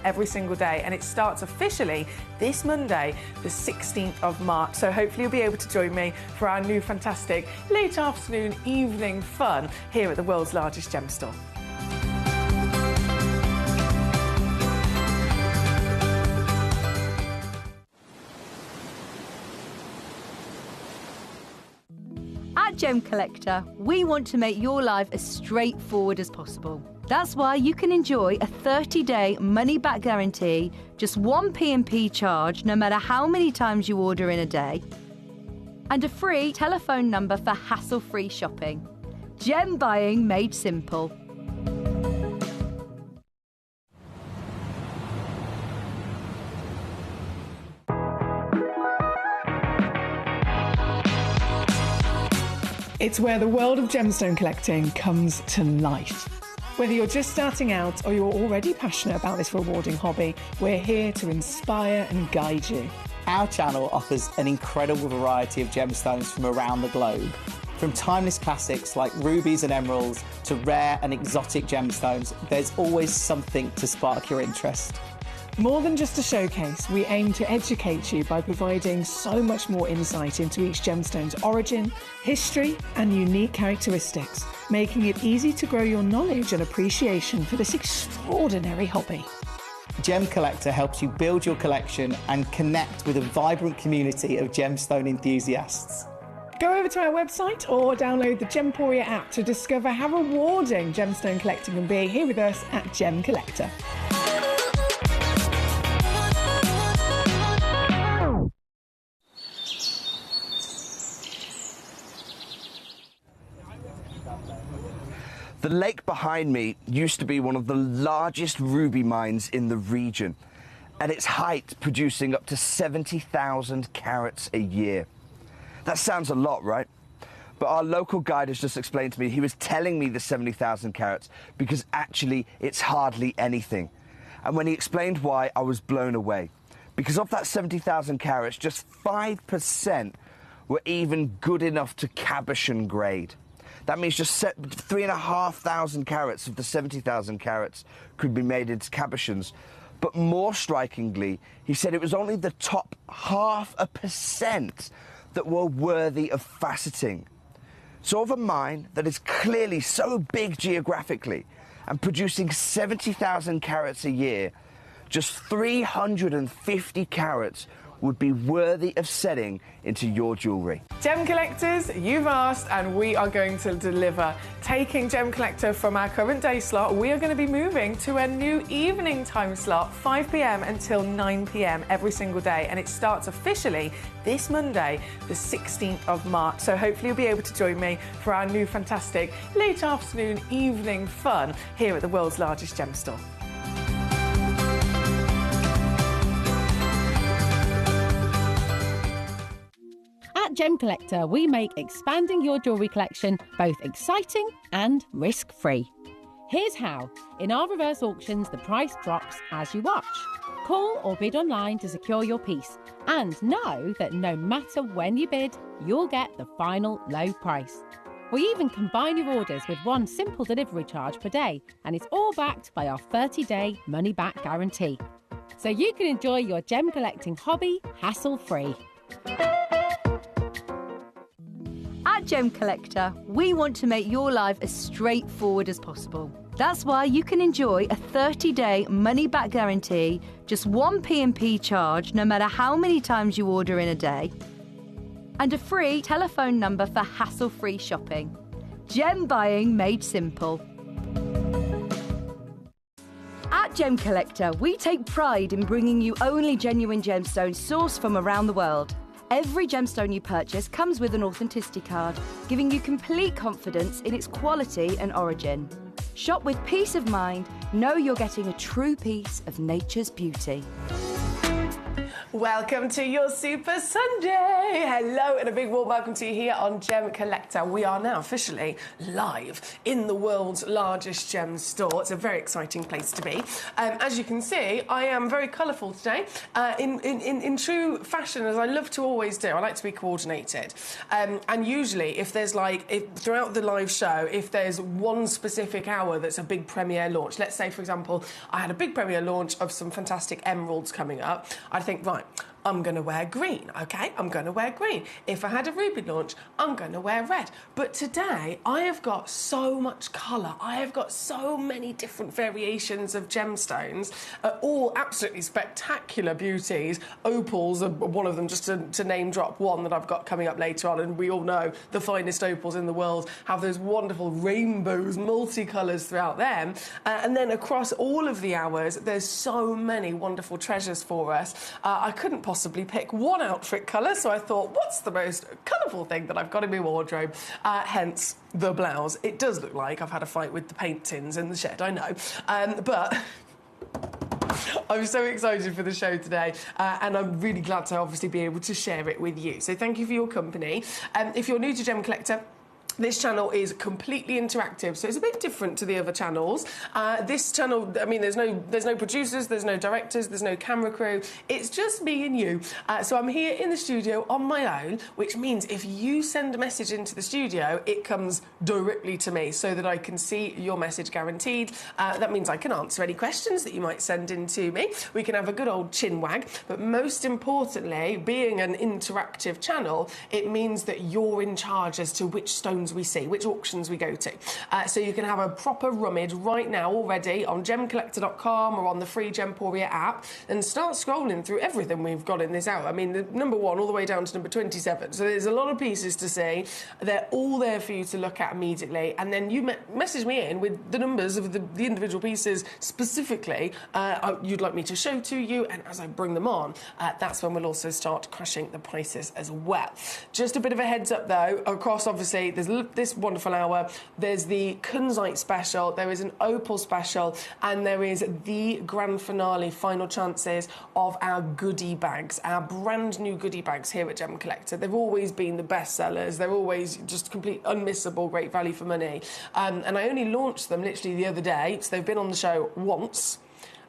every single day, and it starts officially this Monday, the 16th of March. So hopefully you'll be able to join me for our new fantastic late afternoon, evening fun here at the world's largest gem store. At Gemcollector, we want to make your life as straightforward as possible. That's why you can enjoy a 30-day money-back guarantee, just one P&P charge no matter how many times you order in a day, and a free telephone number for hassle-free shopping. Gem buying made simple. It's where the world of gemstone collecting comes to life. Whether you're just starting out or you're already passionate about this rewarding hobby, we're here to inspire and guide you. Our channel offers an incredible variety of gemstones from around the globe. From timeless classics like rubies and emeralds to rare and exotic gemstones, there's always something to spark your interest. More than just a showcase, we aim to educate you by providing so much more insight into each gemstone's origin, history, and unique characteristics, making it easy to grow your knowledge and appreciation for this extraordinary hobby. Gemcollector helps you build your collection and connect with a vibrant community of gemstone enthusiasts. Go over to our website or download the Gemporia app to discover how rewarding gemstone collecting can be here with us at Gemcollector. The lake behind me used to be one of the largest ruby mines in the region, at its height producing up to 70,000 carats a year. That sounds a lot, right? But our local guide has just explained to me, he was telling me the 70,000 carats because actually it's hardly anything. And when he explained why, I was blown away. Because of that 70,000 carats, just 5% were even good enough to cabochon grade. That means just 3,500 carats of the 70,000 carats could be made into cabochons. But more strikingly, he said it was only the top 0.5% that were worthy of faceting. So of a mine that is clearly so big geographically and producing 70,000 carats a year, just 350 carats would be worthy of setting into your jewellery. Gem collectors, you've asked and we are going to deliver. Taking Gemcollector from our current day slot, we are going to be moving to a new evening time slot, 5 p.m. until 9 p.m. every single day, and it starts officially this Monday, the 16th of March. So hopefully you'll be able to join me for our new fantastic late afternoon, evening fun here at the world's largest gem store. At Gemcollector, we make expanding your jewellery collection both exciting and risk-free. Here's how. In our reverse auctions, the price drops as you watch. Call or bid online to secure your piece, and know that no matter when you bid, you'll get the final low price. We even combine your orders with one simple delivery charge per day, and it's all backed by our 30-day money-back guarantee. So you can enjoy your gem collecting hobby hassle-free. At Gemcollector, we want to make your life as straightforward as possible. That's why you can enjoy a 30-day money-back guarantee, just one P&P charge no matter how many times you order in a day, and a free telephone number for hassle-free shopping. Gem buying made simple. At Gemcollector, we take pride in bringing you only genuine gemstones sourced from around the world. Every gemstone you purchase comes with an authenticity card, giving you complete confidence in its quality and origin. Shop with peace of mind, know you're getting a true piece of nature's beauty. Welcome to your Super Sunday. Hello and a big warm welcome to you here on Gemcollector. We are now officially live in the world's largest gem store. It's a very exciting place to be. As you can see, I am very colourful today. In true fashion, as I love to always do, I like to be coordinated. And usually, if there's throughout the live show, if there's one specific hour that's a big premiere launch, let's say, for example, I had a big premiere launch of some fantastic emeralds coming up, I'd think, right, I'm going to wear green, OK? I'm going to wear green. If I had a ruby launch, I'm going to wear red. But today, I have got so much colour. I have got so many different variations of gemstones, all absolutely spectacular beauties. Opals are one of them, just to name drop one that I've got coming up later on. And we all know the finest opals in the world have those wonderful rainbows, multicolours throughout them. And then across all of the hours, there's so many wonderful treasures for us. I couldn't possibly pick one outfit colour, so I thought, what's the most colourful thing that I've got in my wardrobe? Hence the blouse. It does look like I've had a fight with the paint tins in the shed, I know. But I'm so excited for the show today, and I'm really glad to obviously be able to share it with you. So thank you for your company. If you're new to Gemcollector, this channel is completely interactive, so it's a bit different to the other channels. This channel, I mean, there's no producers, there's no directors, there's no camera crew. It's just me and you. So I'm here in the studio on my own, which means if you send a message into the studio, it comes directly to me so that I can see your message guaranteed. That means I can answer any questions that you might send in to me. We can have a good old chin wag. But most importantly, being an interactive channel, it means that you're in charge as to which stones we see, which auctions we go to. So you can have a proper rummage right now already on gemcollector.com or on the free Gemporia app and start scrolling through everything we've got in this hour. I mean, the number 1 all the way down to number 27. So there's a lot of pieces to see. They're all there for you to look at immediately. And then you message me in with the numbers of the individual pieces specifically you'd like me to show to you. And as I bring them on, that's when we'll also start crashing the prices as well. Just a bit of a heads up though, across obviously, there's this wonderful hour, there's the Kunzite special, there is an opal special, and there is the grand finale, final chances of our goodie bags, our brand new goodie bags here at Gemcollector. They've always been the best sellers, they're always just complete unmissable, great value for money. And I only launched them literally the other day, so they've been on the show once.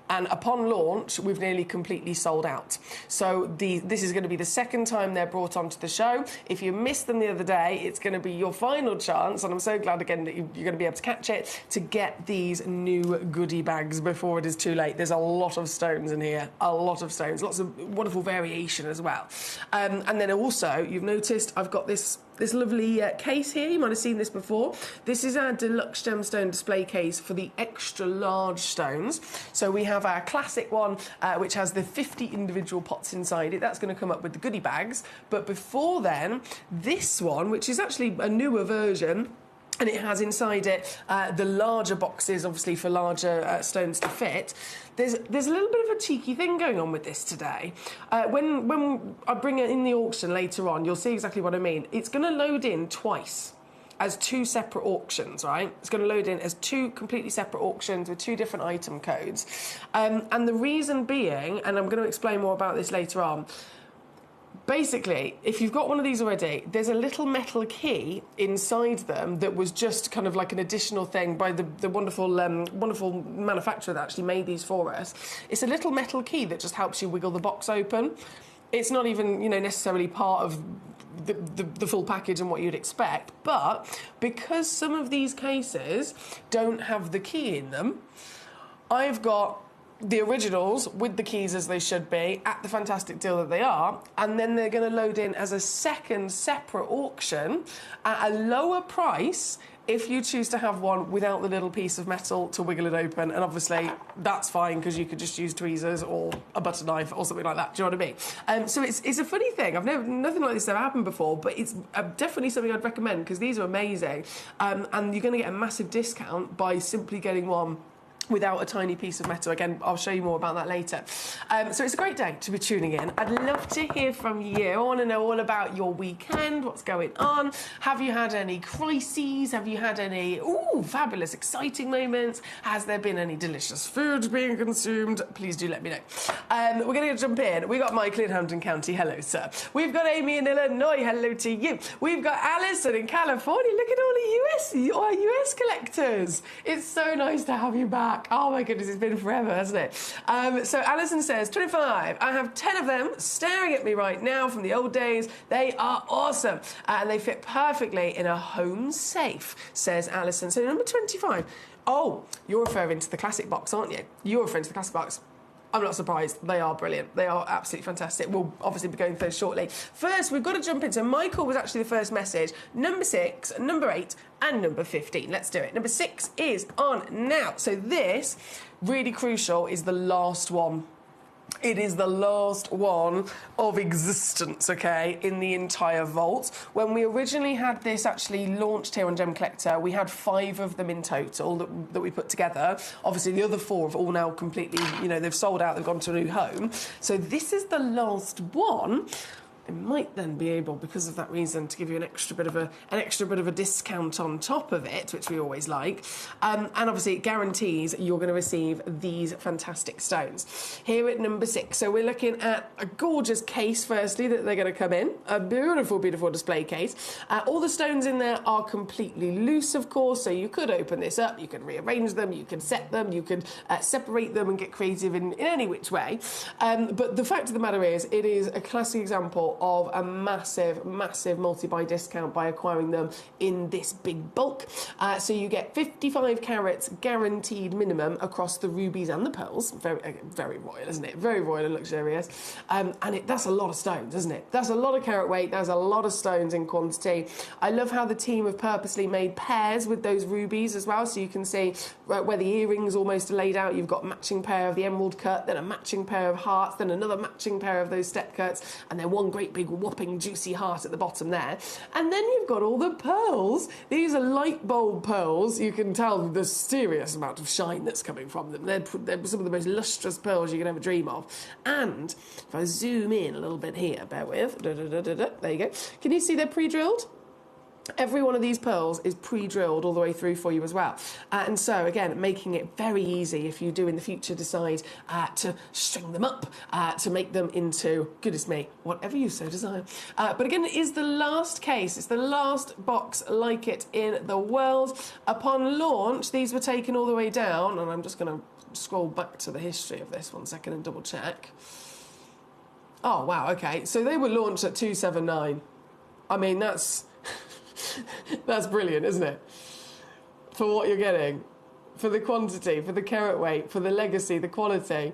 And upon launch, we've nearly completely sold out. So this is going to be the second time they're brought onto the show. If you missed them the other day, it's going to be your final chance, and I'm so glad again that you're going to be able to catch it, to get these new goodie bags before it is too late. There's a lot of stones in here, a lot of stones, lots of wonderful variation as well. And then also, you've noticed I've got this lovely case here. You might have seen this before. This is our deluxe gemstone display case for the extra large stones. So we have our classic one, which has the 50 individual pots inside it. That's going to come up with the goodie bags. But before then, this one, which is actually a newer version, and it has inside it the larger boxes, obviously for larger stones to fit. There's a little bit of a cheeky thing going on with this today. When I bring it in the auction later on, you'll see exactly what I mean. It's going to load in twice as 2 separate auctions, right? It's going to load in as 2 completely separate auctions with 2 different item codes. And the reason being, and I'm going to explain more about this later on, basically, if you've got one of these already, there's a little metal key inside them that was just kind of like an additional thing by the wonderful manufacturer that actually made these for us. It's a little metal key that just helps you wiggle the box open. It's not even, necessarily part of the full package and what you'd expect, but because some of these cases don't have the key in them, I've got the originals with the keys as they should be at the fantastic deal that they are, and then they're going to load in as a second separate auction at a lower price if you choose to have one without the little piece of metal to wiggle it open. And obviously that's fine because you could just use tweezers or a butter knife or something like that. Do you know what I mean? So it's a funny thing. Nothing like this ever happened before, but it's definitely something I'd recommend because these are amazing. And you're going to get a massive discount by simply getting one without a tiny piece of metal. Again, I'll show you more about that later. So it's a great day to be tuning in. I'd love to hear from you. I want to know all about your weekend, what's going on. Have you had any crises? Have you had any, fabulous, exciting moments? Has there been any delicious food being consumed? Please do let me know. We're going to jump in. We've got Michael in Hampden County. Hello, sir. We've got Amy in Illinois. Hello to you. We've got Alison in California. Look at all the our US collectors. It's so nice to have you back. Oh my goodness, it's been forever, hasn't it? So Alison says, 25. I have 10 of them staring at me right now from the old days. They are awesome. And they fit perfectly in a home safe, says Alison. So number 25. Oh, you're referring to the classic box, aren't you? You're referring to the classic box. I'm not surprised. They are brilliant. They are absolutely fantastic. We'll obviously be going through those shortly. First, we've got to jump into Michael was actually the first message. Number 6, number 8, and number 15. Let's do it. Number 6 is on now. So this, really crucial, is the last one. It is the last one of existence, okay, in the entire vault. When we originally had this actually launched here on Gemcollector, we had 5 of them in total that we put together. Obviously, the other 4 have all now completely, they've sold out, they've gone to a new home. So this is the last one. I might then be able, because of that reason, to give you an extra bit of a discount on top of it, which we always like. And obviously, it guarantees you're going to receive these fantastic stones. Here at number 6, so we're looking at a gorgeous case, firstly, that they're going to come in. A beautiful, beautiful display case. All the stones in there are completely loose, of course, so you could open this up, you could rearrange them, you could set them, you could separate them and get creative in any which way. But the fact of the matter is, it is a classic example of a massive, massive multi-buy discount by acquiring them in this big bulk. So you get 55 carats guaranteed minimum across the rubies and the pearls. Very, very royal, isn't it? Very royal and luxurious. And that's a lot of stones, isn't it? That's a lot of carat weight. That's a lot of stones in quantity. I love how the team have purposely made pairs with those rubies as well. So you can see where the earrings almost are laid out. You've got a matching pair of the emerald cut, then a matching pair of hearts, then another matching pair of those step cuts, and then one great big whopping juicy heart at the bottom there. And then you've got all the pearls. These are light bulb pearls. You can tell the serious amount of shine that's coming from them. They're some of the most lustrous pearls you can ever dream of. And if I zoom in a little bit here, bear with, there you go. Can you see they're pre-drilled? Every one of these pearls is pre-drilled all the way through for you as well. And so, again, making it very easy if you do in the future decide to string them up, to make them into, goodness me, whatever you so desire. But again, it is the last case. It's the last box like it in the world. Upon launch, these were taken all the way down, and I'm just going to scroll back to the history of this 1 second and double check. Oh, wow, okay. So they were launched at 279. I mean, that's brilliant, isn't it? For what you're getting, for the quantity, for the carat weight, for the legacy, the quality.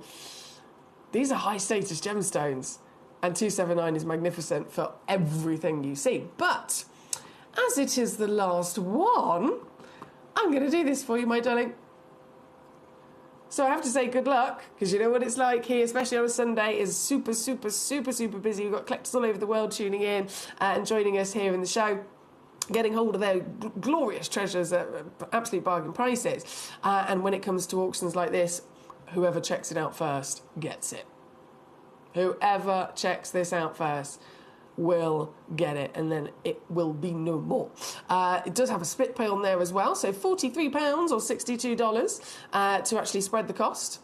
These are high status gemstones, and 279 is magnificent for everything you see. But as it is the last one, I'm going to do this for you, my darling. So I have to say good luck, because you know what it's like here, especially on a Sunday, is super, super, super, super busy. We've got collectors all over the world tuning in and joining us here in the show, getting hold of their glorious treasures at absolute bargain prices. And when it comes to auctions like this, whoever checks it out first gets it. Whoever checks this out first will get it, and then it will be no more. It does have a split pay on there as well, so £43 or $62 to actually spread the cost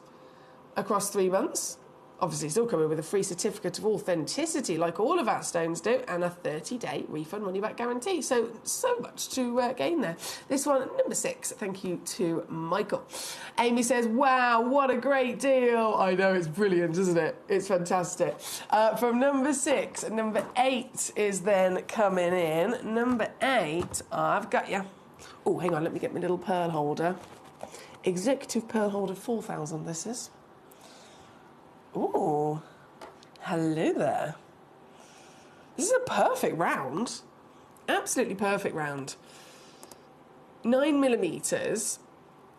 across 3 months. Obviously, still coming with a free certificate of authenticity, like all of our stones do, and a 30-day refund money-back guarantee. So much to gain there. This one, number 6, thank you to Michael. Amy says, wow, what a great deal. I know, it's brilliant, isn't it? It's fantastic. From number 6, number 8 is then coming in. Number 8, I've got you. Oh, hang on, let me get my little pearl holder. Executive pearl holder 4,000, this is. Ooh, hello there. This is a perfect round. Absolutely perfect round. 9mm,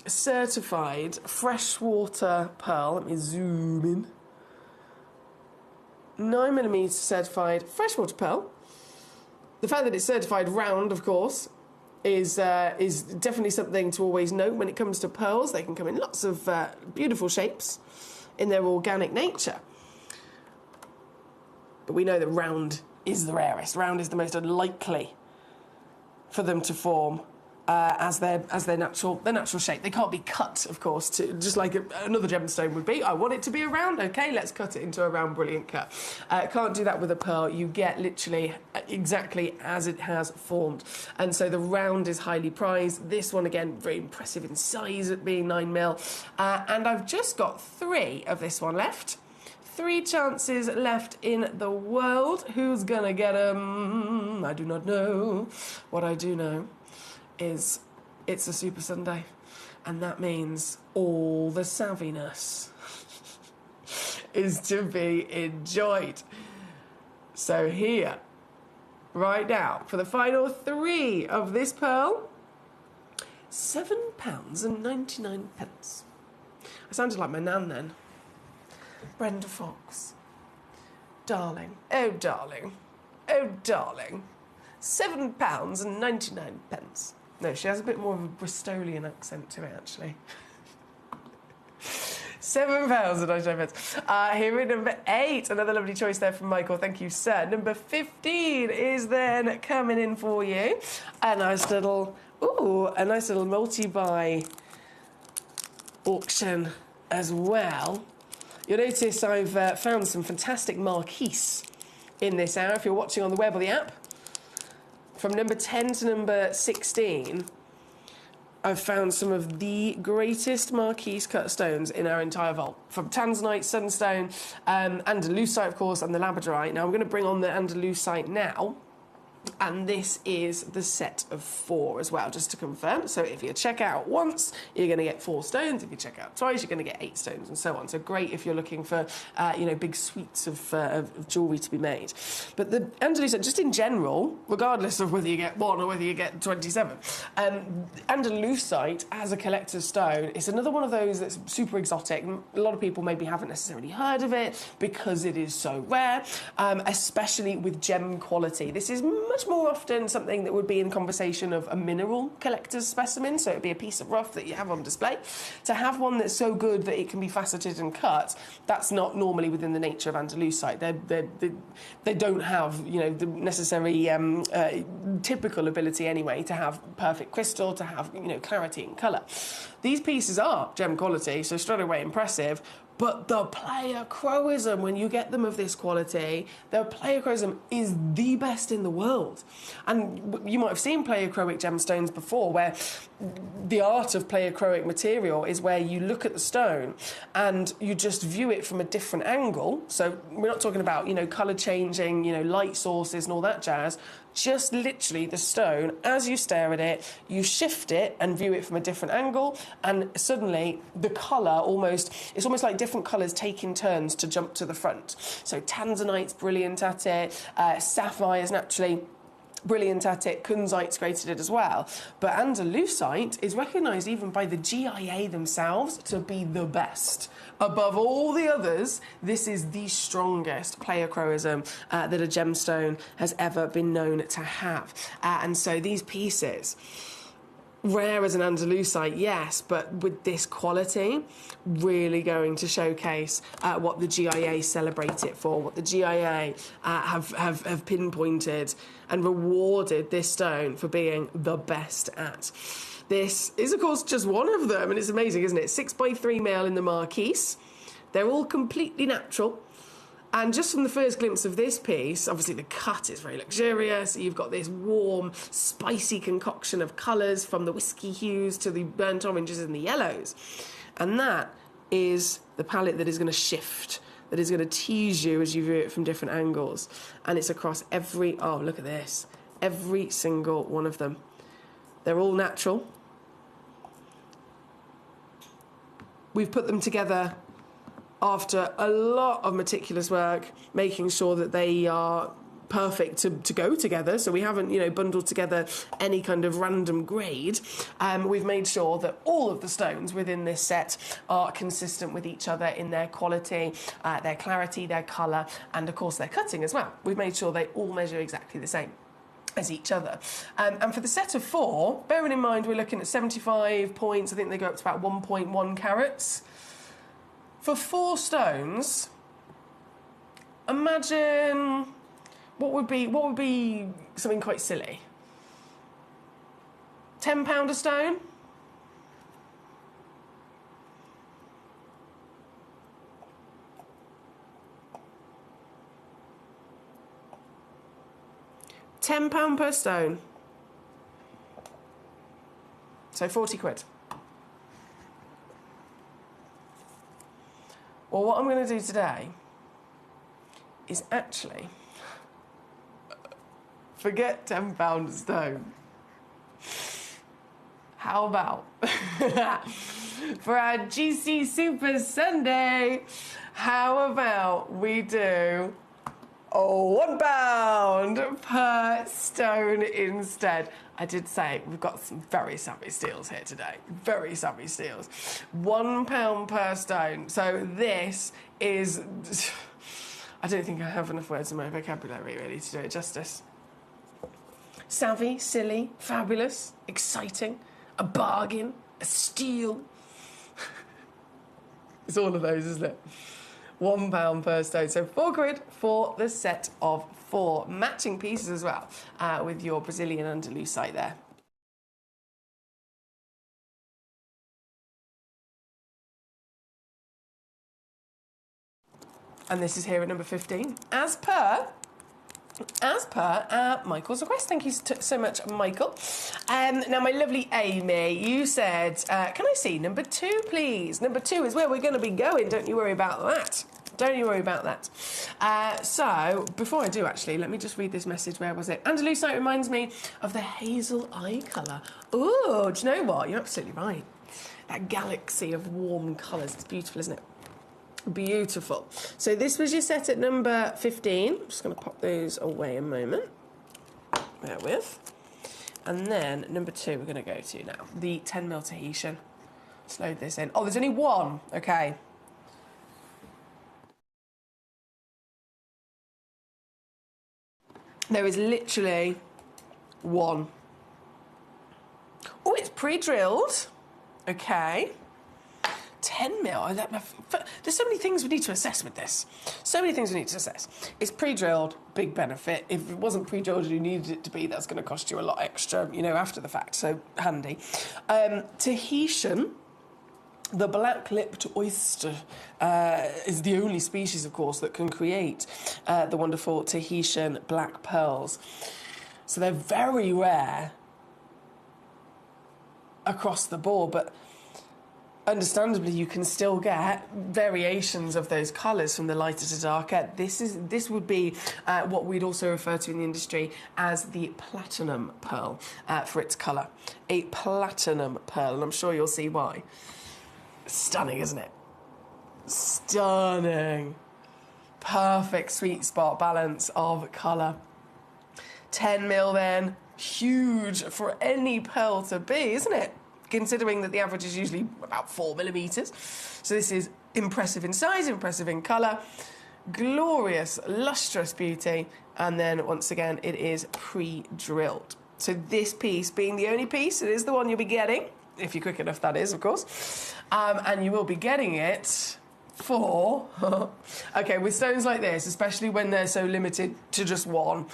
certified freshwater pearl. Let me zoom in. 9mm certified freshwater pearl. The fact that it's certified round, of course, is definitely something to always note when it comes to pearls. They can come in lots of beautiful shapes in their organic nature. But we know that round is the rarest. Round is the most unlikely for them to form as their natural shape. They can't be cut, of course, just like another gemstone would be. I want it to be a round. Okay, let's cut it into a round, brilliant cut. Can't do that with a pearl. You get literally exactly as it has formed. And so the round is highly prized. This one, again, very impressive in size at being 9mm. And I've just got 3 of this one left. 3 chances left in the world. Who's gonna get them? I do not know. What I do know is it's a Super Sunday, and that means all the savviness is to be enjoyed. So here, right now, for the final 3 of this pearl, £7.99. I sounded like my nan then. Brenda Fox. Darling. Oh, darling. Oh, darling. £7.99. No, she has a bit more of a Bristolian accent to it, actually. £7.99. Here at number 8, another lovely choice there from Michael. Thank you, sir. Number 15 is then coming in for you. A nice little multi-buy auction as well. You'll notice I've found some fantastic marquise in this hour, if you're watching on the web or the app. From number 10 to number 16, I've found some of the greatest marquise cut stones in our entire vault. From tanzanite, sunstone, andalusite, of course, and the labradorite. Now, I'm going to bring on the andalusite now. And this is the set of 4 as well, just to confirm. So if you check out once, you're going to get 4 stones. If you check out twice, you're going to get 8 stones, and so on. So great if you're looking for, big suites of jewellery to be made. But the andalusite, just in general, regardless of whether you get 1 or whether you get 27, andalusite as a collector's stone is another one of those that's super exotic. A lot of people maybe haven't necessarily heard of it because it is so rare, especially with gem quality. This is much more often something that would be in conversation of a mineral collector's specimen, so it'd be a piece of rough that you have on display. To have one that's so good that it can be faceted and cut, that's not normally within the nature of andalusite. They don't have, the necessary typical ability anyway to have perfect crystal, to have, clarity and colour. These pieces are gem quality, so straight away impressive. But the pleochroism, when you get them of this quality, the pleochroism is the best in the world. And you might have seen pleochroic gemstones before, where the art of pleochroic material is where you look at the stone and you just view it from a different angle. So we're not talking about, colour changing, light sources and all that jazz. Just literally the stone, as you stare at it, you shift it and view it from a different angle, and suddenly the colour it's almost like different colours taking turns to jump to the front. So tanzanite's brilliant at it, sapphire's naturally brilliant at it, kunzite's great at it as well. But andalusite is recognised even by the GIA themselves to be the best. Above all the others, this is the strongest pleochroism that a gemstone has ever been known to have. And so these pieces, rare as an andalusite, yes, but with this quality, really going to showcase what the GIA celebrate it for, what the GIA have pinpointed and rewarded this stone for being the best at. This is, of course, just one of them, and it's amazing, isn't it? 6x3mm in the marquise. They're all completely natural. And just from the first glimpse of this piece, obviously the cut is very luxurious. You've got this warm, spicy concoction of colours, from the whiskey hues to the burnt oranges and the yellows. And that is the palette that is going to shift, that is going to tease you as you view it from different angles. And it's across look at this, every single one of them. They're all natural. We've put them together after a lot of meticulous work, making sure that they are perfect to go together. So we haven't, bundled together any kind of random grade. We've made sure that all of the stones within this set are consistent with each other in their quality, their clarity, their colour, and of course their cutting as well. We've made sure they all measure exactly the same. as each other. And for the set of 4, bearing in mind we're looking at 75 points, I think they go up to about 1.1 carats. For 4 stones, imagine what would be something quite silly. £10 a stone? £10 per stone. So 40 quid. Well, what I'm going to do today is actually forget £10 a stone. How about for our GC Super Sunday, how about we do £1 per stone instead? I did say we've got some very savvy steals here today. Very savvy steals. £1 per stone. So this is... I don't think I have enough words in my vocabulary really to do it justice. Savvy, silly, fabulous, exciting, a bargain, a steal. It's all of those, isn't it? £1 per stone. So 4 quid for the set of 4 matching pieces as well, with your Brazilian Andalusite there. And this is here at number 15, as per Michael's request. Thank you so much, Michael. Now, my lovely Amy, you said, can I see number 2, please? Number 2 is where we're going to be going. Don't you worry about that. Don't you worry about that. So, before I do, actually, let me just read this message. Where was it? Andalusite reminds me of the hazel eye colour. Oh, do you know what? You're absolutely right. That galaxy of warm colours. It's beautiful, isn't it? Beautiful. So this was your set at number 15. I'm just going to pop those away a moment. Bear with. And then number 2 we're going to go to now. The 10mm Tahitian. Let's load this in. Oh, there's only one. Okay. There is literally one. Oh, it's pre-drilled. Okay. 10mm. There's so many things we need to assess with this. So many things we need to assess. It's pre-drilled, big benefit. If it wasn't pre-drilled and you needed it to be, that's going to cost you a lot extra, you know, after the fact. So handy. Tahitian, the black-lipped oyster, is the only species, of course, that can create the wonderful Tahitian black pearls. So they're very rare across the board, but understandably, you can still get variations of those colours from the lighter to darker. This would be what we'd also refer to in the industry as the platinum pearl for its colour. A platinum pearl, and I'm sure you'll see why. Stunning, isn't it? Stunning. Perfect sweet spot balance of colour. 10mm then, huge for any pearl to be, isn't it? Considering that the average is usually about 4mm. So this is impressive in size, impressive in colour, glorious, lustrous beauty, and then once again it is pre-drilled. So this piece being the only piece, it is the one you'll be getting, if you're quick enough, that is, of course, and you will be getting it for... Okay, with stones like this, especially when they're so limited to just one,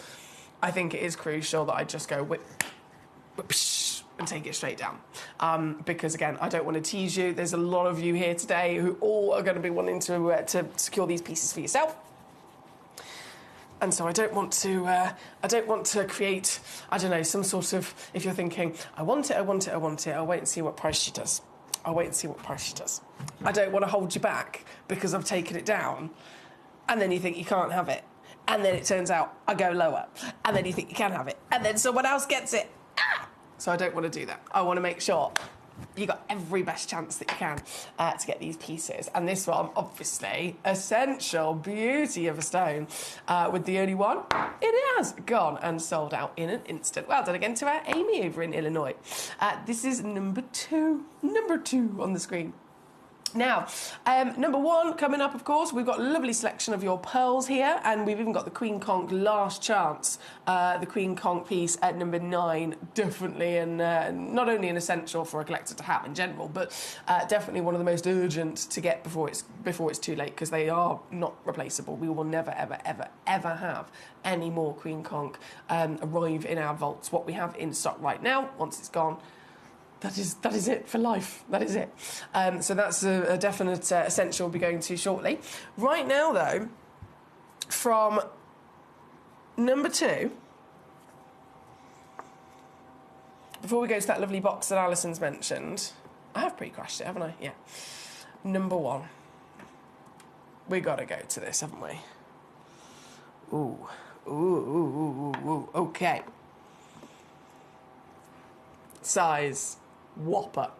I think it is crucial that I just go whip, and take it straight down. Because, again, I don't want to tease you. There's a lot of you here today who all are going to be wanting to secure these pieces for yourself. And so I don't want to create, I don't know, some sort of, if you're thinking, I want it, I'll wait and see what price she does. I don't want to hold you back because I've taken it down, and then you think you can't have it. And then it turns out I go lower, and then you think you can have it, and then someone else gets it. So I don't want to do that. I want to make sure you got every best chance that you can to get these pieces. And this one, obviously, essential beauty of a stone. With the only one, it has gone and sold out in an instant. Well done again to our Amy over in Illinois. This is number 2 on the screen. Now, number one coming up, of course, we've got a lovely selection of your pearls here, and we've even got the Queen Conch Last Chance, the Queen Conch piece at number 9, definitely, and not only an essential for a collector to have in general, but definitely one of the most urgent to get before it's too late, because they are not replaceable. We will never, ever, ever, ever have any more Queen Conch arrive in our vaults. What we have in stock right now, once it's gone, that is it for life. That is it. So that's a definite essential we'll be going to shortly. Right now, though, from number 2, before we go to that lovely box that Alison's mentioned, I have pre-crashed it, haven't I? Yeah. Number 1. We got to go to this, haven't we? Ooh. Ooh, ooh, ooh, ooh, ooh. Okay. Size. Whopper.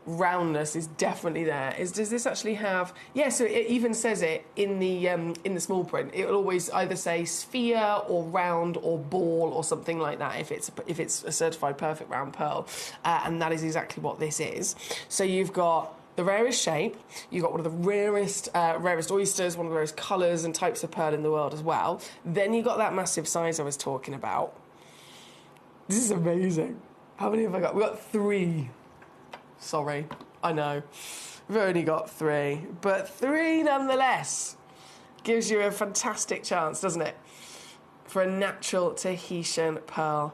Roundness is definitely there. Does this actually have? Yeah, so it even says it in the small print. It will always either say sphere or round or ball or something like that if it's a certified perfect round pearl, and that is exactly what this is. So you've got the rarest shape, you've got one of the rarest oysters, one of the rarest colours and types of pearl in the world as well. Then you've got that massive size I was talking about. This is amazing. How many have I got? We've got 3. Sorry, I know. We've only got 3. But 3 nonetheless gives you a fantastic chance, doesn't it? For a natural Tahitian pearl.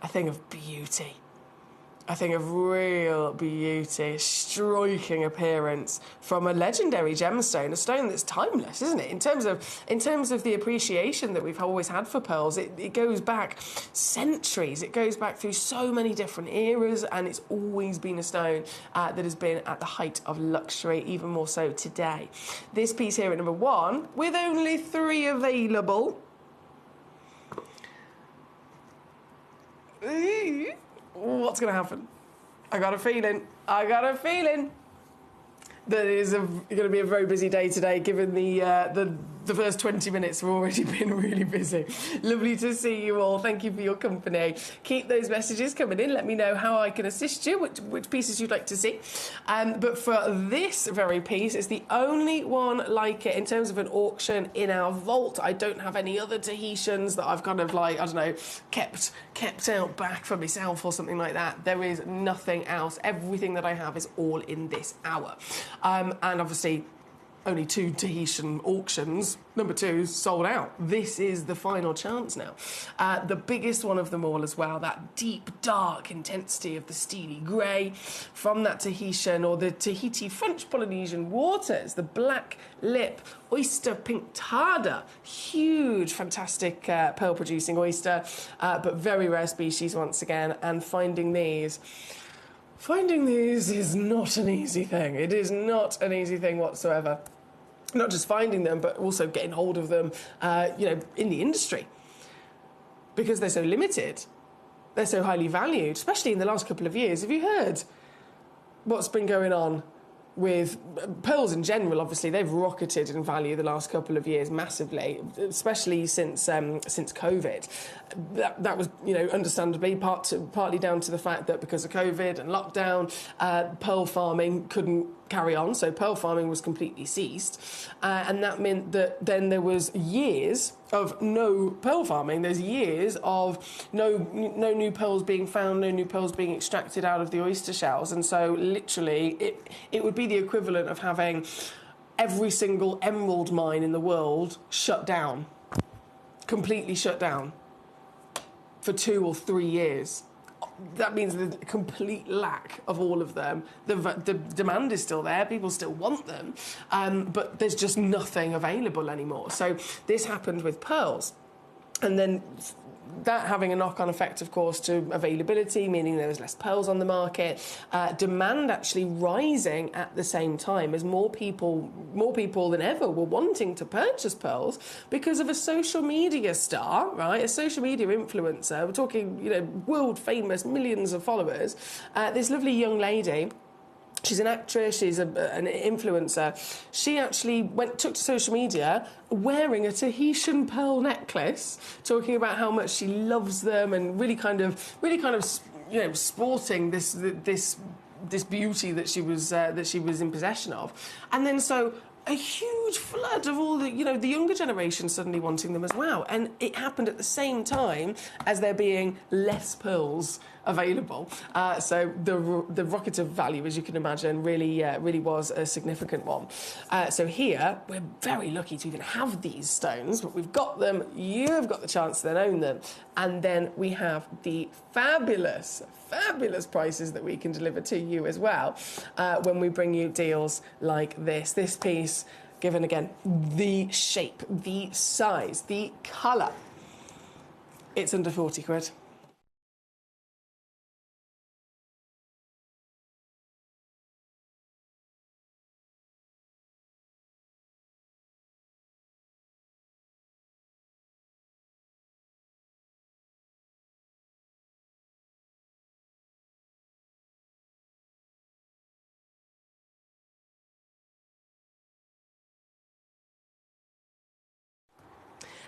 A thing of beauty. A thing of real beauty, striking appearance from a legendary gemstone, a stone that's timeless, isn't it? In terms of the appreciation that we've always had for pearls, it goes back centuries. It goes back through so many different eras, and it's always been a stone that has been at the height of luxury, even more so today. This piece here at number 1, with only 3 available. What's going to happen? I got a feeling that it is going to be a very busy day today, given the first 20 minutes have already been really busy. Lovely to see you all. Thank you for your company. Keep those messages coming in. Let me know how I can assist you, which pieces you'd like to see. But for this very piece, it's the only one like it in terms of an auction in our vault. I don't have any other Tahitians that I've kind of like, I don't know, kept out back for myself or something like that. There is nothing else. Everything that I have is all in this hour. And obviously, only 2 Tahitian auctions. Number 2 sold out. This is the final chance now. The biggest one of them all as well, that deep, dark intensity of the steely grey from that Tahitian or the Tahiti French Polynesian waters, the black lip oyster pinctada. Huge, fantastic pearl-producing oyster, but very rare species once again, and finding these is not an easy thing. It is not an easy thing whatsoever. Not just finding them, but also getting hold of them, in the industry. Because they're so limited. They're so highly valued, especially in the last couple of years. Have you heard what's been going on with pearls in general? Obviously, they've rocketed in value the last couple of years massively, especially since COVID. That was, understandably partly down to the fact that because of COVID and lockdown, pearl farming couldn't carry on, so pearl farming was completely ceased, and that meant that then there was years of no pearl farming. There's years of no new pearls being found, no new pearls being extracted out of the oyster shells, and so literally it would be the equivalent of having every single emerald mine in the world shut down, completely shut down for 2 or 3 years. That means the complete lack of all of them. The demand is still there, people still want them, but there's just nothing available anymore. So this happened with pearls. And then that having a knock-on effect, of course, to availability, meaning there was less pearls on the market, demand actually rising at the same time as more people than ever were wanting to purchase pearls because of a social media star, right? A social media influencer. We're talking, world famous, millions of followers. This lovely young lady. She's an actress, she's an influencer. She actually took to social media wearing a Tahitian pearl necklace, talking about how much she loves them and really kind of sporting this this beauty that she was in possession of, and then so a huge flood of all the the younger generation suddenly wanting them as well, and it happened at the same time as there being less pearls available. So the rocket of value, as you can imagine, really was a significant one. So here we're very lucky to even have these stones, but we've got them. You've got the chance to then own them, and then we have the fabulous prices that we can deliver to you as well when we bring you deals like this. This piece, given again the shape, the size, the colour, it's under 40 quid.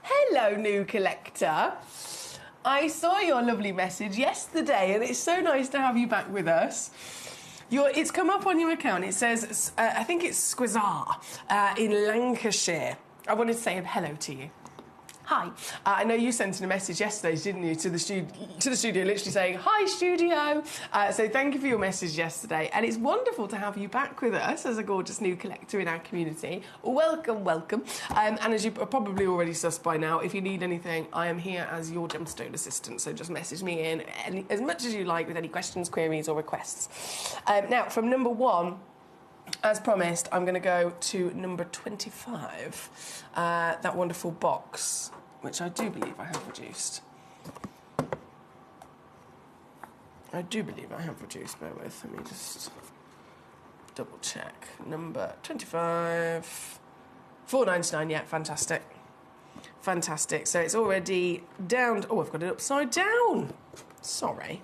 Hello, new collector. I saw your lovely message yesterday, and it's so nice to have you back with us. It's come up on your account. It says, I think it's Squizar in Lancashire. I wanted to say hello to you. Hi. I know you sent in a message yesterday, didn't you, to the studio, literally saying, hi, studio. So thank you for your message yesterday. And it's wonderful to have you back with us as a gorgeous new collector in our community. Welcome, welcome. And as you are probably already sussed by now, if you need anything, I am here as your gemstone assistant. So just message me in as much as you like with any questions, queries or requests. Now, from number 1, as promised, I'm going to go to number 25, that wonderful box, which I do believe I have reduced. Bear with, let me just double check. Number 25, £4.99, yeah, fantastic. Fantastic, so it's already down, oh, I've got it upside down. Sorry.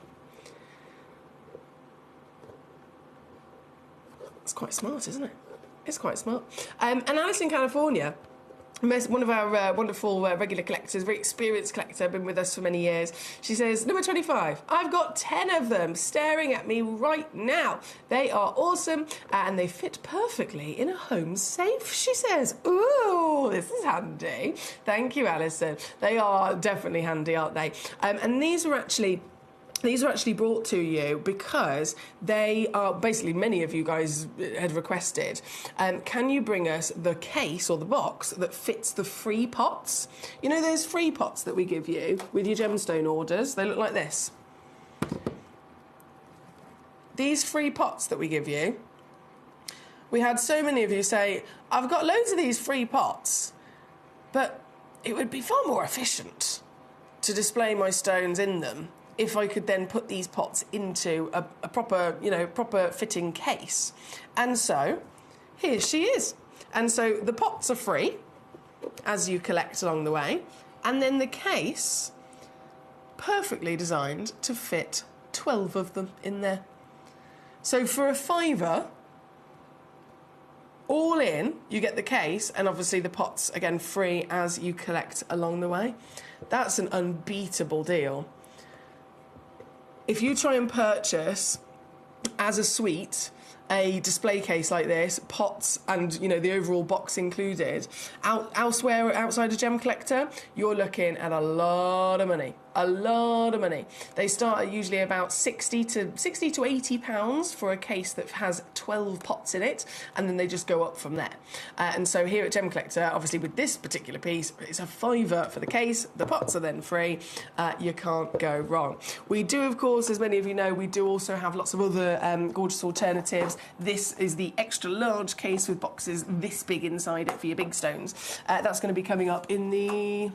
It's quite smart, isn't it? It's quite smart. And Alice in California, one of our wonderful regular collectors, very experienced collector, been with us for many years. She says, number 25, I've got 10 of them staring at me right now. They are awesome and they fit perfectly in a home safe, she says. Ooh, this is handy. Thank you, Alison. They are definitely handy, aren't they? And these were actually brought to you because they are basically, many of you guys had requested, can you bring us the case or the box that fits the free pots? You know those free pots that we give you with your gemstone orders? They look like this. These free pots that we give you, we had so many of you say, I've got loads of these free pots, but it would be far more efficient to display my stones in them if I could then put these pots into a proper fitting case. And so, here she is. And so the pots are free, as you collect along the way, and then the case, perfectly designed to fit 12 of them in there. So for a £5, all in, you get the case, and obviously the pots, again, free as you collect along the way. That's an unbeatable deal. If you try and purchase, as a suite, a display case like this, pots and, the overall box included, elsewhere outside of Gemcollector, you're looking at a lot of money. A lot of money. They start at usually about 60 to £80 for a case that has 12 pots in it, and then they just go up from there. And so here at Gemcollector, obviously with this particular piece, it's a £5 for the case. The pots are then free. You can't go wrong. We do, of course, as many of you know, we do also have lots of other gorgeous alternatives. This is the extra large case with boxes this big inside it for your big stones. That's going to be coming up in the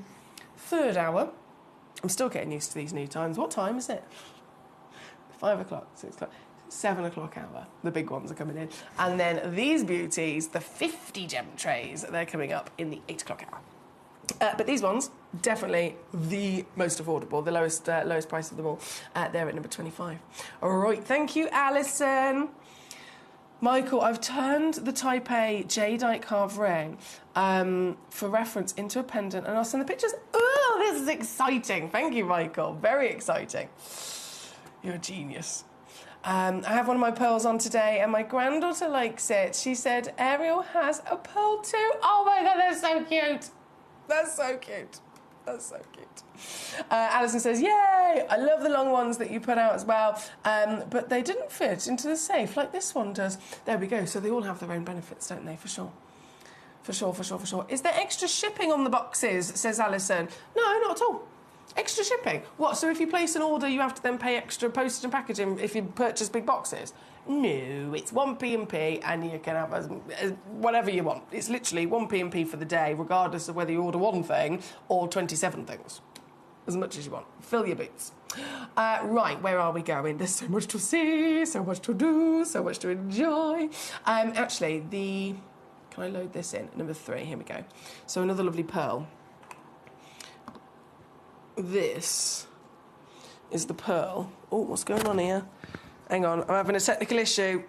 3rd hour. I'm still getting used to these new times. What time is it? 5 o'clock, 6 o'clock, 7 o'clock hour. The big ones are coming in. And then these beauties, the 50 gem trays, they're coming up in the 8 o'clock hour. But these ones, definitely the most affordable, the lowest price of them all. They're at number 25. All right, thank you, Alison. Michael, I've turned the Type A jadeite carved ring for reference into a pendant, and I'll send the pictures. Oh, this is exciting. Thank you, Michael. Very exciting. You're a genius. I have one of my pearls on today, and my granddaughter likes it. She said, Ariel has a pearl too. Oh my God, that's so cute. That's so cute. That's so cute. Alison says, yay! I love the long ones that you put out as well, but they didn't fit into the safe like this one does. There we go. So they all have their own benefits, don't they? For sure. For sure, for sure, for sure. Is there extra shipping on the boxes, says Alison? No, not at all. Extra shipping? What, so if you place an order, you have to then pay extra postage and packaging if you purchase big boxes? No, it's 1 P&P and you can have whatever you want. It's literally 1 P&P for the day, regardless of whether you order one thing or 27 things. As much as you want. Fill your boots. Right, where are we going? There's so much to see, so much to do, so much to enjoy. Actually, can I load this in? Number 3, here we go. So another lovely pearl. This is the pearl. Oh, what's going on here? Hang on, I'm having a technical issue.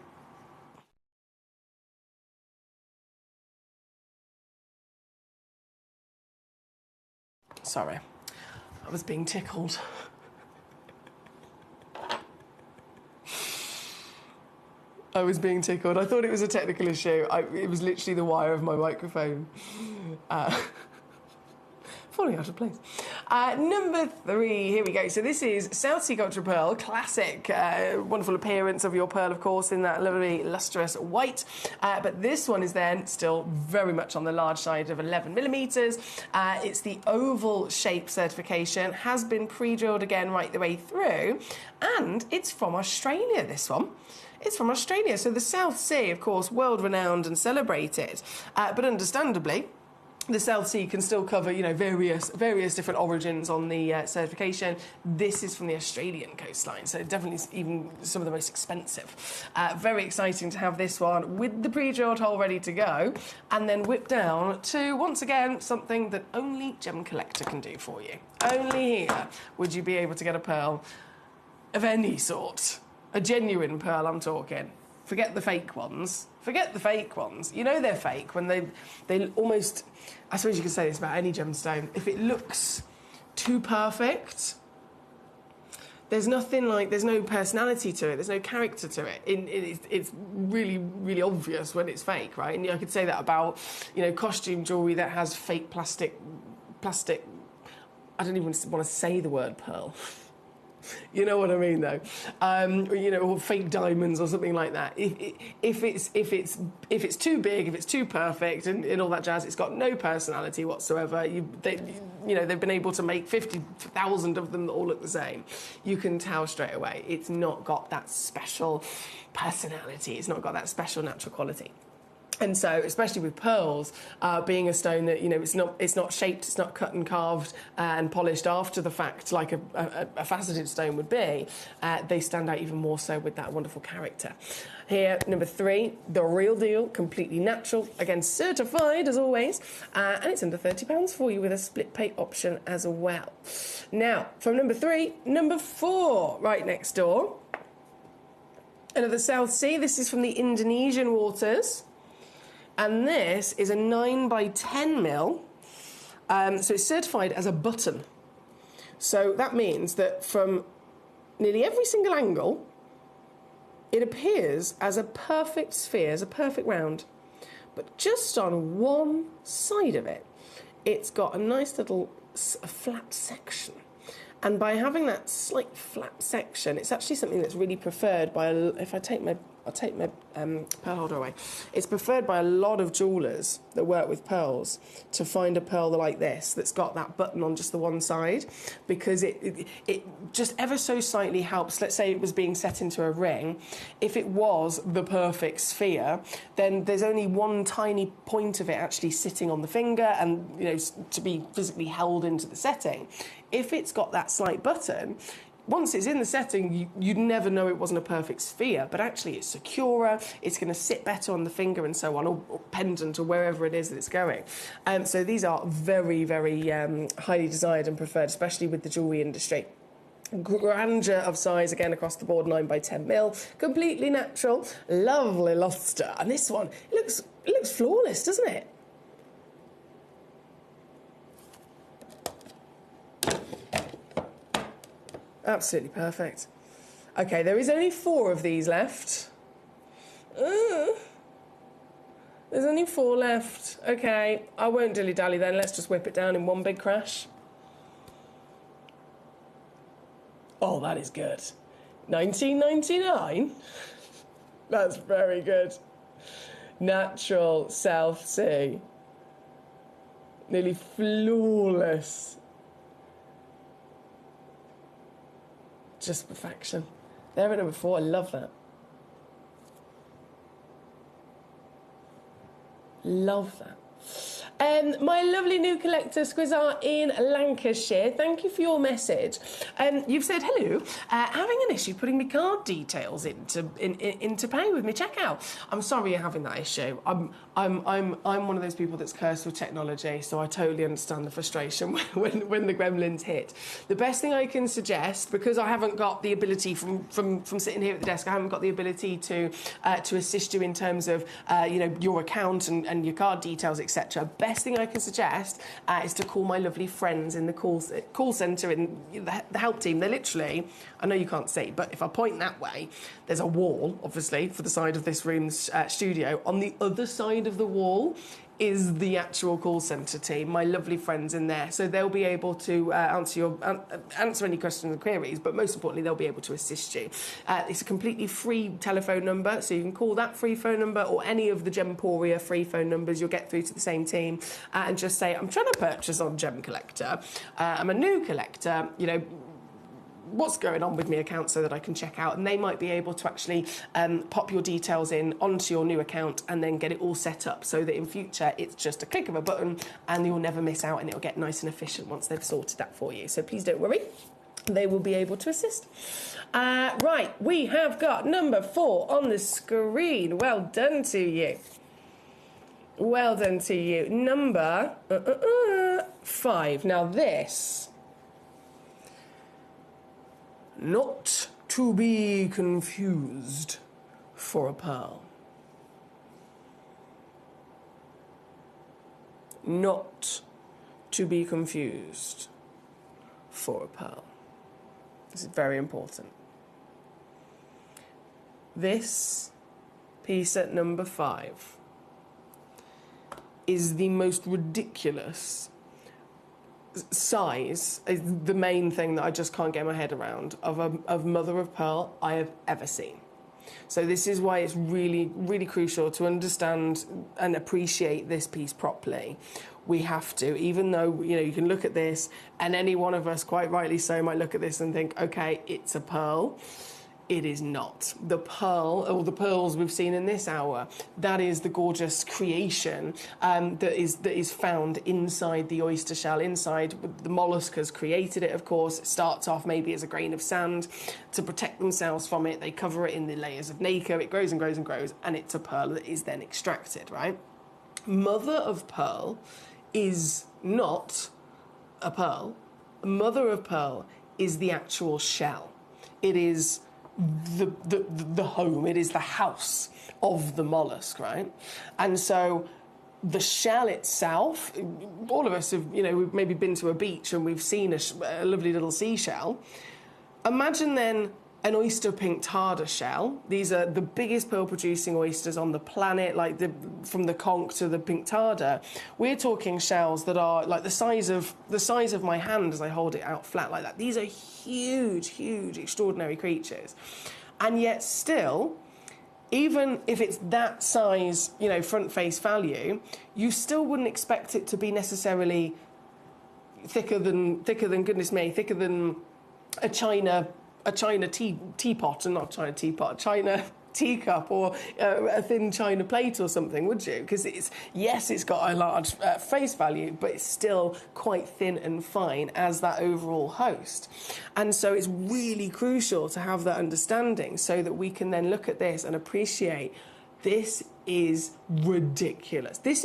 Sorry, I was being tickled. I was being tickled. I thought it was a technical issue. It was literally the wire of my microphone. Falling out of place. Number 3, here we go. So this is South Sea Culture Pearl, classic, wonderful appearance of your pearl, of course, in that lovely lustrous white. But this one is then still very much on the large side of 11 millimetres. It's the oval shape certification, has been pre-drilled again right the way through, and it's from Australia, this one. It's from Australia, so the South Sea, of course, world-renowned and celebrated, but understandably, the South Sea can still cover, you know, various different origins on the certification. This is from the Australian coastline, so definitely even some of the most expensive. Very exciting to have this one with the pre-drilled hole ready to go, and then whipped down to, once again, something that only Gemcollector can do for you. Only here would you be able to get a pearl of any sort. A genuine pearl, I'm talking. Forget the fake ones. Forget the fake ones. You know they're fake when they almost... I suppose you could say this about any gemstone. If it looks too perfect, there's nothing like... There's no personality to it. There's no character to it. It's really, really obvious when it's fake, right? And I could say that about, you know, costume jewellery that has fake plastic... I don't even want to say the word pearl. You know what I mean, though. You know, or fake diamonds or something like that. If it's too big, if it's too perfect, and all that jazz, it's got no personality whatsoever. They've been able to make 50,000 of them that all look the same. You can tell straight away it's not got that special personality. It's not got that special natural quality. And so, especially with pearls, being a stone that, you know, it's not shaped, it's not cut and carved and polished after the fact like a faceted stone would be, they stand out even more so with that wonderful character. Here, number 3, the real deal, completely natural, again certified as always, and it's under £30 for you with a split pay option as well. Now, from number 3, number 4, right next door. Another South Sea. This is from the Indonesian waters. And this is a 9 by 10 mil, so it's certified as a button. So that means that from nearly every single angle, it appears as a perfect sphere, as a perfect round. But just on one side of it, it's got a nice little flat section. And by having that slight flat section, it's actually something that's really preferred by, if I take my pearl holder away. It's preferred by a lot of jewellers that work with pearls to find a pearl like this that's got that button on just the one side, because it just ever so slightly helps. Let's say it was being set into a ring. If it was the perfect sphere, then there's only one tiny point of it actually sitting on the finger and, you know, to be physically held into the setting. If it's got that slight button, once it's in the setting, you'd never know it wasn't a perfect sphere, but actually it's securer, it's going to sit better on the finger and so on, or pendant, or wherever it is that it's going. So these are very, very highly desired and preferred, especially with the jewellery industry. Grandeur of size, again, across the board, 9 by 10 mil, completely natural, lovely lustre. And this one, it looks flawless, doesn't it? Absolutely perfect. Okay, there is only 4 of these left. There's only 4 left. Okay, I won't dilly-dally then. Let's just whip it down in one big crash. Oh, that is good. 19.99. That's very good. Natural South Sea. Nearly flawless. Just perfection. They're at number 4. I love that. Love that. My lovely new collector, Squizzar in Lancashire, thank you for your message. You've said, hello, having an issue putting my card details into pay with my checkout. I'm sorry you're having that issue. I'm one of those people that's cursed with technology, so I totally understand the frustration when the gremlins hit. The best thing I can suggest, because I haven't got the ability from sitting here at the desk, I haven't got the ability to assist you in terms of your account and your card details, etc. Best thing I can suggest is to call my lovely friends in the call centre in the help team. They're literally, I know you can't see, but if I point that way, there's a wall, obviously, for the side of this room's studio. On the other side of the wall is the actual call centre team, my lovely friends in there. So they'll be able to answer any questions and queries, but most importantly, they'll be able to assist you. It's a completely free telephone number, so you can call that free phone number or any of the Gemporia free phone numbers. You'll get through to the same team and just say, I'm trying to purchase on Gemcollector. I'm a new collector, what's going on with my account so that I can check out, and they might be able to actually pop your details in onto your new account and then get it all set up so that in future it's just a click of a button and you'll never miss out, and it'll get nice and efficient once they've sorted that for you. So please don't worry, they will be able to assist. Right, we have got number 4 on the screen. Well done to you. Well done to you. Number 5. Now this, not to be confused for a pearl. Not to be confused for a pearl. This is very important. This piece at number 5 is the most ridiculous size, is the main thing that I just can't get my head around, of mother of pearl I have ever seen. So this is why it's really, really crucial to understand and appreciate this piece properly. We have to, even though, you can look at this and any one of us, quite rightly so, might look at this and think, okay, it's a pearl. It is not. The pearl, or the pearls we've seen in this hour, that is the gorgeous creation that is found inside the oyster shell, inside the mollusk has created it, of course. It starts off maybe as a grain of sand. To protect themselves from it, they cover it in the layers of nacre. It grows and grows and grows, and it's a pearl that is then extracted, right? Mother of pearl is not a pearl. Mother of pearl is the actual shell. It is the home, it is the house of the mollusk, right? And so the shell itself, all of us have, we've maybe been to a beach and we've seen a lovely little seashell. Imagine then an oyster pink tartar shell. These are the biggest pearl-producing oysters on the planet, from the conch to the pink tartar. We're talking shells that are like the size of my hand as I hold it out flat like that. These are huge, huge, extraordinary creatures. And yet still, even if it's that size, front face value, you still wouldn't expect it to be necessarily thicker than goodness me, thicker than a China teapot, and not China teapot, China teacup, or a thin China plate or something, would you? Because it's got a large face value, but it's still quite thin and fine as that overall host. And so it's really crucial to have that understanding so that we can then look at this and appreciate this is ridiculous. This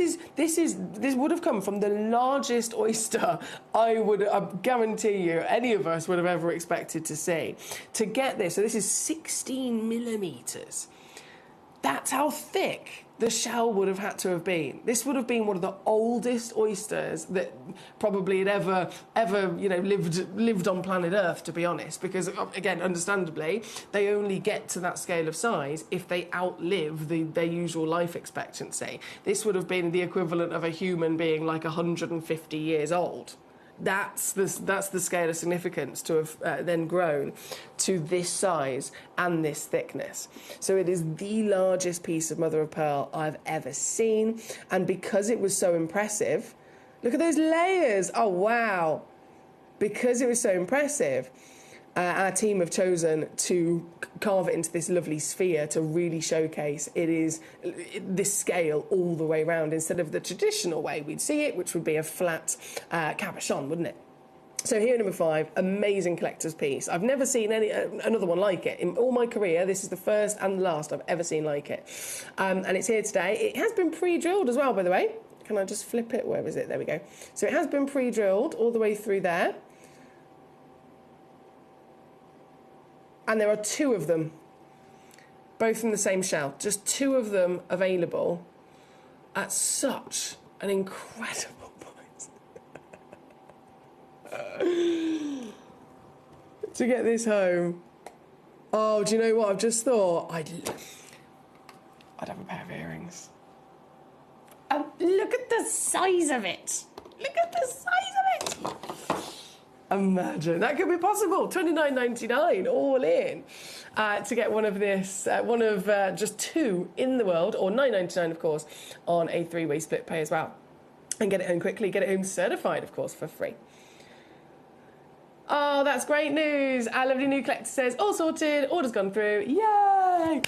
would have come from the largest oyster I guarantee you any of us would have ever expected to see. To get this, so this is 16 millimetres. That's how thick the shell would have had to have been. This would have been one of the oldest oysters that probably had ever lived on planet Earth, to be honest, because, again, understandably, they only get to that scale of size if they outlive their usual life expectancy. This would have been the equivalent of a human being like 150 years old. That's the scale of significance to have then grown to this size and this thickness. So it is the largest piece of mother of pearl I've ever seen. And because it was so impressive, look at those layers. Oh, wow. Because it was so impressive, our team have chosen to carve it into this lovely sphere to really showcase this scale all the way around, instead of the traditional way we'd see it, which would be a flat cabochon, wouldn't it? So here, number 5, amazing collector's piece. I've never seen another one like it. In all my career, this is the first and the last I've ever seen like it. And it's here today. It has been pre-drilled as well, by the way. Can I just flip it? Where is it? There we go. So it has been pre-drilled all the way through there. And there are 2 of them, both in the same shell. Just 2 of them available at such an incredible price. To get this home. Oh, do you know what I've just thought? I'd have a pair of earrings. Look at the size of it. Look at the size of it. Imagine that could be possible. $29.99 all in to get one of this, just 2 in the world, or $9.99 of course, on a 3-way split pay as well, and get it home quickly. Get it home certified, of course, for free. Oh, that's great news. Our lovely new collector says all sorted, order's gone through. Yay!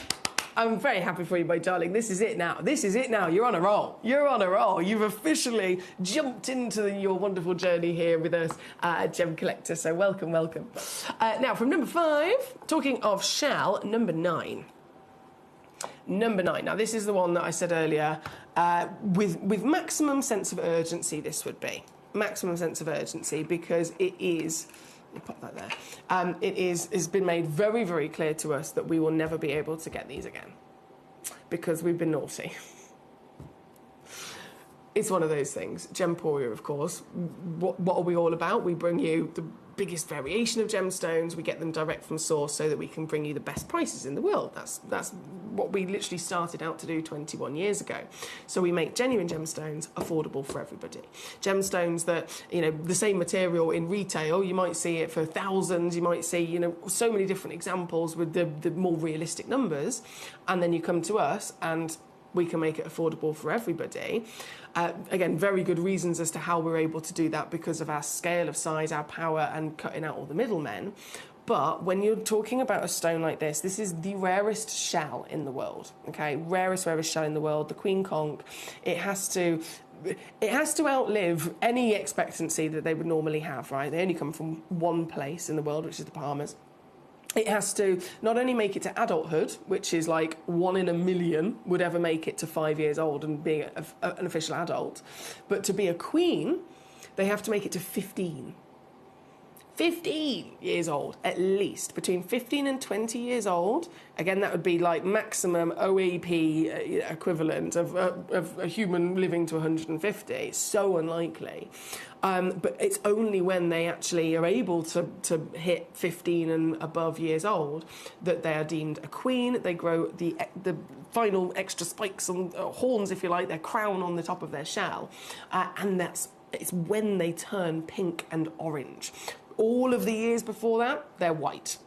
I'm very happy for you, my darling. This is it now. This is it now. You're on a roll. You're on a roll. You've officially jumped into your wonderful journey here with us at Gemcollector. So welcome, welcome. Now, from number 5, talking of shell, number 9. Number 9. Now, this is the one that I said earlier, with maximum sense of urgency, this would be. Maximum sense of urgency, because it is... Pop that there. It's been made very, very clear to us that we will never be able to get these again because we've been naughty. It's one of those things. Gemporia, of course. What are we all about? We bring you the biggest variation of gemstones. We get them direct from source so that we can bring you the best prices in the world. That's what we literally started out to do 21 years ago. So we make genuine gemstones affordable for everybody. Gemstones that, the same material in retail, you might see it for thousands, you might see, so many different examples with the more realistic numbers. And then you come to us and we can make it affordable for everybody. Again, very good reasons as to how we're able to do that because of our scale of size, our power, and cutting out all the middlemen. But when you're talking about a stone like this is the rarest shell in the world, okay? Rarest shell in the world, the Queen Conch. It has to outlive any expectancy that they would normally have, right? They only come from one place in the world, which is the Bahamas. It has to not only make it to adulthood, which is like 1 in a million would ever make it to 5 years old and being an official adult, but to be a queen, they have to make it to 15. 15 years old, at least. Between 15 and 20 years old, again, that would be like maximum OAP equivalent of a human living to 150. So unlikely. But it's only when they actually are able to hit 15 and above years old that they are deemed a queen. They grow the final extra spikes on horns, if you like, their crown on the top of their shell. And it's when they turn pink and orange. All of the years before that, they're white.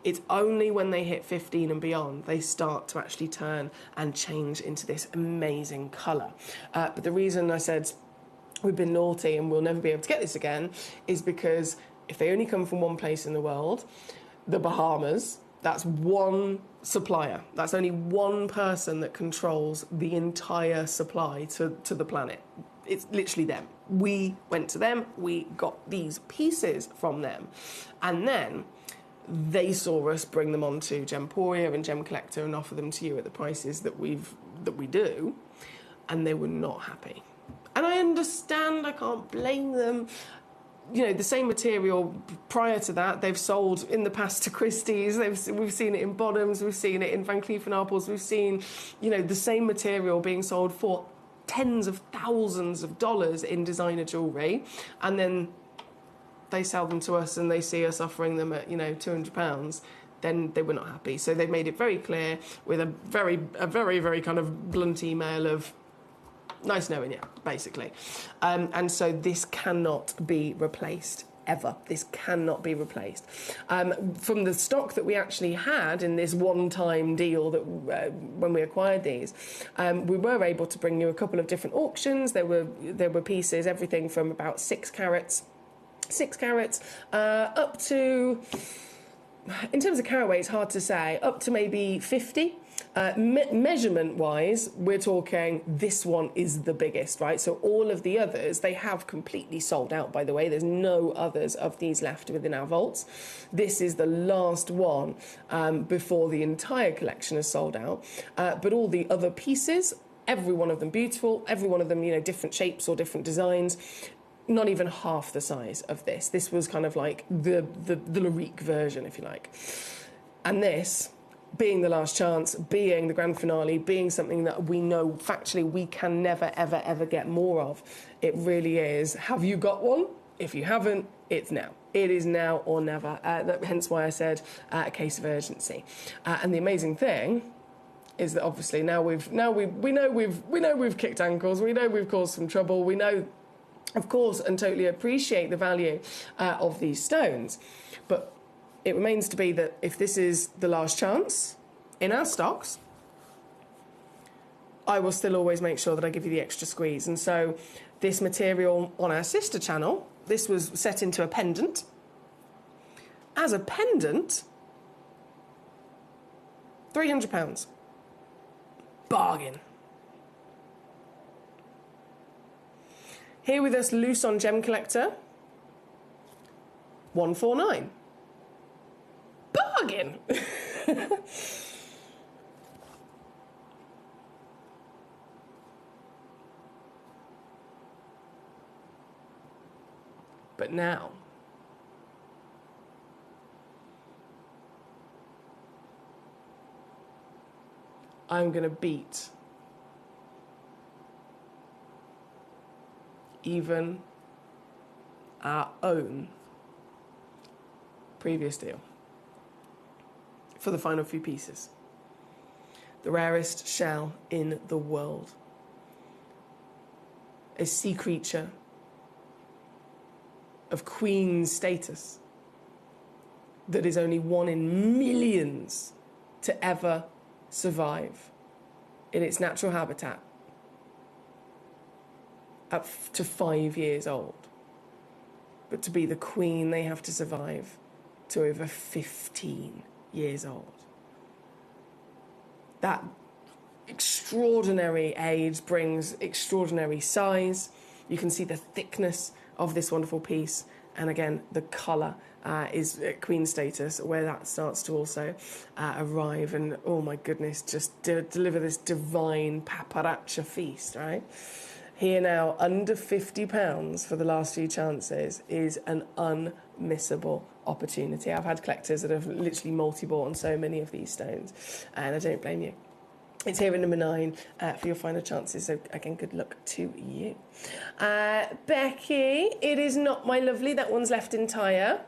It's only when they hit 15 and beyond they start to actually turn and change into this amazing colour. But the reason I said we've been naughty and we'll never be able to get this again is because if they only come from one place in the world, the Bahamas, that's one supplier. That's only one person that controls the entire supply to the planet. It's literally them. We went to them, we got these pieces from them, and then they saw us bring them onto Gemporia and Gemcollector and offer them to you at the prices that we do, and they were not happy. And I understand, I can't blame them. you know, the same material prior to that, they've sold in the past to Christie's. We've seen it in Bottoms, we've seen it in Van Cleef & Arpels, we've seen, you know, the same material being sold for tens of thousands of dollars in designer jewellery, and then they sell them to us and they see us offering them at, you know, £200, then they were not happy. So they made it very clear with a very, very kind of blunt email of, nice knowing you, basically. And so this cannot be replaced, ever. This cannot be replaced. From the stock that we actually had in this one-time deal that when we acquired these, we were able to bring you a couple of different auctions. There were pieces, everything from about 6 carats, up to, in terms of carat weight, it's hard to say, up to maybe 50. Measurement-wise, we're talking this one is the biggest, right? So all of the others, they have completely sold out, by the way. There's no others of these left within our vaults. This is the last one before the entire collection is sold out. But all the other pieces, every one of them beautiful, every one of them, you know, different shapes or different designs. Not even half the size of this. This was kind of like the Larique version, if you like. And this, being the last chance, being the grand finale, being something that we know factually we can never, ever, ever get more of, it really is. Have you got one? If you haven't, it's now. It is now or never. Hence why I said a case of urgency. And the amazing thing is that obviously now we know we've kicked ankles. We know we've caused some trouble. We know, of course, and totally appreciate the value of these stones, but it remains to be that if this is the last chance in our stocks, I will still always make sure that I give you the extra squeeze. And so this material on our sister channel, this was set into a pendant. As a pendant, £300. Bargain. Here with us, loose on Gemcollector, £149. Bargain. But now, I'm going to beat even our own previous deal for the final few pieces. The rarest shell in the world. A sea creature of queen status that is only one in millions to ever survive in its natural habitat up to 5 years old. But to be the queen, they have to survive to over 15 years old. That extraordinary age brings extraordinary size. You can see the thickness of this wonderful piece. And again, the colour is at queen status, where that starts to also arrive. And oh my goodness, just deliver this divine paparaccia feast, right? Here now, under £50 for the last few chances is an unmissable opportunity. I've had collectors that have literally multi-bought on so many of these stones, and I don't blame you. It's here at number 9 for your final chances, so again, good luck to you. Becky, it is not, my lovely, that one's left entire.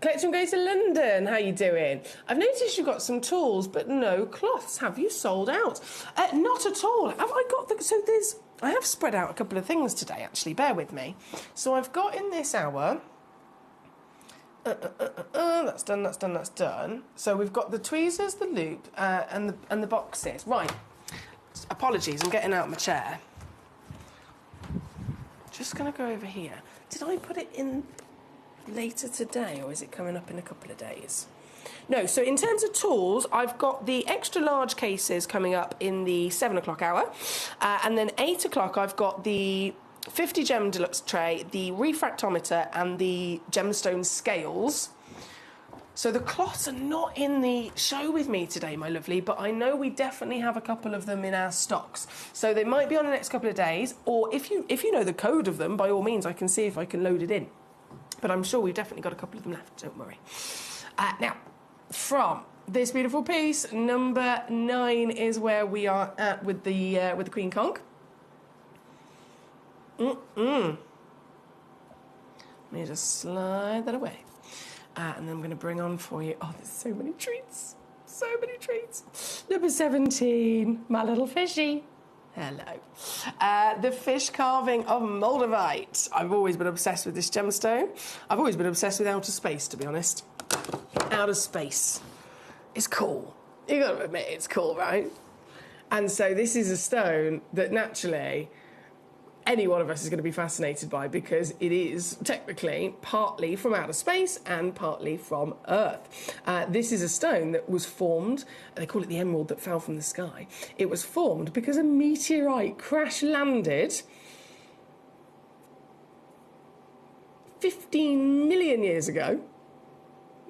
Collection Go to London, how you doing? I've noticed you've got some tools, but no cloths. Have you sold out? Not at all. Have I got the... So there's... I have spread out a couple of things today, actually. Bear with me. So I've got in this hour... that's done, that's done, that's done. So we've got the tweezers, the loop, and the boxes. Right. Apologies, I'm getting out of my chair. Just going to go over here. Did I put it in... later today, or is it coming up in a couple of days? No, so in terms of tools, I've got the extra large cases coming up in the 7 o'clock hour, and then 8 o'clock I've got the 50 gem deluxe tray, the refractometer and the gemstone scales. So the cloths are not in the show with me today, my lovely, but I know we definitely have a couple of them in our stocks. So they might be on the next couple of days, or if you know the code of them, by all means, I can see if I can load it in. But I'm sure we've definitely got a couple of them left, don't worry. Now, from this beautiful piece, number 9 is where we are at with the Queen Conch. Let me just slide that away. And then I'm going to bring on for you... Oh, there's so many treats. So many treats. Number 17, my little fishy. Hello. The fish carving of Moldavite. I've always been obsessed with this gemstone. I've always been obsessed with outer space, to be honest. Outer space. It's cool. You got to admit it's cool, right? And so this is a stone that naturally any one of us is going to be fascinated by, because it is technically partly from outer space and partly from Earth. This is a stone that was formed, they call it the emerald that fell from the sky. It was formed because a meteorite crash landed 15 million years ago.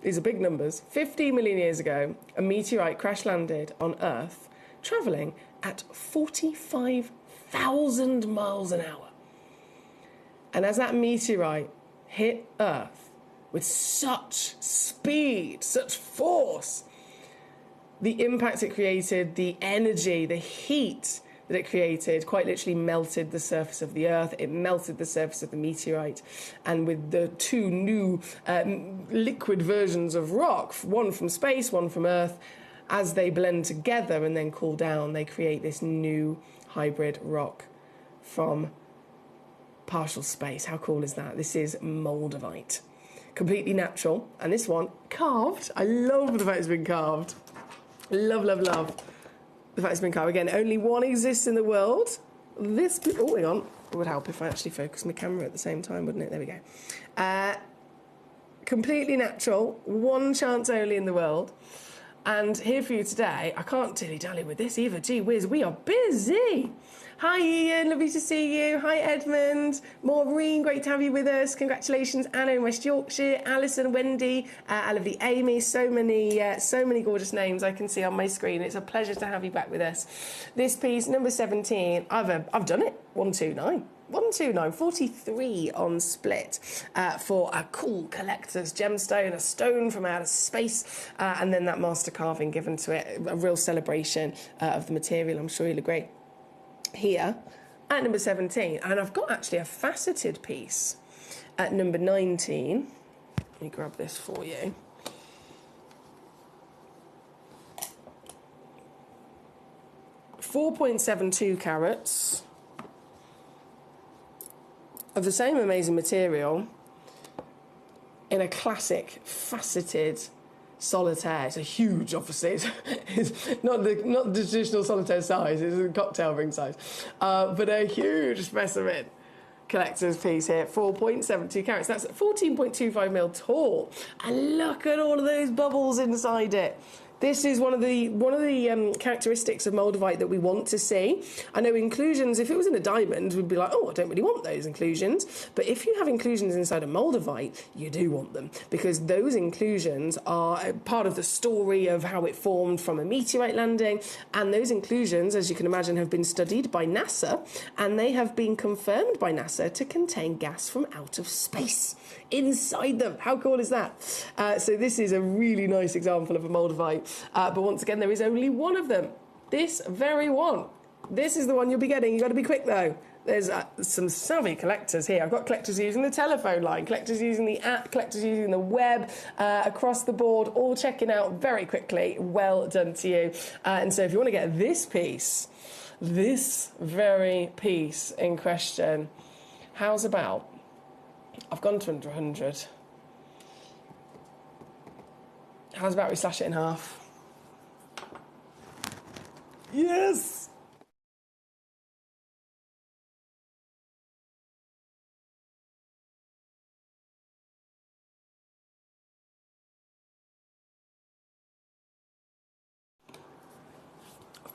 These are big numbers. 15 million years ago, a meteorite crash landed on Earth, travelling at 45,000 miles an hour. And as that meteorite hit Earth with such speed, such force, the impact it created, the energy, the heat that it created quite literally melted the surface of the Earth. It melted the surface of the meteorite. And with the two new liquid versions of rock, one from space, one from Earth, as they blend together and then cool down, they create this new hybrid rock from partial space. How cool is that? This is Moldavite. Completely natural. And this one, carved. I love the fact it's been carved. Love, love, love the fact it's been carved. Again, only one exists in the world. This, oh, hang on. It would help if I actually focused my camera at the same time, wouldn't it? There we go. Completely natural. One chance only in the world. And here for you today, I can't dilly-dally with this either. Gee whiz, we are busy. Hi Ian, lovely to see you. Hi Edmund. Maureen, great to have you with us. Congratulations, Anna in West Yorkshire. Alison, Wendy, our lovely Amy. So many gorgeous names I can see on my screen. It's a pleasure to have you back with us. This piece, number 17, I've done it. 129. 129, 43 on split for a cool collector's gemstone, a stone from outer space, and then that master carving given to it, a real celebration of the material. I'm sure you'll agree. Here at number 17, and I've got actually a faceted piece at number 19. Let me grab this for you. .72 carats. Of the same amazing material in a classic faceted solitaire. It's a huge, obviously. It's not the traditional solitaire size, it's a cocktail ring size. But a huge specimen collector's piece here, 4.72 carats. That's 14.25 mil tall. And look at all of those bubbles inside it. This is one of the characteristics of Moldavite that we want to see. I know inclusions, if it was in a diamond, we'd be like, oh, I don't really want those inclusions. But if you have inclusions inside a Moldavite, you do want them, because those inclusions are part of the story of how it formed from a meteorite landing. And those inclusions, as you can imagine, have been studied by NASA, and they have been confirmed by NASA to contain gas from out of space inside them. How cool is that? So this is a really nice example of a Moldavite. But once again, there is only one of them. This very one. This is the one you'll be getting. You've got to be quick, though. There's some savvy collectors here. I've got collectors using the telephone line, collectors using the app, collectors using the web, across the board, all checking out very quickly. Well done to you. And so if you want to get this piece, this very piece in question, how's about? I've gone to under 100. How's about we slash it in half? Yes!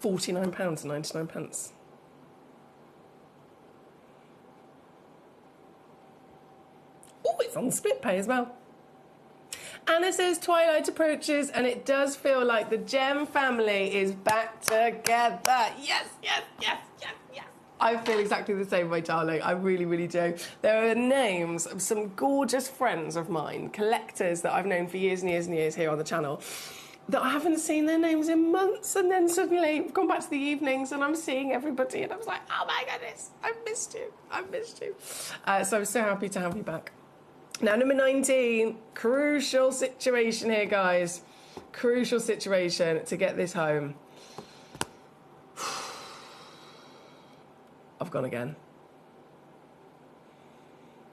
£49.99. Oh, it's on split pay as well. Hannah says twilight approaches, and it does feel like the Gem family is back together. Yes, yes, yes, yes, yes. I feel exactly the same way, darling. I really, really do. There are names of some gorgeous friends of mine, collectors that I've known for years and years and years here on the channel, that I haven't seen their names in months, and then suddenly I've gone back to the evenings and I'm seeing everybody and I was like, oh my goodness, I've missed you. So I'm so happy to have you back. Now, number 19, crucial situation here, guys. Crucial situation to get this home. I've gone again.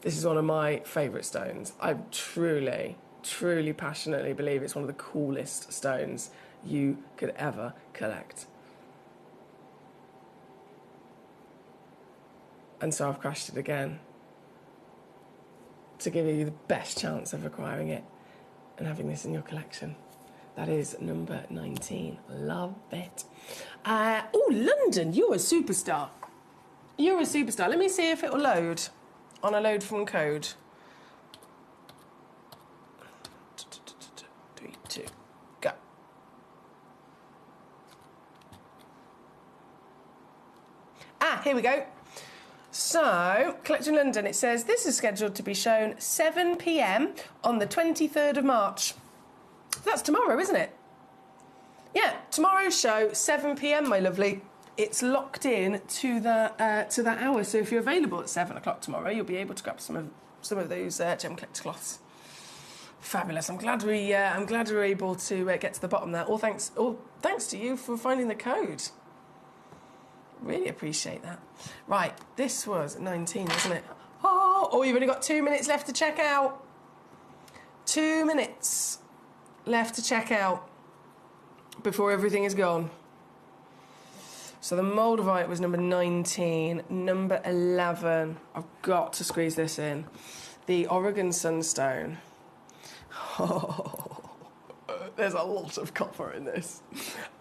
This is one of my favourite stones. I truly, truly, passionately believe it's one of the coolest stones you could ever collect. And so I've crashed it again to give you the best chance of acquiring it and having this in your collection. That is number 19. Love it. Oh, London, you're a superstar. You're a superstar. Let me see if it will load on a load from code. 3, 2, go. Here we go. So, Collector in London, it says this is scheduled to be shown 7 p.m. on the 23rd of March. That's tomorrow, isn't it? Yeah, tomorrow's show, 7 p.m, my lovely. It's locked in to that hour. So if you're available at 7 o'clock tomorrow, you'll be able to grab some of those Gemcollector cloths. Fabulous. I'm glad we were able to get to the bottom there. All thanks to you for finding the code. Really appreciate that. Right, this was 19, wasn't it? Oh, you've only got 2 minutes left to check out. 2 minutes left to check out before everything is gone. So the Moldavite was number 19. Number 11, I've got to squeeze this in. The Oregon Sunstone. Oh, there's a lot of copper in this.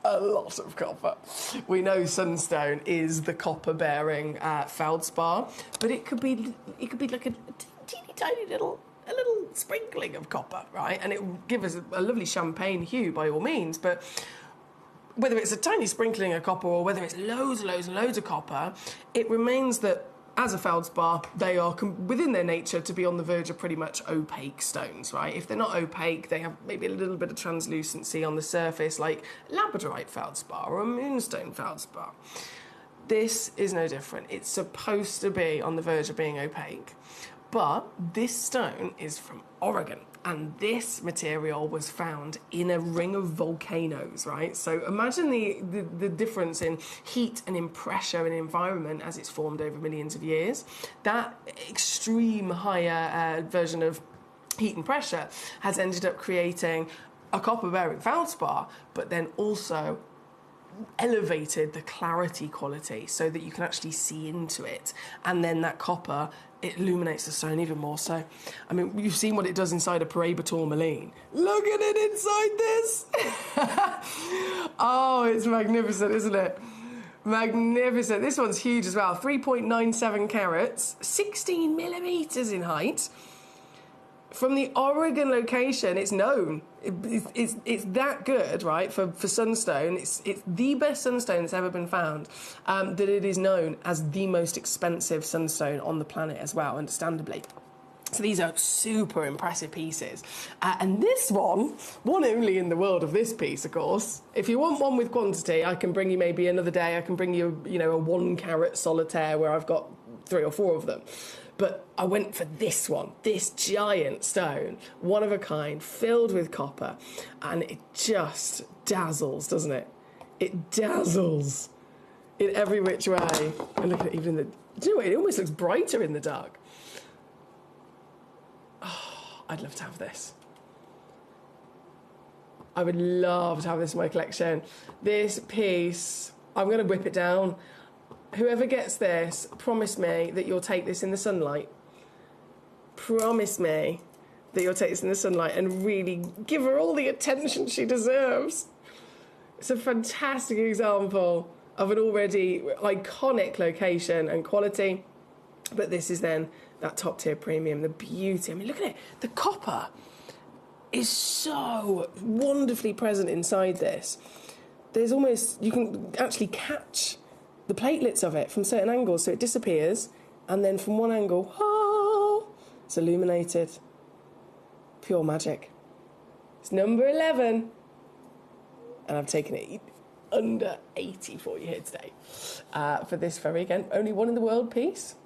A lot of copper. We know Sunstone is the copper-bearing feldspar, but it could be like a teeny tiny little sprinkling of copper, right? And it will give us a lovely champagne hue by all means, but whether it's a tiny sprinkling of copper or whether it's loads and loads and loads of copper, it remains that as a feldspar, they are within their nature to be on the verge of pretty much opaque stones, right? If they're not opaque, they have maybe a little bit of translucency on the surface, like labradorite feldspar or a moonstone feldspar. This is no different. It's supposed to be on the verge of being opaque, but this stone is from Oregon. And this material was found in a ring of volcanoes, right? So imagine the difference in heat and in pressure and environment as it's formed over millions of years. That extreme higher version of heat and pressure has ended up creating a copper-bearing feldspar, but then also elevated the clarity quality so that you can actually see into it. And then that copper, it illuminates the stone even more so. I mean, you've seen what it does inside a Paraiba tourmaline. Look at it inside this! Oh, it's magnificent, isn't it? Magnificent. This one's huge as well. 3.97 carats, 16 millimetres in height. From the Oregon location, it's known. It's that good, right, for sunstone. It's the best sunstone that's ever been found, that it is known as the most expensive sunstone on the planet as well, understandably. So these are super impressive pieces. And this one only in the world of this piece, of course. If you want one with quantity, I can bring you maybe another day. I can bring you, a 1 carat solitaire where I've got 3 or 4 of them. But I went for this one, this giant stone, one of a kind, filled with copper, and it just dazzles, doesn't it? It dazzles in every which way. And look at it, even in the... Do you know what? It almost looks brighter in the dark. Oh, I'd love to have this. I would love to have this in my collection. This piece, I'm going to whip it down. Whoever gets this, promise me that you'll take this in the sunlight. Promise me that you'll take this in the sunlight and really give her all the attention she deserves. It's a fantastic example of an already iconic location and quality. But this is then that top tier premium, the beauty. I mean, look at it. The copper is so wonderfully present inside this. There's almost, you can actually catch the platelets of it from certain angles, so it disappears, and then from one angle, it's illuminated. Pure magic. It's number 11, and I've taken it under 80 for you here today. For this very, again, only one in the world piece.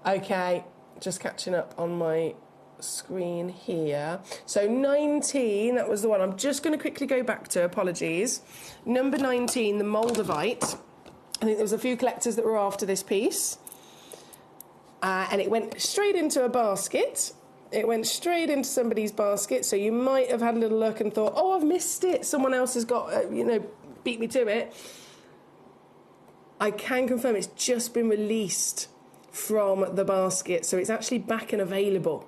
Okay, just catching up on my screen here. So 19, that was the one. I'm just going to quickly go back to, apologies. Number 19, the Moldavite. I think there was a few collectors that were after this piece. And it went straight into a basket. It went straight into somebody's basket. So you might have had a little look and thought, oh, I've missed it. Someone else has got, beat me to it. I can confirm it's just been released from the basket, so it's actually back and available.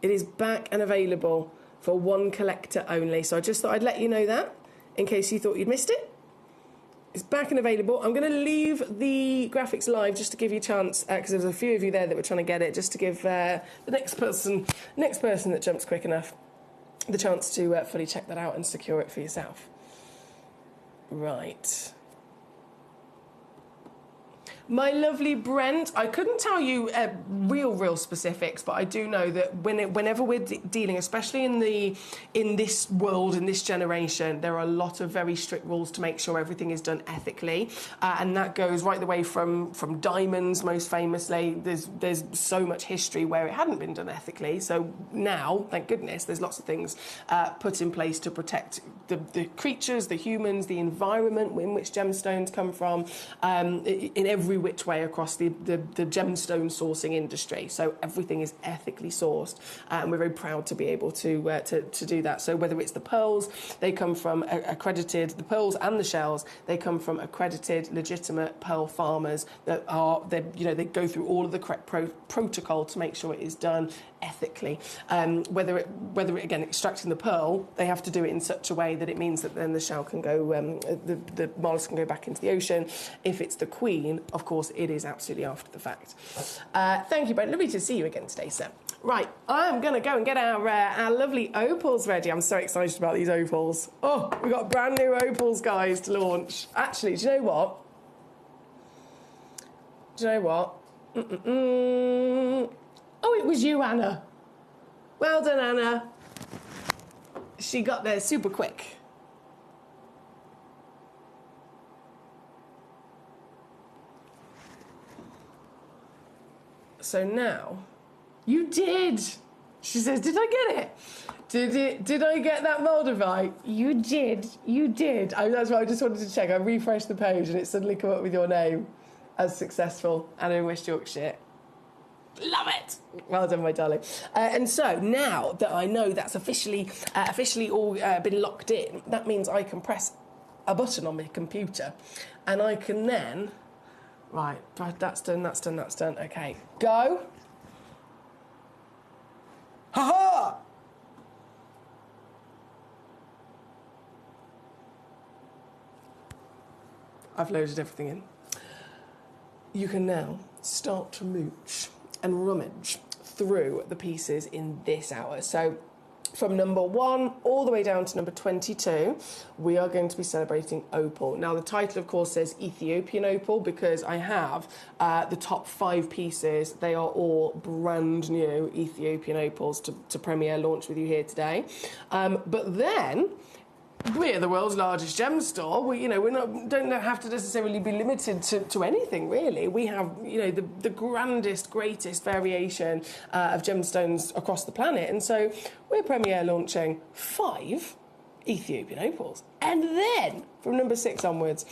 It is back and available for one collector only. So I just thought I'd let you know that in case you thought you'd missed it. It's back and available. I'm going to leave the graphics live just to give you a chance, because there's a few of you there that were trying to get it, just to give the next person that jumps quick enough the chance to fully check that out and secure it for yourself. Right. My lovely Brent, I couldn't tell you real specifics, but I do know that whenever we're dealing, especially in this world, in this generation, there are a lot of very strict rules to make sure everything is done ethically, and that goes right the way from diamonds, most famously. There's so much history where it hadn't been done ethically, so now, thank goodness, there's lots of things put in place to protect the creatures, the humans, the environment in which gemstones come from, in every which way across the gemstone sourcing industry. So everything is ethically sourced, and we're very proud to be able to do that. So whether it's the pearls, they come from accredited, the pearls and the shells, they come from accredited, legitimate pearl farmers that are, they go through all of the correct protocol to make sure it is done ethically. Whether it again, extracting the pearl, they have to do it in such a way that it means that then the shell can go, the mollusk can go back into the ocean. If it's the queen, of course, it is absolutely after the fact. Thank you, Brent. Lovely to see you again today, sir. Right, I'm going to go and get our lovely opals ready. I'm so excited about these opals. Oh, we've got brand new opals, guys, to launch. Actually, do you know what? Oh, it was you, Anna. Well done, Anna. She got there super quick. So now, you did. She says, did I get it? Did I get that Moldavite? You did. That's why I just wanted to check. I refreshed the page and it suddenly come up with your name as successful. Anna in West Yorkshire. Love it. Well done, my darling. And so now that I know that's officially all been locked in, that means I can press a button on my computer, and I can then, right, that's done. Okay, go. Ha-ha! I've loaded everything in. You can now start to mooch and rummage through the pieces in this hour. So from number 1 all the way down to number 22, we are going to be celebrating opal. Now, the title, of course, says Ethiopian opal because I have the top 5 pieces. They are all brand new Ethiopian opals to premiere launch with you here today. But then, we're the world's largest gem store. Don't have to necessarily be limited to anything, really. We have, the grandest, greatest variation of gemstones across the planet. And so we're premiere launching 5 Ethiopian opals. And then, from number 6 onwards,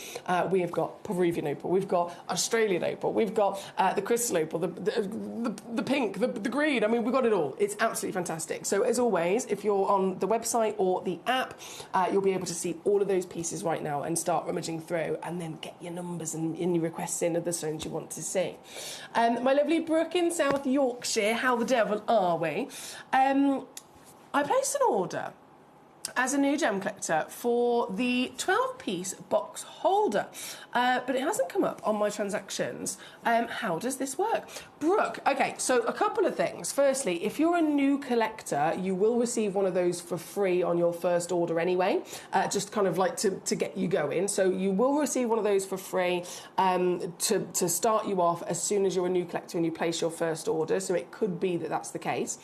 we have got Peruvian opal, we've got Australian opal, we've got the crystal opal, the pink, the green. I mean, we've got it all. It's absolutely fantastic. So, as always, if you're on the website or the app, you'll be able to see all of those pieces right now and start rummaging through and then get your numbers and your requests in of the stones you want to see. My lovely Brooke in South Yorkshire, how the devil are we? I placed an order as a new gem collector for the 12-piece box holder, but it hasn't come up on my transactions. How does this work? Brooke, okay, so a couple of things. Firstly, if you're a new collector, you will receive one of those for free on your first order anyway, just kind of like to get you going. So you will receive one of those for free to start you off as soon as you're a new collector and you place your first order, so it could be that that's the case.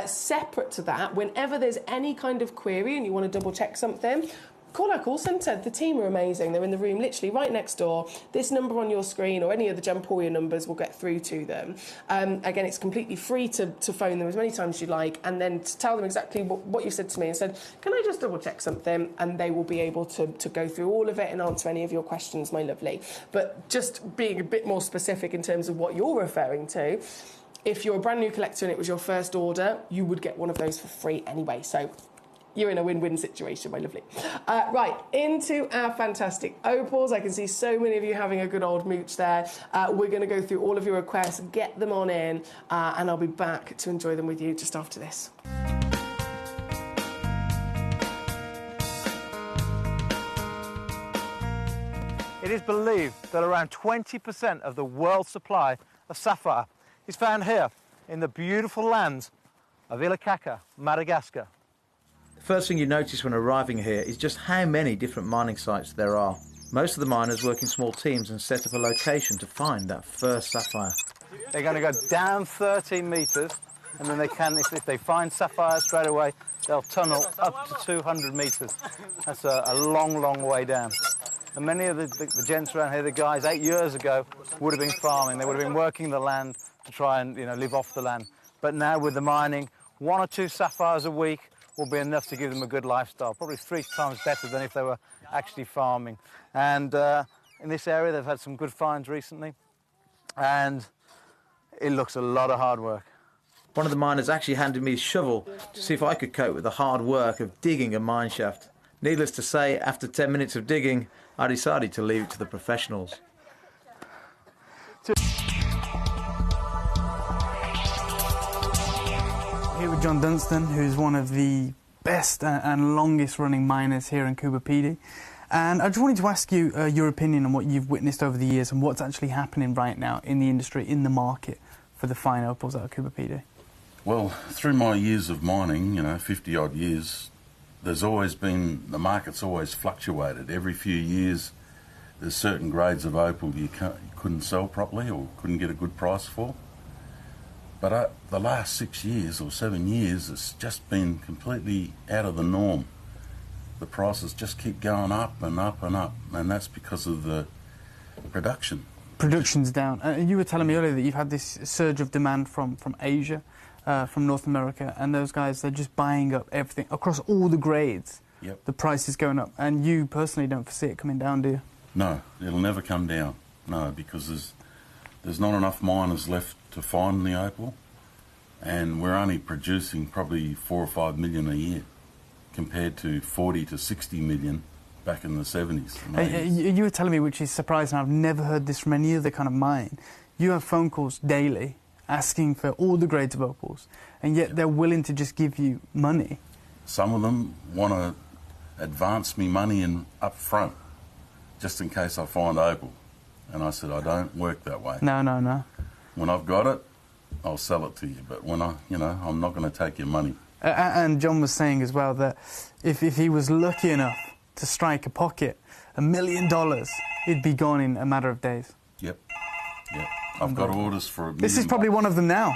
Separate to that, whenever there's any kind of query and you want to double check something, call our call centre. The team are amazing. They're in the room literally right next door. This number on your screen or any of the Gemporia numbers will get through to them. Again, it's completely free to phone them as many times as you like and then to tell them exactly what you said to me and said, can I just double check something? And they will be able to go through all of it and answer any of your questions, my lovely. But just being a bit more specific in terms of what you're referring to, if you're a brand new collector and it was your first order, you would get one of those for free anyway. So you're in a win-win situation, my lovely. Right, into our fantastic opals. I can see so many of you having a good old mooch there. We're going to go through all of your requests, get them on in, and I'll be back to enjoy them with you just after this. It is believed that around 20% of the world's supply of sapphire is found here in the beautiful lands of Ilakaka, Madagascar. First thing you notice when arriving here is just how many different mining sites there are. Most of the miners work in small teams and set up a location to find that first sapphire. They're going to go down 13 metres and then they can, if they find sapphire straight away, they'll tunnel up to 200 metres. That's a long, long way down. And many of the gents around here, the guys 8 years ago, would have been farming. They would have been working the land to try and live off the land. But now with the mining, 1 or 2 sapphires a week will be enough to give them a good lifestyle, probably 3 times better than if they were actually farming. And in this area, they've had some good finds recently, and it looks a lot of hard work. One of the miners actually handed me his shovel to see if I could cope with the hard work of digging a mine shaft. Needless to say, after 10 minutes of digging, I decided to leave it to the professionals. Here with John Dunstan, who's one of the best and longest running miners here in Coober Pedy. And I just wanted to ask you your opinion on what you've witnessed over the years and what's actually happening right now in the industry, in the market for the fine opals out of Coober Pedy. Well, through my years of mining, 50 odd years, there's always been, the market's always fluctuated. Every few years there's certain grades of opal you couldn't sell properly or couldn't get a good price for. But the last 6 years or 7 years, it's just been completely out of the norm. The prices just keep going up and up and up, and that's because of the production. Production's down. You were telling me earlier that you've had this surge of demand from Asia, from North America, and those guys, they're just buying up everything across all the grades. Yep. The price is going up, and you personally don't foresee it coming down, do you? No, it'll never come down. No, because there's not enough miners left to find the opal, and we're only producing probably 4 or 5 million a year compared to 40 to 60 million back in the 70s and 80s. You were telling me, which is surprising, I've never heard this from any other kind of mine. You have phone calls daily asking for all the grades of opals, and yet they're willing to just give you money. Some of them want to advance me money up front, just in case I find opal. And I said, I don't work that way. No. When I've got it, I'll sell it to you. But when I'm not going to take your money. And John was saying as well that if he was lucky enough to strike a pocket, $1 million, it'd be gone in a matter of days. Yep. I've got orders for $1 million. This is probably one of them now.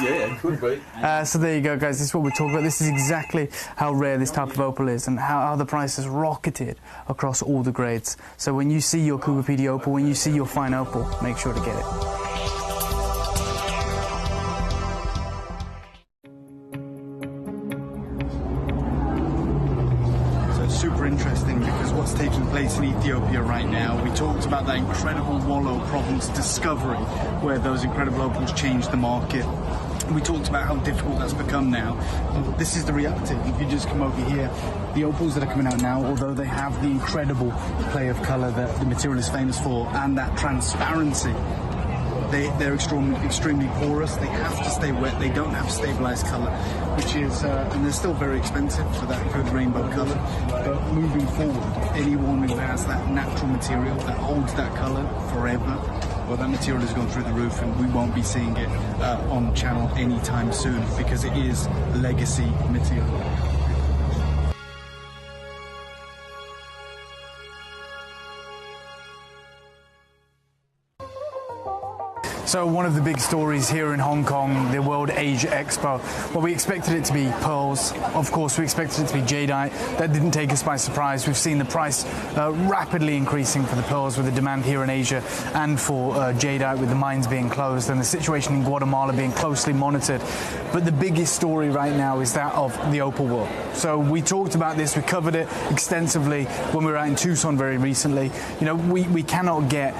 Yeah, it could be. So there you go, guys. This is what we're talking about. This is exactly how rare this type of opal is and how the price has rocketed across all the grades. So when you see your Coober Pedy opal, when you see your fine opal, make sure to get it. Super interesting because what's taking place in Ethiopia right now, we talked about that incredible Wallow Province discovery where those incredible opals changed the market. We talked about how difficult that's become now. This is the reality. If you just come over here, the opals that are coming out now, although they have the incredible play of colour that the material is famous for and that transparency, they're extremely porous. They have to stay wet. They don't have stabilized color, which is, and they're still very expensive for that good rainbow color. But moving forward, anyone who has that natural material that holds that color forever, well, that material has gone through the roof, and we won't be seeing it on channel anytime soon because it is legacy material. So one of the big stories here in Hong Kong, the World Asia Expo, well, we expected it to be pearls. Of course, we expected it to be jadeite. That didn't take us by surprise. We've seen the price rapidly increasing for the pearls with the demand here in Asia, and for jadeite with the mines being closed and the situation in Guatemala being closely monitored. But the biggest story right now is that of the opal world. So we talked about this, we covered it extensively when we were out in Tucson very recently. You know, we cannot get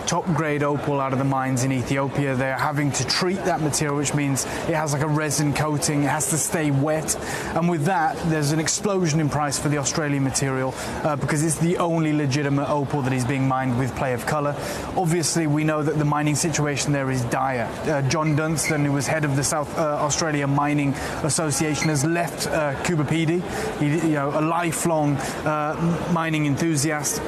top grade opal out of the mines in Ethiopia. They're having to treat that material, which means it has like a resin coating, it has to stay wet, and with that there's an explosion in price for the Australian material because it's the only legitimate opal that is being mined with play of colour. Obviously we know that the mining situation there is dire. John Dunstan, who was head of the South Australia Mining Association, has left Coober Pedy. You know, a lifelong mining enthusiast.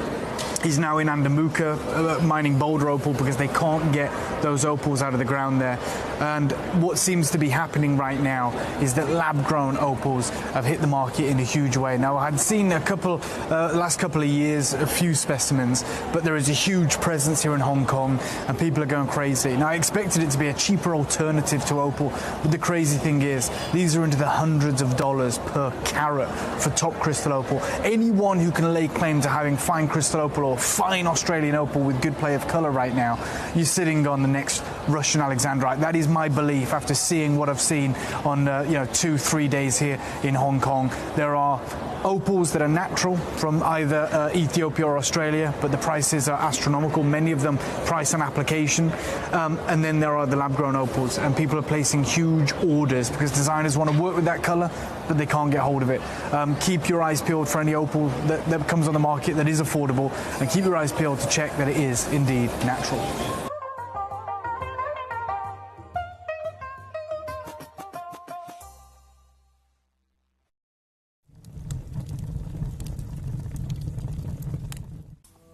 He's now in Andamuka mining boulder opal because they can't get those opals out of the ground there. And what seems to be happening right now is that lab-grown opals have hit the market in a huge way. Now, I had seen a couple, last couple of years, a few specimens, but there is a huge presence here in Hong Kong and people are going crazy. Now, I expected it to be a cheaper alternative to opal, but the crazy thing is these are into the hundreds of dollars per carat for top crystal opal. Anyone who can lay claim to having fine crystal opal or fine Australian opal with good play of colour right now, you're sitting on the next Russian Alexandrite. That is my belief after seeing what I've seen on 2-3 days here in Hong Kong. There are opals that are natural from either Ethiopia or Australia, but the prices are astronomical, many of them price on application, and then there are the lab-grown opals, and people are placing huge orders because designers want to work with that colour, but they can't get hold of it. Keep your eyes peeled for any opal that comes on the market that is affordable, and keep your eyes peeled to check that it is indeed natural.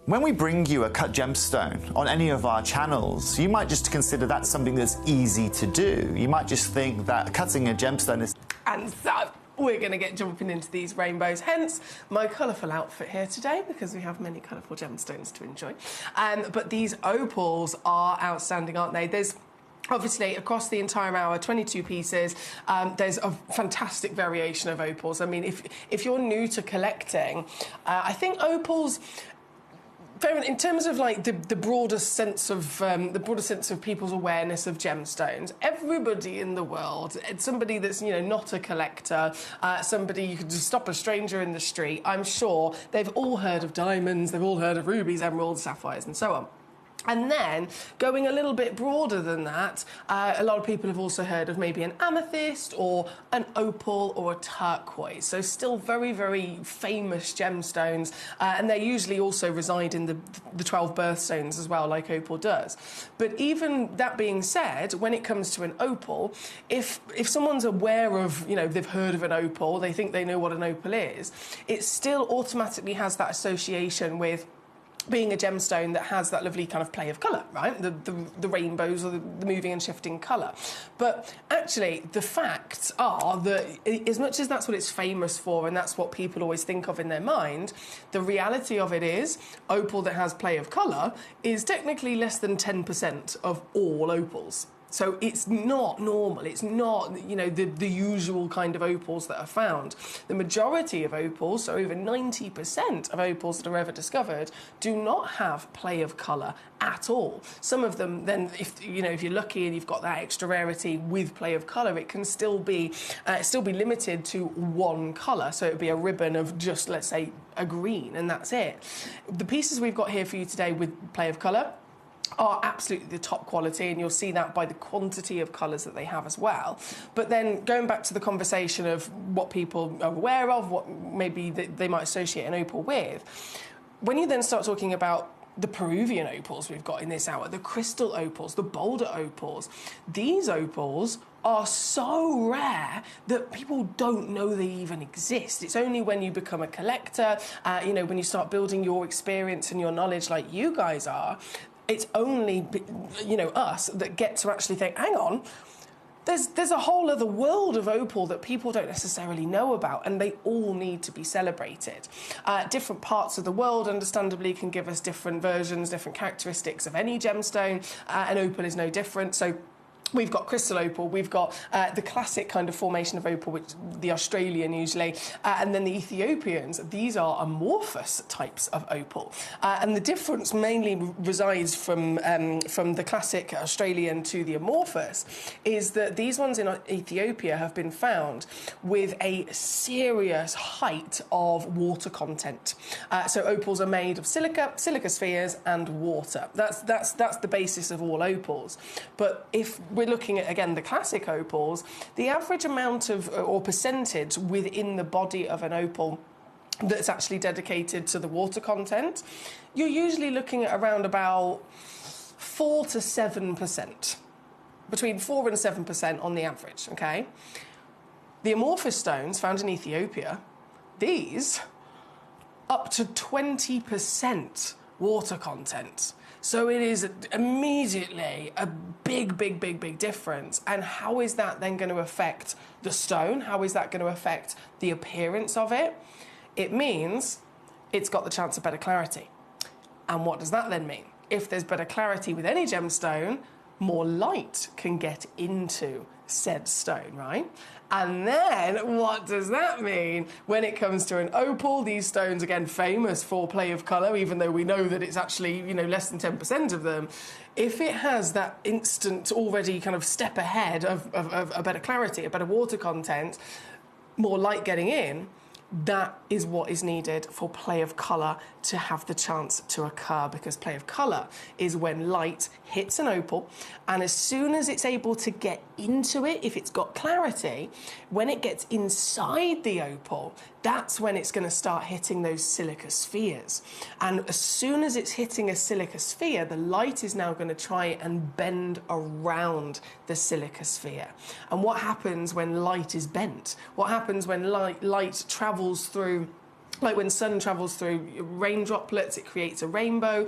When we bring you a cut gemstone on any of our channels, you might just consider that something that's easy to do. You might just think that cutting a gemstone is... And so we're going to get jumping into these rainbows, hence my colourful outfit here today, because we have many colourful gemstones to enjoy. But these opals are outstanding, aren't they? There's obviously, across the entire hour, 22 pieces. There's a fantastic variation of opals. I mean, if you're new to collecting, I think opals... in terms of like the broader sense of people's awareness of gemstones, everybody in the world, it's somebody that's not a collector, somebody you could just stop a stranger in the street. I'm sure they've all heard of diamonds, they've all heard of rubies, emeralds, sapphires, and so on. And then, going a little bit broader than that, a lot of people have also heard of maybe an amethyst or an opal or a turquoise. So still very, very famous gemstones. And they usually also reside in the 12 birthstones as well, like opal does. But even that being said, when it comes to an opal, if someone's aware of, they've heard of an opal, they think they know what an opal is, it still automatically has that association with being a gemstone that has that lovely kind of play of colour, right? The rainbows or the moving and shifting colour. But actually, the facts are that as much as that's what it's famous for and that's what people always think of in their mind, the reality of it is opal that has play of colour is technically less than 10% of all opals. So it's not normal, it's not, the usual kind of opals that are found. The majority of opals, so over 90% of opals that are ever discovered, do not have play of colour at all. Some of them then, if you're lucky and you've got that extra rarity with play of colour, it can still be limited to one colour. So it would be a ribbon of just, let's say, a green, and that's it. The pieces we've got here for you today with play of colour are absolutely the top quality, and you'll see that by the quantity of colours that they have as well. But then going back to the conversation of what people are aware of, what maybe they might associate an opal with, when you then start talking about the Peruvian opals we've got in this hour, the crystal opals, the boulder opals. These opals are so rare that people don't know they even exist. It's only when you become a collector, you know, when you start building your experience and your knowledge like you guys are, it's only, you know, us that get to actually think, hang on, there's a whole other world of opal that people don't necessarily know about, and they all need to be celebrated. Different parts of the world, understandably, can give us different versions, different characteristics of any gemstone, and opal is no different. So we've got crystal opal, we've got the classic kind of formation of opal, which the Australian usually, and then the Ethiopians. These are amorphous types of opal, and the difference mainly resides from the classic Australian to the amorphous, is that these ones in Ethiopia have been found with a serious height of water content. So opals are made of silica spheres, and water. That's the basis of all opals. But if we're looking at, again, the classic opals, the average amount of, or percentage within the body of an opal that's actually dedicated to the water content, you're usually looking at around about 4 to 7%. Between 4 and 7% on the average, okay? The amorphous stones found in Ethiopia, these, up to 20% water content. So it is immediately a big difference. And how is that then going to affect the stone? How is that going to affect the appearance of it? It means it's got the chance of better clarity. And what does that then mean? If there's better clarity with any gemstone, more light can get into said stone, right? And then what does that mean when it comes to an opal? These stones, again, famous for play of colour, even though we know that it's actually, you know, less than 10% of them. If it has that instant already kind of step ahead of a better clarity, a better water content, more light getting in, that is what is needed for play of colour to have the chance to occur, because play of colour is when light hits an opal, and as soon as it's able to get into it, if it's got clarity, when it gets inside the opal, that's when it's going to start hitting those silica spheres. And as soon as it's hitting a silica sphere, the light is now going to try and bend around the silica sphere. And what happens when light is bent? What happens when light travels through, like when sun travels through rain droplets, it creates a rainbow.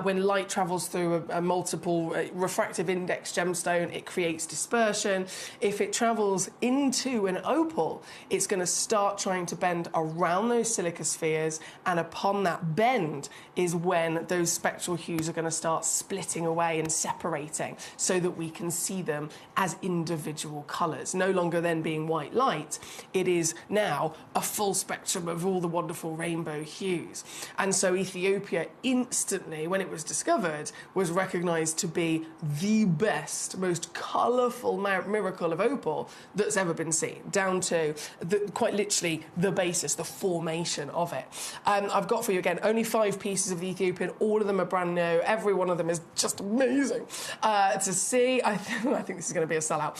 When light travels through a multiple refractive index gemstone, it creates dispersion. If it travels into an opal, it's going to start trying to bend around those silica spheres, and upon that bend is when those spectral hues are going to start splitting away and separating, so that we can see them as individual colours. No longer then being white light, it is now a full spectrum of all the wonderful rainbow hues. And so Ethiopia instantly, when it was discovered, was recognised to be the best, most colourful miracle of opal that's ever been seen, down to quite literally the basis, the formation of it. I've got for you again only 5 pieces of the Ethiopian. All of them are brand new. Every one of them is just amazing to see. I think this is going to be a sellout.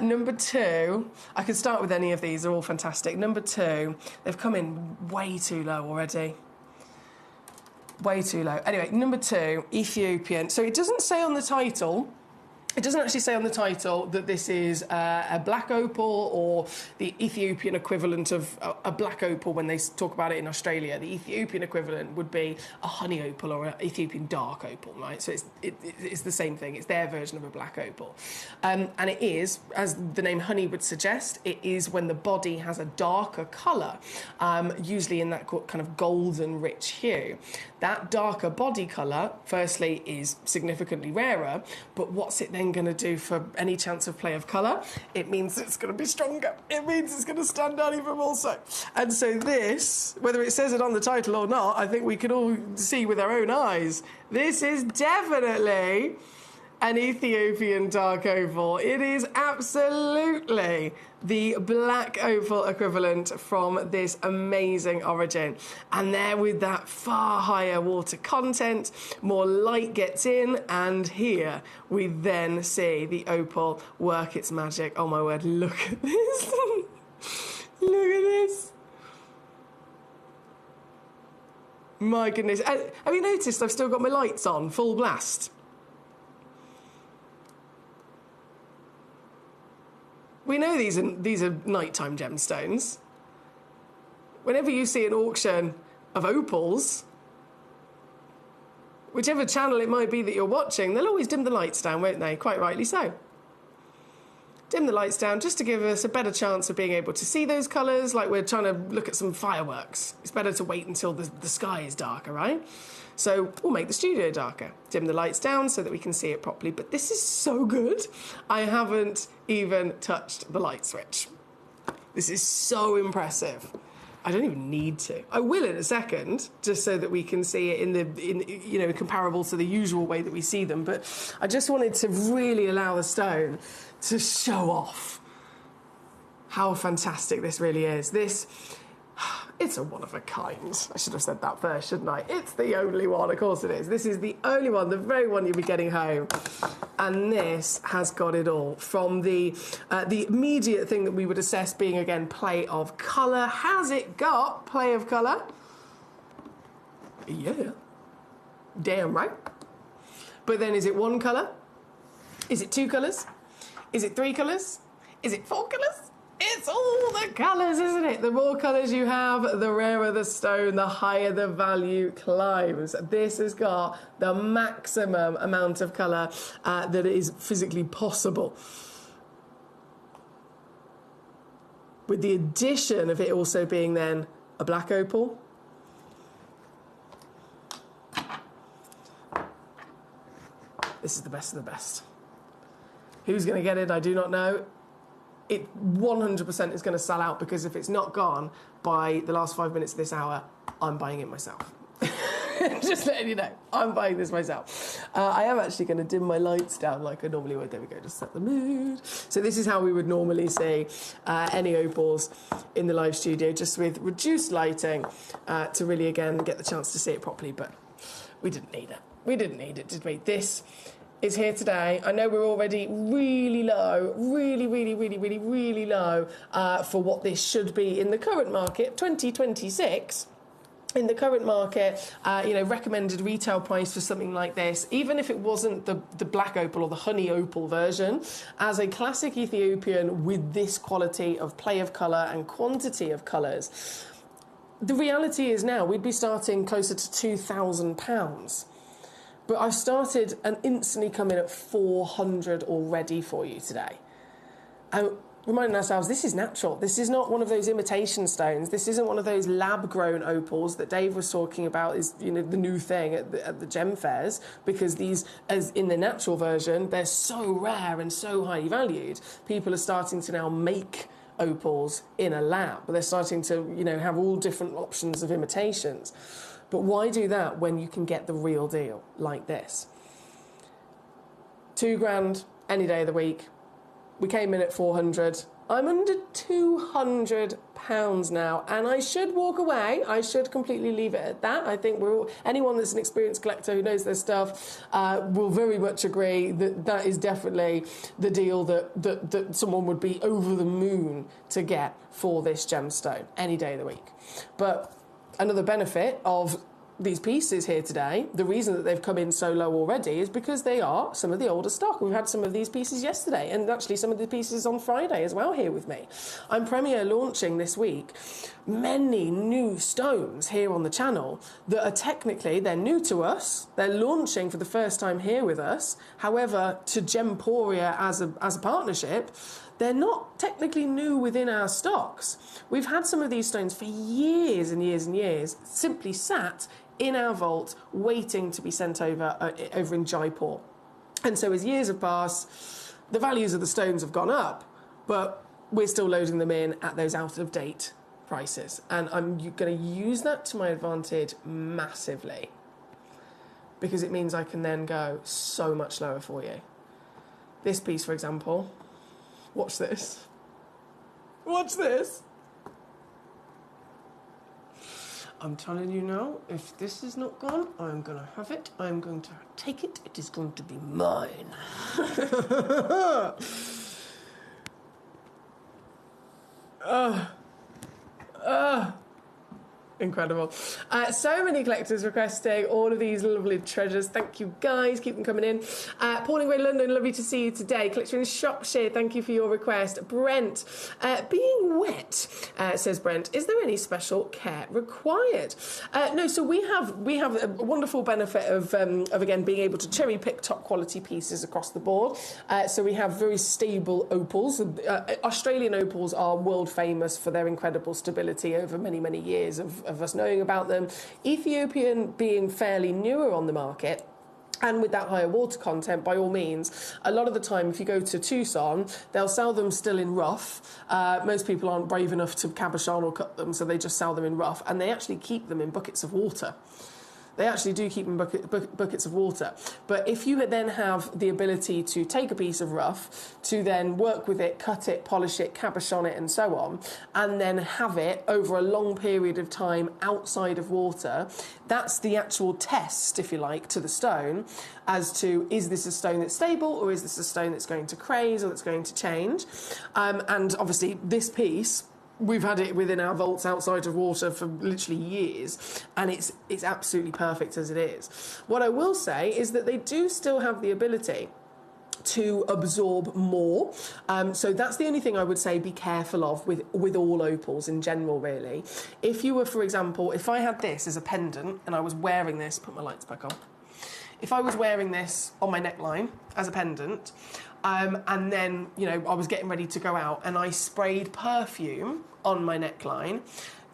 Number 2, I could start with any of these. They're all fantastic. Number 2, they've come in way too low already. Way too low. Anyway, number 2, Ethiopian. So it doesn't say on the title, it doesn't actually say on the title that this is a black opal or the Ethiopian equivalent of a black opal when they talk about it in Australia. The Ethiopian equivalent would be a honey opal or an Ethiopian dark opal, right? So it's the same thing. It's their version of a black opal. And it is, as the name honey would suggest, it is when the body has a darker colour, usually in that kind of golden rich hue. That darker body colour, firstly, is significantly rarer, but what's it then going to do for any chance of play of colour? It means it's going to be stronger. It means it's going to stand out even more so. And so this, whether it says it on the title or not, I think we can all see with our own eyes, this is definitely an Ethiopian dark opal. It is absolutely the black opal equivalent from this amazing origin. And there, with that far higher water content, more light gets in, and here we then see the opal work its magic. Oh my word, look at this. Look at this. My goodness. Have you noticed I've still got my lights on, full blast? We know these are nighttime gemstones. Whenever you see an auction of opals, whichever channel it might be that you're watching, they'll always dim the lights down, won't they? Quite rightly so. Dim the lights down just to give us a better chance of being able to see those colours, like we're trying to look at some fireworks. It's better to wait until the sky is darker, right? So we'll make the studio darker. Dim the lights down so that we can see it properly. But this is so good. I haven't even touched the light switch. This is so impressive. I don't even need to. I will in a second, just so that we can see it in comparable to the usual way that we see them. But I just wanted to really allow the stone to show off how fantastic this really is. It's a one of a kind. I should have said that first, shouldn't I? It's the only one, of course it is. This is the only one, the very one you'll be getting home. And this has got it all. From the immediate thing that we would assess being, again, play of colour. Has it got play of colour? Yeah. Damn right. But then is it one colour? Is it two colours? Is it three colours? Is it four colours? It's all the colours, isn't it? The more colours you have, the rarer the stone, the higher the value climbs. This has got the maximum amount of colour that is physically possible. With the addition of it also being then a black opal. This is the best of the best. Who's going to get it? I do not know. It 100% is going to sell out, because if it's not gone by the last 5 minutes of this hour, I'm buying it myself. Just letting you know, I'm buying this myself. I am actually going to dim my lights down like I normally would. There we go, just set the mood. So this is how we would normally see any opals in the live studio, just with reduced lighting to really, again, get the chance to see it properly. But we didn't need it. We didn't need it, did we? This is here today. I know we're already really low, really low for what this should be in the current market, 2026. In the current market, recommended retail price for something like this, even if it wasn't the black opal or the honey opal version, as a classic Ethiopian with this quality of play of colour and quantity of colours, the reality is now we'd be starting closer to £2,000. But I've started and instantly come in at 400 already for you today. And reminding ourselves, this is natural. This is not one of those imitation stones. This isn't one of those lab-grown opals that Dave was talking about is, the new thing at the gem fairs, because these, as in the natural version, they're so rare and so highly valued. People are starting to now make opals in a lab. They're starting to, have all different options of imitations. But why do that when you can get the real deal like this? £2,000 any day of the week. We came in at 400. I'm under £200 now, and I should walk away. I should completely leave it at that. I think anyone that's an experienced collector who knows their stuff will very much agree that is definitely the deal that someone would be over the moon to get for this gemstone any day of the week. But another benefit of these pieces here today, the reason that they've come in so low already is because they are some of the older stock. We had some of these pieces yesterday, and actually some of the pieces on Friday as well here with me. I'm premiere launching this week many new stones here on the channel that are technically, they're new to us, they're launching for the first time here with us. However, to Gemporia as a partnership, they're not technically new within our stocks. We've had some of these stones for years and years and years, simply sat in our vault, waiting to be sent over in Jaipur. And so as years have passed, the values of the stones have gone up, but we're still loading them in at those out-of-date prices. And I'm going to use that to my advantage massively, because it means I can then go so much lower for you. This piece, for example, watch this. Watch this. I'm telling you now, if this is not gone, I'm going to have it. I'm going to take it. It is going to be mine. Incredible. So many collectors requesting all of these lovely treasures. Thank you, guys. Keep them coming in. Paul in Great London, lovely to see you today. Collector in Shropshire, thank you for your request. Brent, being wet, says Brent, is there any special care required? No, so we have a wonderful benefit of again, being able to cherry pick top quality pieces across the board. So we have very stable opals. Australian opals are world famous for their incredible stability over many, many years of us knowing about them. Ethiopian being fairly newer on the market, and with that higher water content, by all means, a lot of the time, if you go to Tucson, they'll sell them still in rough. Most people aren't brave enough to cabochon or cut them, so they just sell them in rough, and they actually keep them in buckets of water. They actually do keep in buckets of water. But if you then have the ability to take a piece of rough, to then work with it, cut it, polish it, cabochon it, and so on, and then have it over a long period of time outside of water, that's the actual test, if you like, to the stone as to, is this a stone that's stable, or is this a stone that's going to craze or that's going to change? And obviously this piece, we've had it within our vaults outside of water for literally years, and it's absolutely perfect as it is. What I will say is that they do still have the ability to absorb more. So that's the only thing I would say be careful of with all opals in general, really. If you were, for example, if I had this as a pendant and I was wearing this, put my lights back on. If I was wearing this on my neckline as a pendant, and then, you know, I was getting ready to go out and I sprayed perfume on my neckline,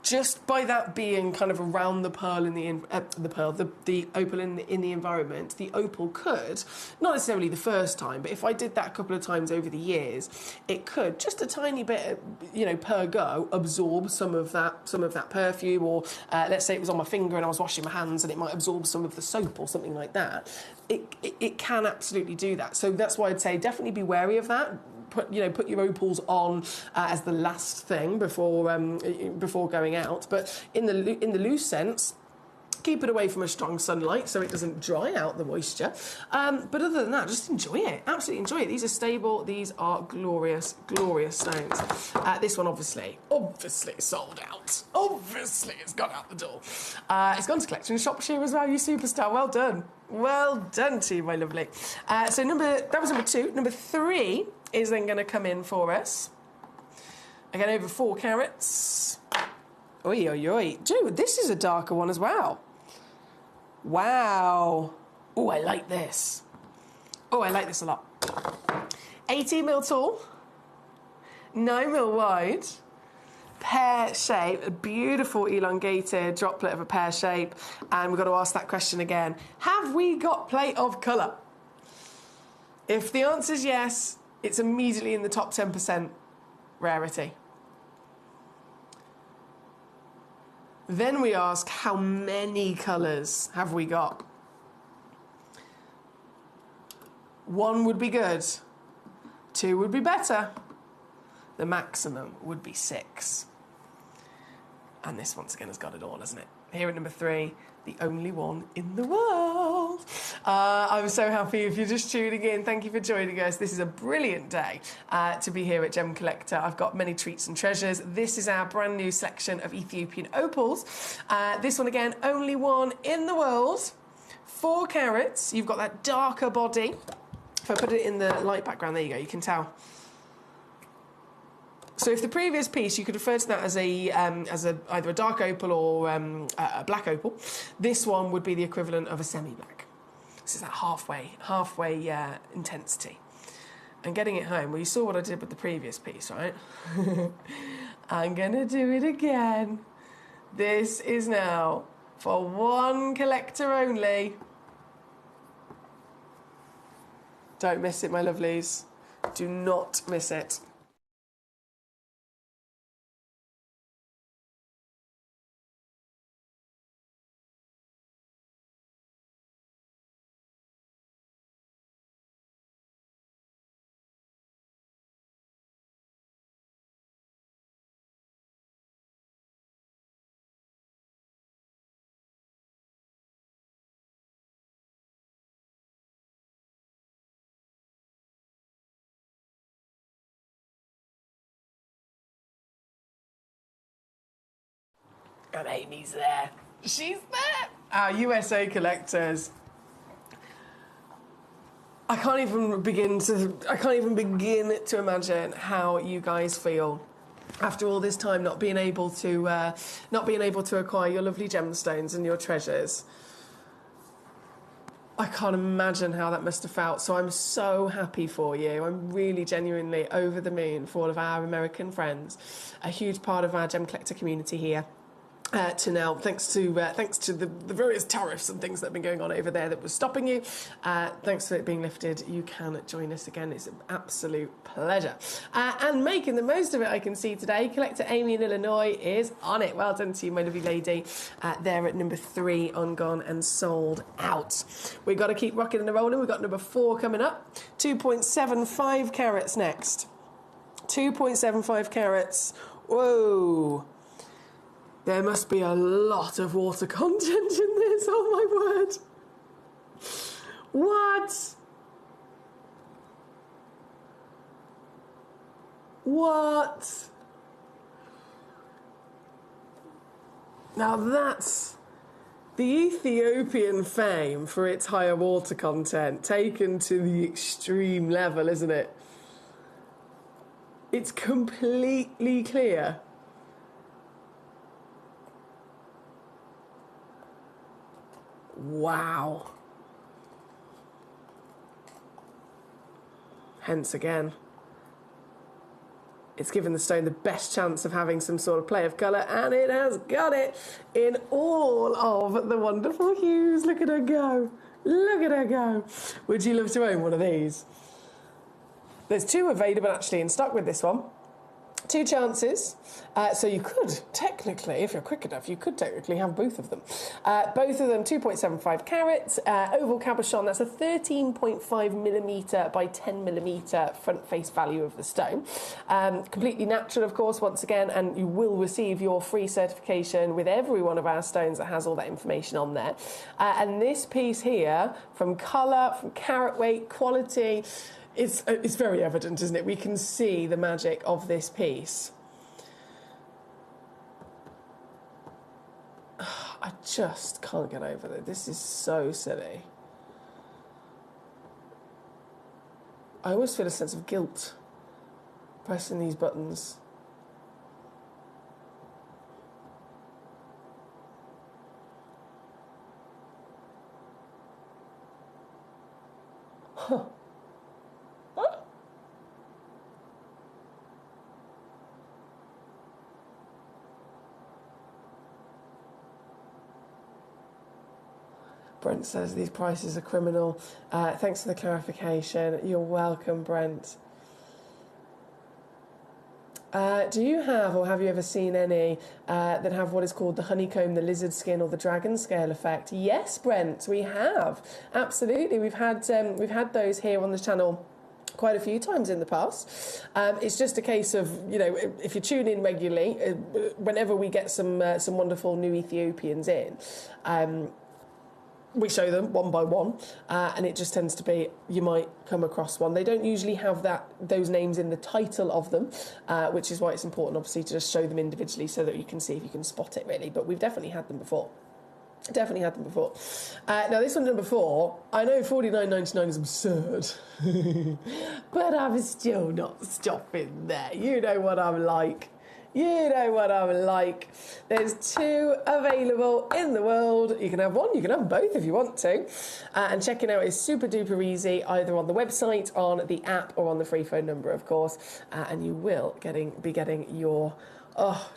just by that being kind of around the pearl in the opal in the environment, the opal could, not necessarily the first time, but if I did that a couple of times over the years, it could just a tiny bit, you know, per go, absorb some of that perfume, or let's say it was on my finger and I was washing my hands and it might absorb some of the soap or something like that. It can absolutely do that. So that's why I'd say definitely be wary of that. Put your opals on as the last thing before going out. But in the loose sense, keep it away from a strong sunlight so it doesn't dry out the moisture. But other than that, just enjoy it. Absolutely enjoy it. These are stable. These are glorious, glorious stones. This one obviously sold out. Obviously, it's gone out the door. It's gone to Collector in Shropshire as well. You superstar. Well done. Well done to you, my lovely. So that was number 2. Number 3 is then going to come in for us. Again, over 4 carats. Oi, oi, oi. Dude, this is a darker one as well. Wow. Oh, I like this. Oh, I like this a lot. 18 mil tall, 9 mil wide, pear shape, a beautiful elongated droplet of a pear shape. And we've got to ask that question again. Have we got plate of colour? If the answer is yes, it's immediately in the top 10% rarity. Then we ask, how many colours have we got? 1 would be good. 2 would be better. The maximum would be 6. And this, once again, has got it all, hasn't it? Here at number 3, the only one in the world. I'm so happy if you're just tuning in. Thank you for joining us. This is a brilliant day to be here at Gemcollector. I've got many treats and treasures. This is our brand new selection of Ethiopian opals. This one, again, only one in the world. 4 carats. You've got that darker body. If I put it in the light background, there you go, you can tell. So if the previous piece, you could refer to that as either a dark opal or a black opal, this one would be the equivalent of a semi-black. This is that halfway intensity. And getting it home, well, you saw what I did with the previous piece, right? I'm going to do it again. This is now for one collector only. Don't miss it, my lovelies. Do not miss it. And Amy's there. She's there. Our USA collectors. I can't even begin to imagine how you guys feel after all this time not being able to acquire your lovely gemstones and your treasures. I can't imagine how that must have felt. So I'm so happy for you. I'm really genuinely over the moon for all of our American friends, a huge part of our gem collector community here. To now, thanks to the various tariffs and things that have been going on over there that was stopping you, thanks to it being lifted, you can join us again. It's an absolute pleasure. And making the most of it, I can see today, Collector Amy in Illinois is on it. Well done to you, my lovely lady. There at number 3 on Gone and Sold Out. We've got to keep rocking and rolling. We've got number 4 coming up. 2.75 carats next. 2.75 carats. Whoa. There must be a lot of water content in this, oh my word. What? What? Now that's the Ethiopian fame for its higher water content taken to the extreme level, isn't it? It's completely clear. Wow. Hence again, it's given the stone the best chance of having some sort of play of colour, and it has got it in all of the wonderful hues. Look at her go. Look at her go. Would you love to own one of these? There's 2 available actually in stock with this one. 2 chances, so you could technically, if you're quick enough, you could technically have both of them. Both of them 2.75 carats, oval cabochon. That's a 13.5mm by 10mm front face value of the stone. Completely natural, of course, once again, and you will receive your free certification with every one of our stones that has all that information on there. And this piece here, from colour, from carat weight, quality, it's very evident, isn't it? We can see the magic of this piece. I just can't get over it. This is so silly. I always feel a sense of guilt pressing these buttons. Huh. Brent says these prices are criminal. Thanks for the clarification. You're welcome, Brent. Do you have, or have you ever seen any that have what is called the honeycomb, the lizard skin, or the dragon scale effect? Yes, Brent, we have. Absolutely, we've had those here on the channel quite a few times in the past. It's just a case of, you know, if you tune in regularly, whenever we get some wonderful new Ethiopians in, we show them one by one, and it just tends to be, you might come across one. They don't usually have those names in the title of them, which is why it's important, obviously, to just show them individually so that you can see if you can spot it, really. But we've definitely had them before. Definitely had them before. Now, this one, number 4, I know $49.99 is absurd, but I'm still not stopping there. You know what I'm like. You know what I'm like. There's 2 available in the world. You can have one, you can have both if you want to. And checking out is super duper easy, either on the website, on the app, or on the free phone number, of course. And you will be getting your,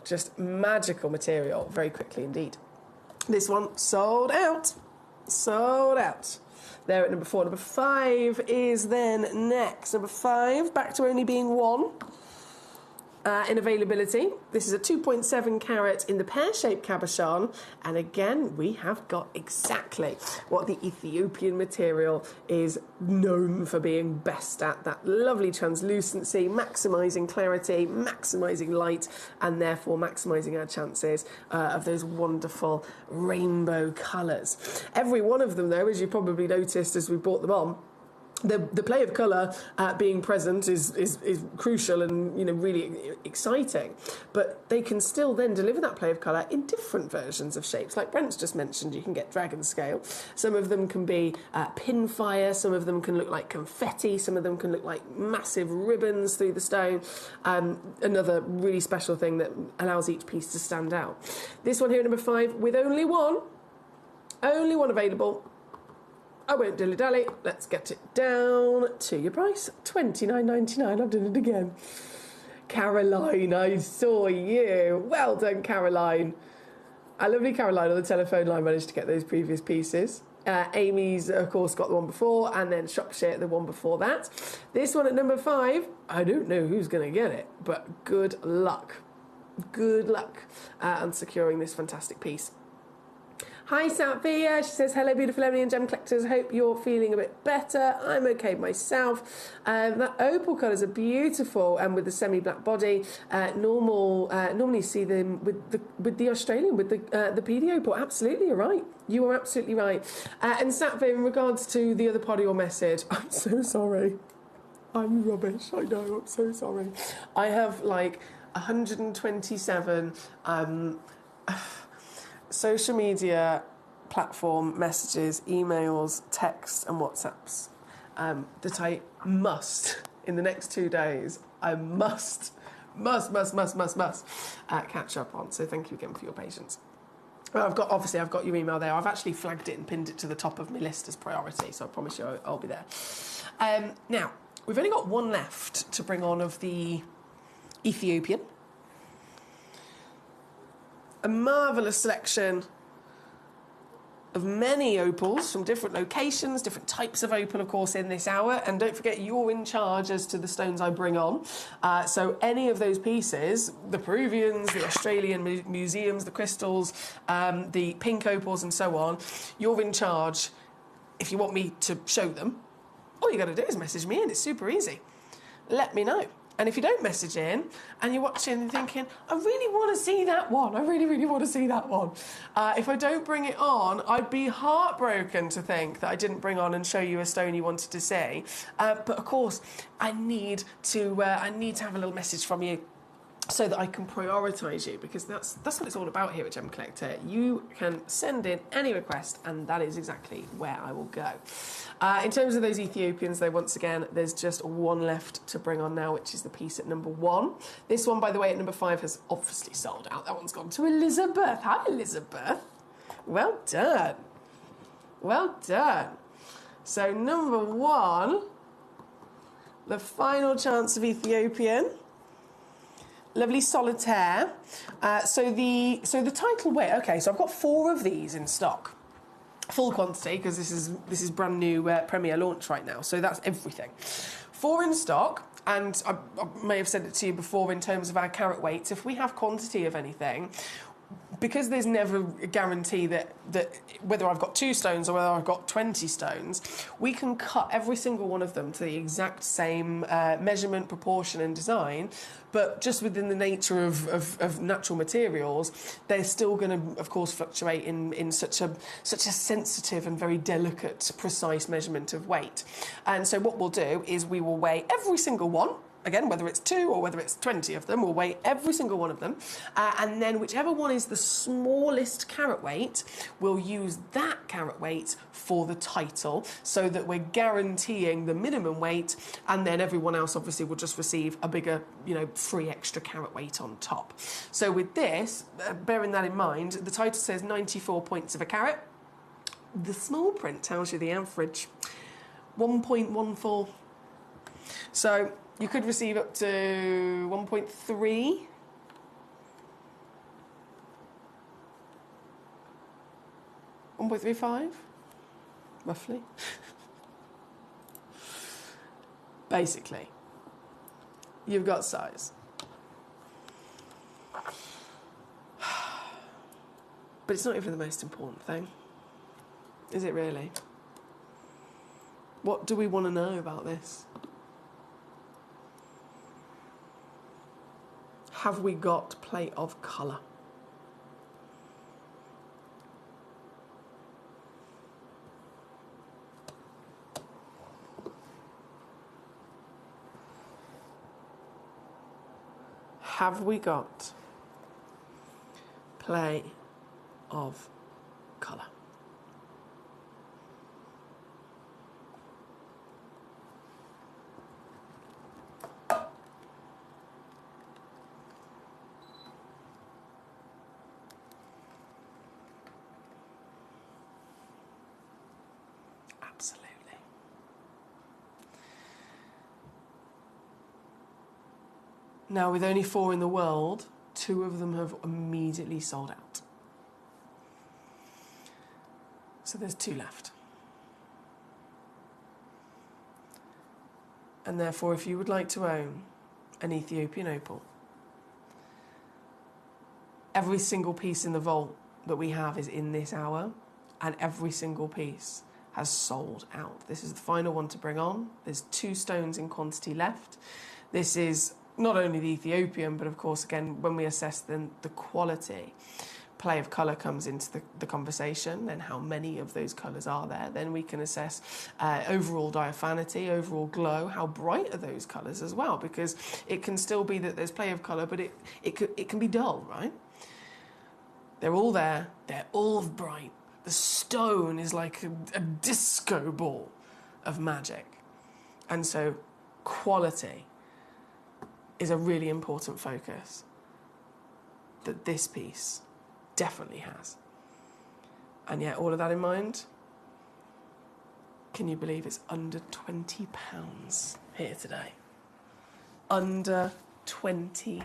just magical material very quickly indeed. This one sold out. Sold out. There at number 4. Number 5 is then next. Number 5, back to only being 1. In availability, this is a 2.7 carat in the pear-shaped cabochon, and again we have got exactly what the Ethiopian material is known for being best at, that lovely translucency, maximising clarity, maximising light, and therefore maximising our chances of those wonderful rainbow colours. Every one of them, though, as you probably noticed as we brought them on, the play of colour being present is crucial and really exciting, but they can still then deliver that play of colour in different versions of shapes. Like Brent's just mentioned, you can get dragon scale. Some of them can be pin fire, some of them can look like confetti, some of them can look like massive ribbons through the stone. Another really special thing that allows each piece to stand out. This one here at number 5, with only one available. I won't dilly-dally. Let's get it down to your price, $29.99. I've done it again. Caroline, I saw you. Well done, Caroline. Our lovely Caroline on the telephone line managed to get those previous pieces. Amy's, of course, got the one before, and then Shropshire, the one before that. This one at number 5, I don't know who's going to get it, but good luck. Good luck on securing this fantastic piece. Hi Satvia, she says, hello beautiful Emily and Gem Collectors, hope you're feeling a bit better. I'm okay myself. That opal colours are beautiful and with the semi-black body. Normally see them with the Australian, with the PD opal. Absolutely, you're right. You are absolutely right. And Satvia, in regards to the other pod of your message, I'm so sorry. I'm rubbish, I know, I'm so sorry. I have like 127... social media platform messages, emails, texts and WhatsApps that I must, in the next 2 days, I must catch up on. So thank you again for your patience. I've got your email there. I've actually flagged it and pinned it to the top of my list as priority, so I promise you I'll be there. Now, we've only got one left to bring on of the Ethiopian. A marvellous selection of many opals from different locations, different types of opal, of course, in this hour. And don't forget, you're in charge as to the stones I bring on. So any of those pieces, the Peruvians, the Australian museums, the crystals, the pink opals and so on, you're in charge. If you want me to show them, all you got to do is message me in. It's super easy. Let me know. And if you don't message in and you're watching and thinking, I really want to see that one, I really, really want to see that one. If I don't bring it on, I'd be heartbroken to think that I didn't bring on and show you a stone you wanted to see. But of course, I need to have a little message from you so that I can prioritise you, because that's what it's all about here at Gem Collector. You can send in any request and that is exactly where I will go. In terms of those Ethiopians, though, once again, there's just one left to bring on now, which is the piece at number 1. This one, by the way, at number 5 has obviously sold out. That one's gone to Elizabeth. Hi, Elizabeth. Well done. Well done. So number 1, the final chance of Ethiopian. Lovely solitaire. So the title weight. Okay, so I've got 4 of these in stock, full quantity, because this is brand new premiere launch right now. So that's everything. 4 in stock, and I may have said it to you before in terms of our carat weights. If we have quantity of anything, because there's never a guarantee that whether I've got 2 stones or whether I've got 20 stones, we can cut every single one of them to the exact same measurement, proportion and design, but just within the nature of natural materials, they're still going to, of course, fluctuate in such a sensitive and very delicate, precise measurement of weight. And so what we'll do is we will weigh every single one. Again, whether it's 2 or whether it's 20 of them, we'll weigh every single one of them. And then whichever one is the smallest carat weight, we'll use that carat weight for the title, so that we're guaranteeing the minimum weight, and then everyone else obviously will just receive a bigger, free extra carat weight on top. So with this, bearing that in mind, the title says 94 points of a carat. The small print tells you the average, 1.14. So you could receive up to 1.3. $1.35, roughly. Basically, you've got size. But it's not even the most important thing, is it really? What do we want to know about this? Have we got play of colour? have we got play of colour? Absolutely. Now, with only 4 in the world, 2 of them have immediately sold out. So there's 2 left. And therefore, if you would like to own an Ethiopian opal, every single piece in the vault that we have is in this hour, and every single piece has sold out. This is the final one to bring on. There's 2 stones in quantity left. This is not only the Ethiopian, but of course, again, when we assess then the quality, play of colour comes into the conversation, and how many of those colours are there. Then we can assess overall diaphanity, overall glow, how bright are those colours as well, because it can still be that there's play of colour, but it can be dull, right? They're all there, they're all bright. The stone is like a disco ball of magic. And so quality is a really important focus that this piece definitely has. And yet, all of that in mind, can you believe it's under £20 here today? Under £20.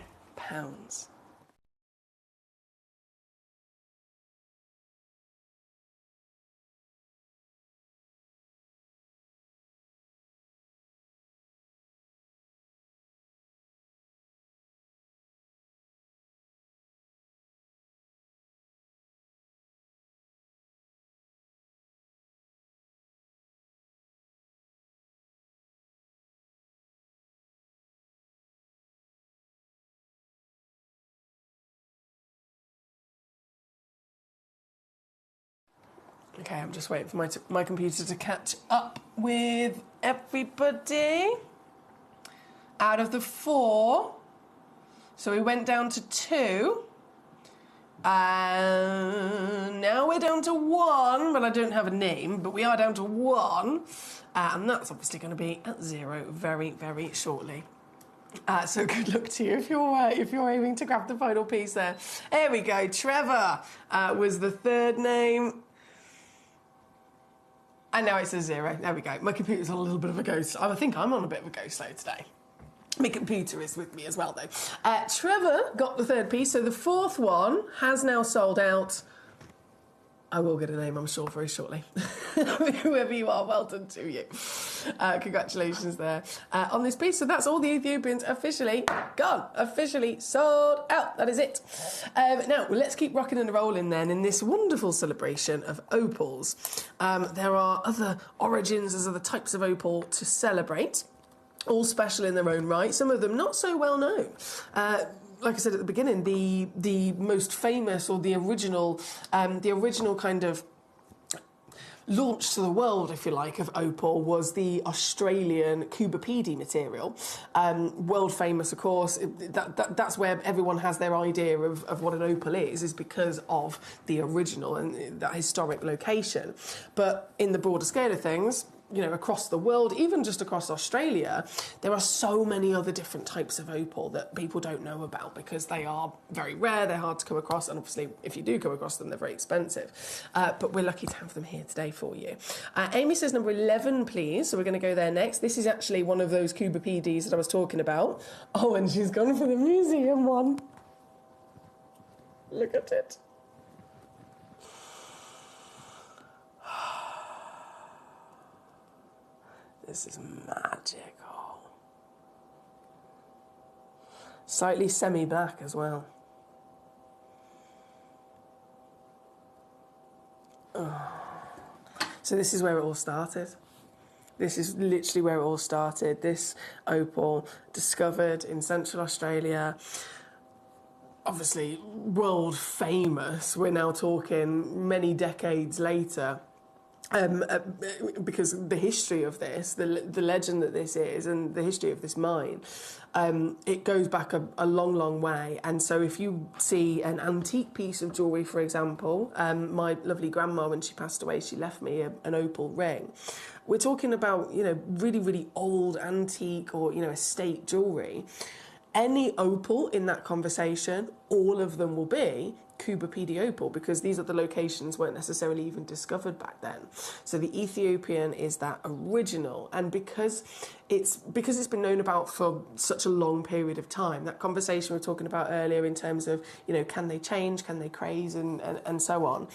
Okay, I'm just waiting for my computer to catch up with everybody. Out of the 4, so we went down to 2. Now we're down to 1, but I don't have a name, but we are down to 1. And that's obviously going to be at 0 very, very shortly. So good luck to you if you're aiming to grab the final piece there. There we go. Trevor was the 3rd name. And now it's a 0. There we go. My computer's on a little bit of a go slow. I think I'm on a bit of a go slow today. My computer is with me as well, though. Trevor got the 3rd piece, so the 4th one has now sold out. I will get a name, I'm sure, very shortly. Whoever you are, well done to you. Congratulations there on this piece. So that's all the Ethiopians officially gone, officially sold out. That is it. Now, let's keep rocking and rolling then in this wonderful celebration of opals. There are other origins, there's other types of opal to celebrate, all special in their own right, some of them not so well known. Like I said at the beginning, the most famous, or the original kind of launch to the world, if you like, of opal was the Australian Kubapedi material. World famous, of course. That's where everyone has their idea of what an opal is because of the original and that historic location. But in the broader scale of things, you know, across the world, even just across Australia, there are so many other different types of opal that people don't know about because they are very rare, they're hard to come across, and obviously if you do come across them, they're very expensive. But we're lucky to have them here today for you. Amy says number 11, please, so we're going to go there next. This is actually one of those Kubapedis that I was talking about. Oh, and she's gone for the museum one. Look at it. This is magical. Slightly semi-black as well. Oh. So this is where it all started. This is literally where it all started. This opal, discovered in Central Australia, obviously world famous. We're now talking many decades later. because the history of this, the legend that this is, and the history of this mine, it goes back a long, long way. And so if you see an antique piece of jewellery, for example, my lovely grandma, when she passed away, she left me an opal ring. We're talking about, you know, really, really old, antique or, you know, estate jewellery. Any opal in that conversation, all of them will be Cuba PD opal, because these other locations weren't necessarily even discovered back then. So the Ethiopian is that original, and because it's been known about for such a long period of time, that conversation we were talking about earlier in terms of, you know, can they change, can they craze, and so on.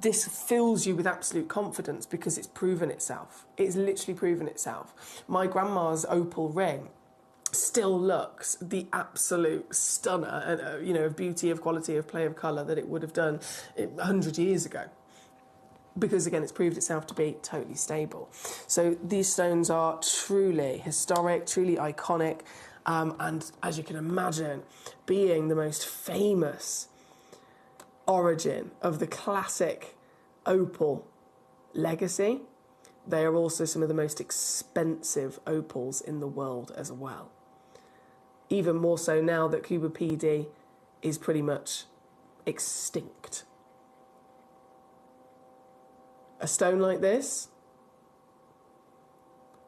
This fills you with absolute confidence because it's proven itself. It's literally proven itself. My grandma's opal ring still looks the absolute stunner, you know, of beauty, of quality, of play, of colour that it would have done 100 years ago. Because, again, it's proved itself to be totally stable. So these stones are truly historic, truly iconic, and as you can imagine, being the most famous origin of the classic opal legacy, they are also some of the most expensive opals in the world as well. Even more so now that Cuba PD is pretty much extinct. A stone like this,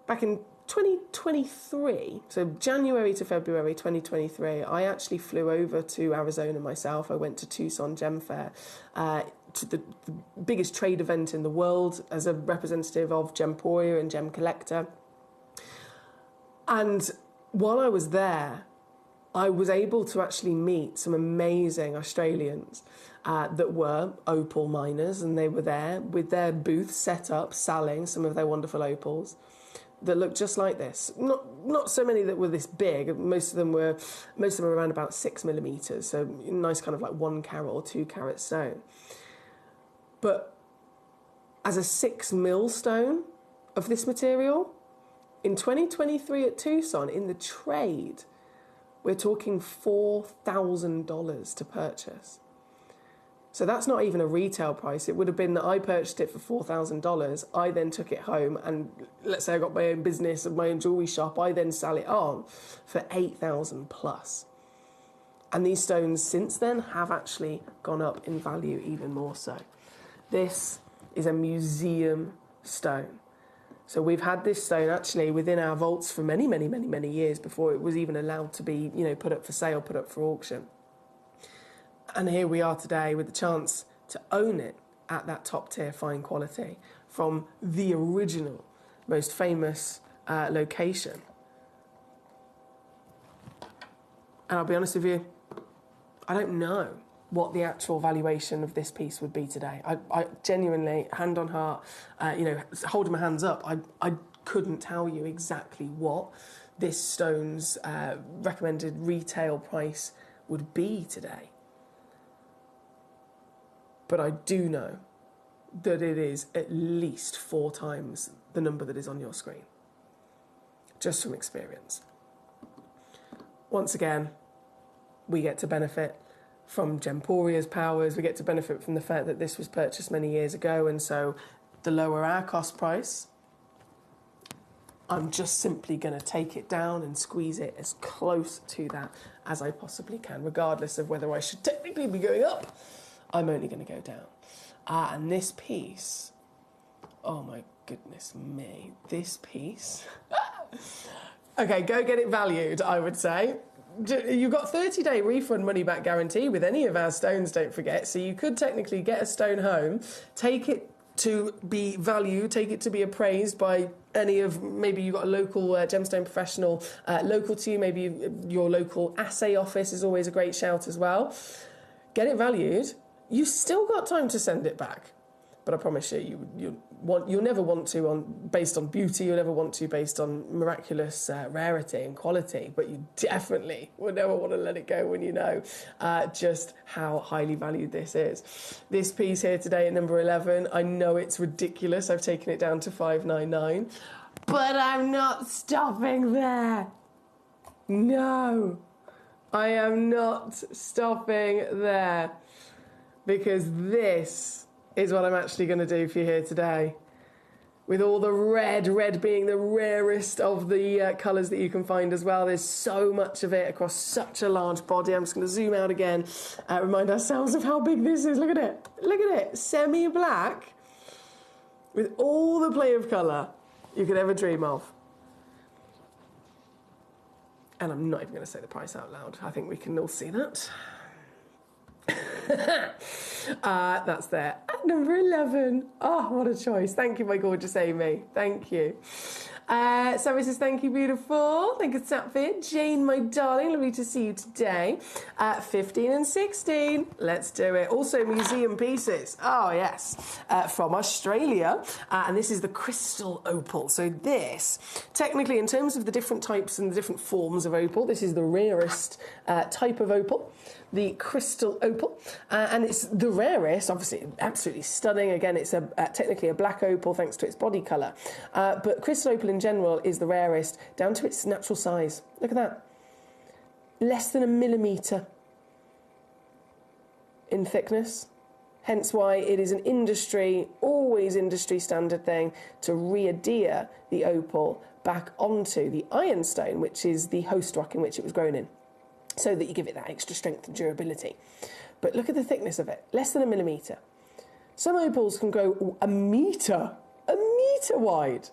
back in 2023, so January to February 2023, I actually flew over to Arizona myself. I went to Tucson Gem Fair, to the biggest trade event in the world, as a representative of Gemporia and Gemcollector. And while I was there, I was able to actually meet some amazing Australians that were opal miners, and they were there with their booths set up, selling some of their wonderful opals that looked just like this. Not so many that were this big. Most of them were around about 6 millimeters, so nice kind of like 1 carat or 2 carat stone. But as a 6 mil stone of this material, in 2023 at Tucson, in the trade, we're talking $4,000 to purchase. So that's not even a retail price. It would have been that I purchased it for $4,000. I then took it home, and let's say I got my own business and my own jewellery shop. I then sell it on for $8,000 plus. And these stones since then have actually gone up in value even more so. This is a museum stone. So we've had this stone actually within our vaults for many, many, many, many years before it was even allowed to be, you know, put up for sale, put up for auction. And here we are today with the chance to own it at that top tier fine quality from the original, most famous location. And I'll be honest with you, I don't know what the actual valuation of this piece would be today. I genuinely, hand on heart, you know, holding my hands up, I couldn't tell you exactly what this stone's recommended retail price would be today. But I do know that it is at least 4 times the number that is on your screen, just from experience. Once again, we get to benefit from Gemporia's powers. We get to benefit from the fact that this was purchased many years ago, and so the lower our cost price, I'm just simply going to take it down and squeeze it as close to that as I possibly can, regardless of whether I should technically be going up. I'm only going to go down. And this piece, oh my goodness me, this piece. Okay, go get it valued, I would say. You've got 30-day refund money-back guarantee with any of our stones, don't forget. So you could technically get a stone home, take it to be valued, take it to be appraised by any of, maybe you've got a local gemstone professional local to you, maybe your local assay office is always a great shout as well. Get it valued. You've still got time to send it back. But I promise you, you'll never want to based on beauty, you'll never want to based on miraculous rarity and quality, but you definitely would never want to let it go when you know just how highly valued this is. This piece here today at number 11, I know it's ridiculous, I've taken it down to $599, but I'm not stopping there. No, I am not stopping there, because this is what I'm actually going to do for you here today. With all the red being the rarest of the colours that you can find as well. There's so much of it across such a large body. I'm just going to zoom out again, remind ourselves of how big this is. Look at it. Look at it. Semi-black with all the play of colour you could ever dream of. And I'm not even going to say the price out loud. I think we can all see that. That's there. At number 11. Oh, what a choice. Thank you, my gorgeous Amy. Thank you. Sarah says, thank you, beautiful. Thank you, Sapphire. Jane, my darling, lovely to see you today. 15 and 16. Let's do it. Also, museum pieces. Oh, yes. From Australia. And this is the crystal opal. So this, technically, in terms of the different types and the different forms of opal, this is the rarest type of opal. The crystal opal, and it's the rarest, obviously absolutely stunning. Again, it's technically a black opal thanks to its body colour, but crystal opal in general is the rarest down to its natural size. Look at that, less than 1 millimetre in thickness, hence why it is an always industry standard thing to re-adhere the opal back onto the ironstone, which is the host rock in which it was grown in, so that you give it that extra strength and durability. But look at the thickness of it, less than 1 millimetre. Some opals can go a metre wide,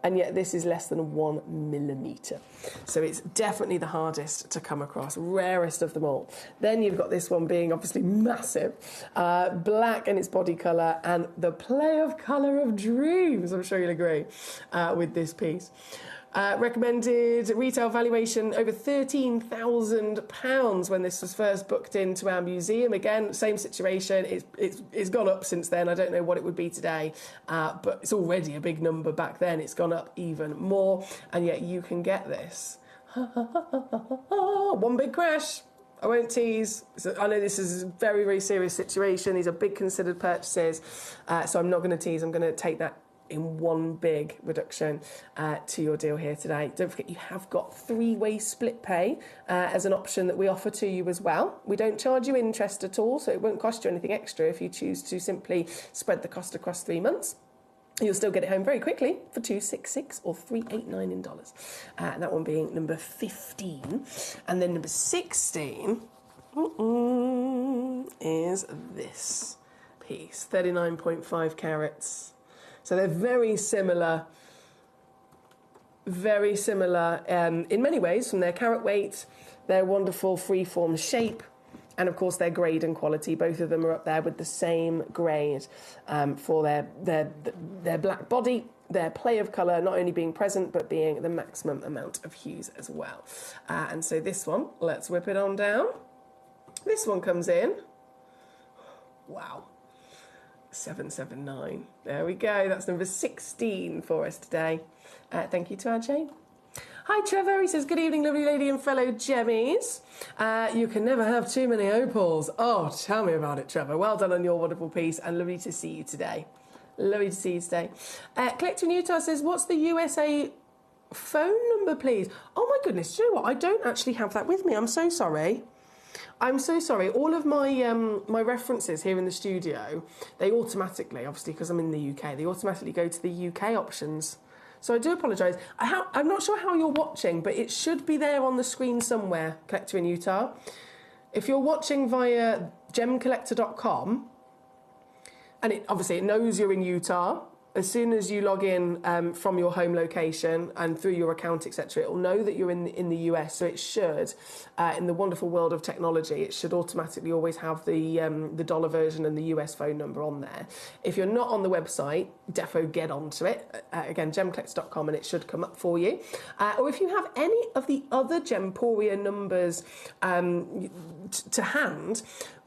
and yet this is less than 1 millimetre. So it's definitely the hardest to come across, rarest of them all. Then you've got this one being obviously massive, black in its body colour, and the play of colour of dreams, I'm sure you'll agree, with this piece. Recommended retail valuation over £13,000 when this was first booked into our museum. Again, same situation. It's gone up since then. I don't know what it would be today, but it's already a big number back then. It's gone up even more, and yet you can get this. One big crash. I won't tease. I know this is a very, very serious situation. These are big considered purchases, so I'm not going to tease. I'm going to take that in one big reduction to your deal here today. Don't forget, you have got 3-way split pay as an option that we offer to you as well. We don't charge you interest at all, so it won't cost you anything extra if you choose to simply spread the cost across 3 months. You'll still get it home very quickly for $266 or $389 in dollars. That one being number 15. And then number 16 is this piece, 39.5 carats. So they're very similar in many ways from their carat weight, their wonderful free-form shape, and of course their grade and quality. Both of them are up there with the same grade for their black body, their play of colour not only being present but being the maximum amount of hues as well. And so this one, let's whip it on down. This one comes in. Wow. 779. There we go. That's number 16 for us today. Thank you to our Jane. Hi Trevor, he says, good evening lovely lady and fellow gemmies. You can never have too many opals. Oh, tell me about it, Trevor. Well done on your wonderful piece, and lovely to see you today. Lovely to see you today. Collector in Utah says, what's the USA phone number, please? Oh my goodness, do you know what? I don't actually have that with me. I'm so sorry. I'm so sorry. All of my my references here in the studio, they automatically, obviously because I'm in the UK, they automatically go to the UK options. So I do apologise. I'm not sure how you're watching, but it should be there on the screen somewhere, Collector in Utah. If you're watching via gemcollector.com, and it knows you're in Utah, as soon as you log in from your home location and through your account, etc., it will know that you're in the US. So it should, in the wonderful world of technology, it should automatically always have the dollar version and the US phone number on there. If you're not on the website, defo get onto it. Again, gemcollector.com, and it should come up for you. Or if you have any of the other Gemporia numbers to hand,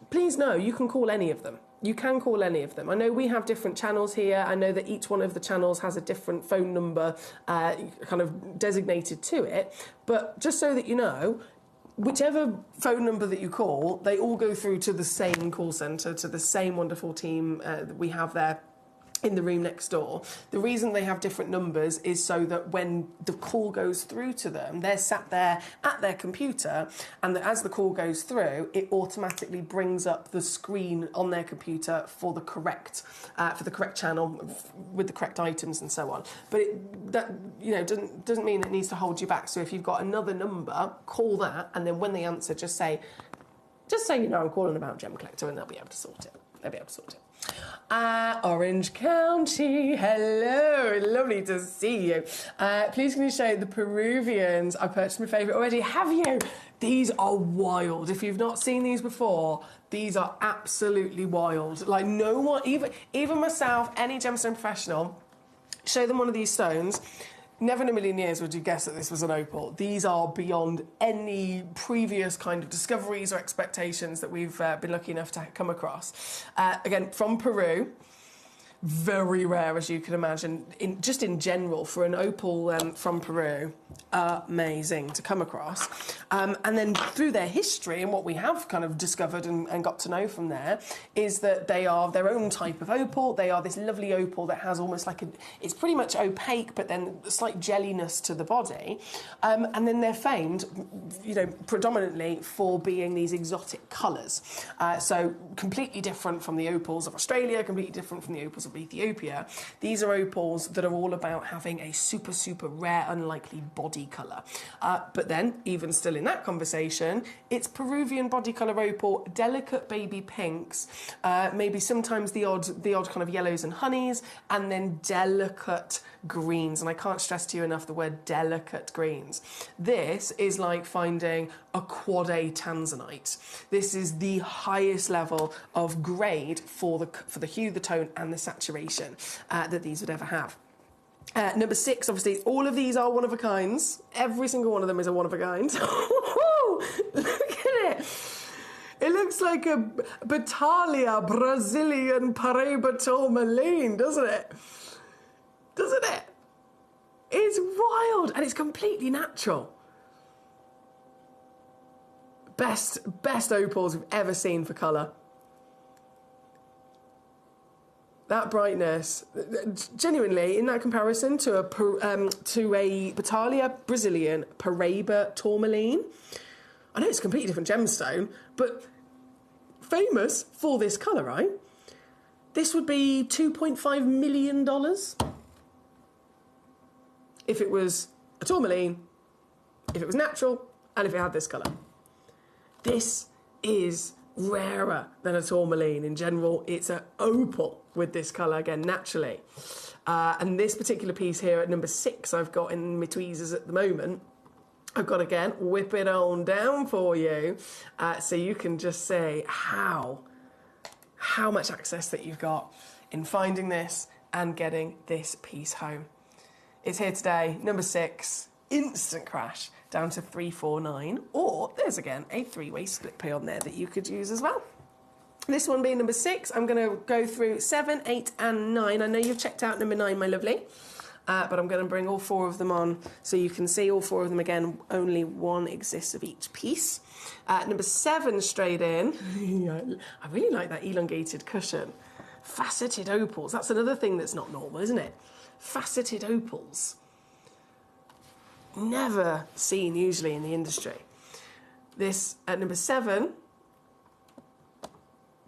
please know you can call any of them. You can call any of them. I know we have different channels here. I know that each one of the channels has a different phone number kind of designated to it. But just so that you know, whichever phone number that you call, they all go through to the same call centre, to the same wonderful team that we have there. in the room next door. The reason they have different numbers is so that when the call goes through to them, they're sat there at their computer, and that as the call goes through, it automatically brings up the screen on their computer for the correct channel with the correct items and so on. But that doesn't mean it needs to hold you back. So if you've got another number, call that, and then when they answer, just say I'm calling about Gemcollector, and they'll be able to sort it. Orange County, hello, lovely to see you. Please can you show the Peruvians? I purchased my favourite already, have you? These are wild. If you've not seen these before, these are absolutely wild. Like no one, even myself, any gemstone professional, show them one of these stones. Never in a million years would you guess that this was an opal. These are beyond any previous kind of discoveries or expectations that we've been lucky enough to come across. Again, from Peru. Very rare, as you can imagine, just in general, for an opal from Peru. Amazing to come across. And then through their history and what we have kind of discovered and got to know from there is that they are their own type of opal. They are this lovely opal that has almost like it's pretty much opaque, but then a slight jelliness to the body. And then they're famed, predominantly for being these exotic colours. So completely different from the opals of Australia, completely different from the opals of Ethiopia. These are opals that are all about having a super, super rare, unlikely body colour. But then, even still in that conversation, it's Peruvian body colour opal, delicate baby pinks, maybe sometimes the odd kind of yellows and honeys, and then delicate greens. And I can't stress to you enough the word delicate greens. This is like finding a quad A tanzanite. This is the highest level of grade for the hue, the tone, and the saturation that these would ever have. Number 6, obviously, all of these are one of a kinds. Every single one of them is a one of a kind. Look at it. It looks like a Battaglia Brazilian Paraiba tourmaline, doesn't it? Doesn't it? It's wild, and it's completely natural. Best opals we've ever seen for colour. That brightness, genuinely, in that comparison to a Battaglia Brazilian Paraiba tourmaline, I know it's a completely different gemstone, but famous for this colour, right? This would be $2.5 million if it was a tourmaline, if it was natural, and if it had this colour. This is rarer than a tourmaline. In general, it's an opal with this colour, again, naturally. And this particular piece here at number 6 I've got in my tweezers at the moment. I've got, again, whip it on down for you so you can just say how much access that you've got in finding this and getting this piece home. It's here today, number 6, instant crash, down to 349, or there's again a 3-way split pay on there that you could use as well. This one being number 6, I'm going to go through 7, 8 and 9. I know you've checked out number 9, my lovely, but I'm going to bring all 4 of them on so you can see all 4 of them again. Only one exists of each piece. Number 7 straight in. I really like that elongated cushion. Faceted opals, that's another thing that's not normal, isn't it? Faceted opals. Never seen usually in the industry. This at number 7.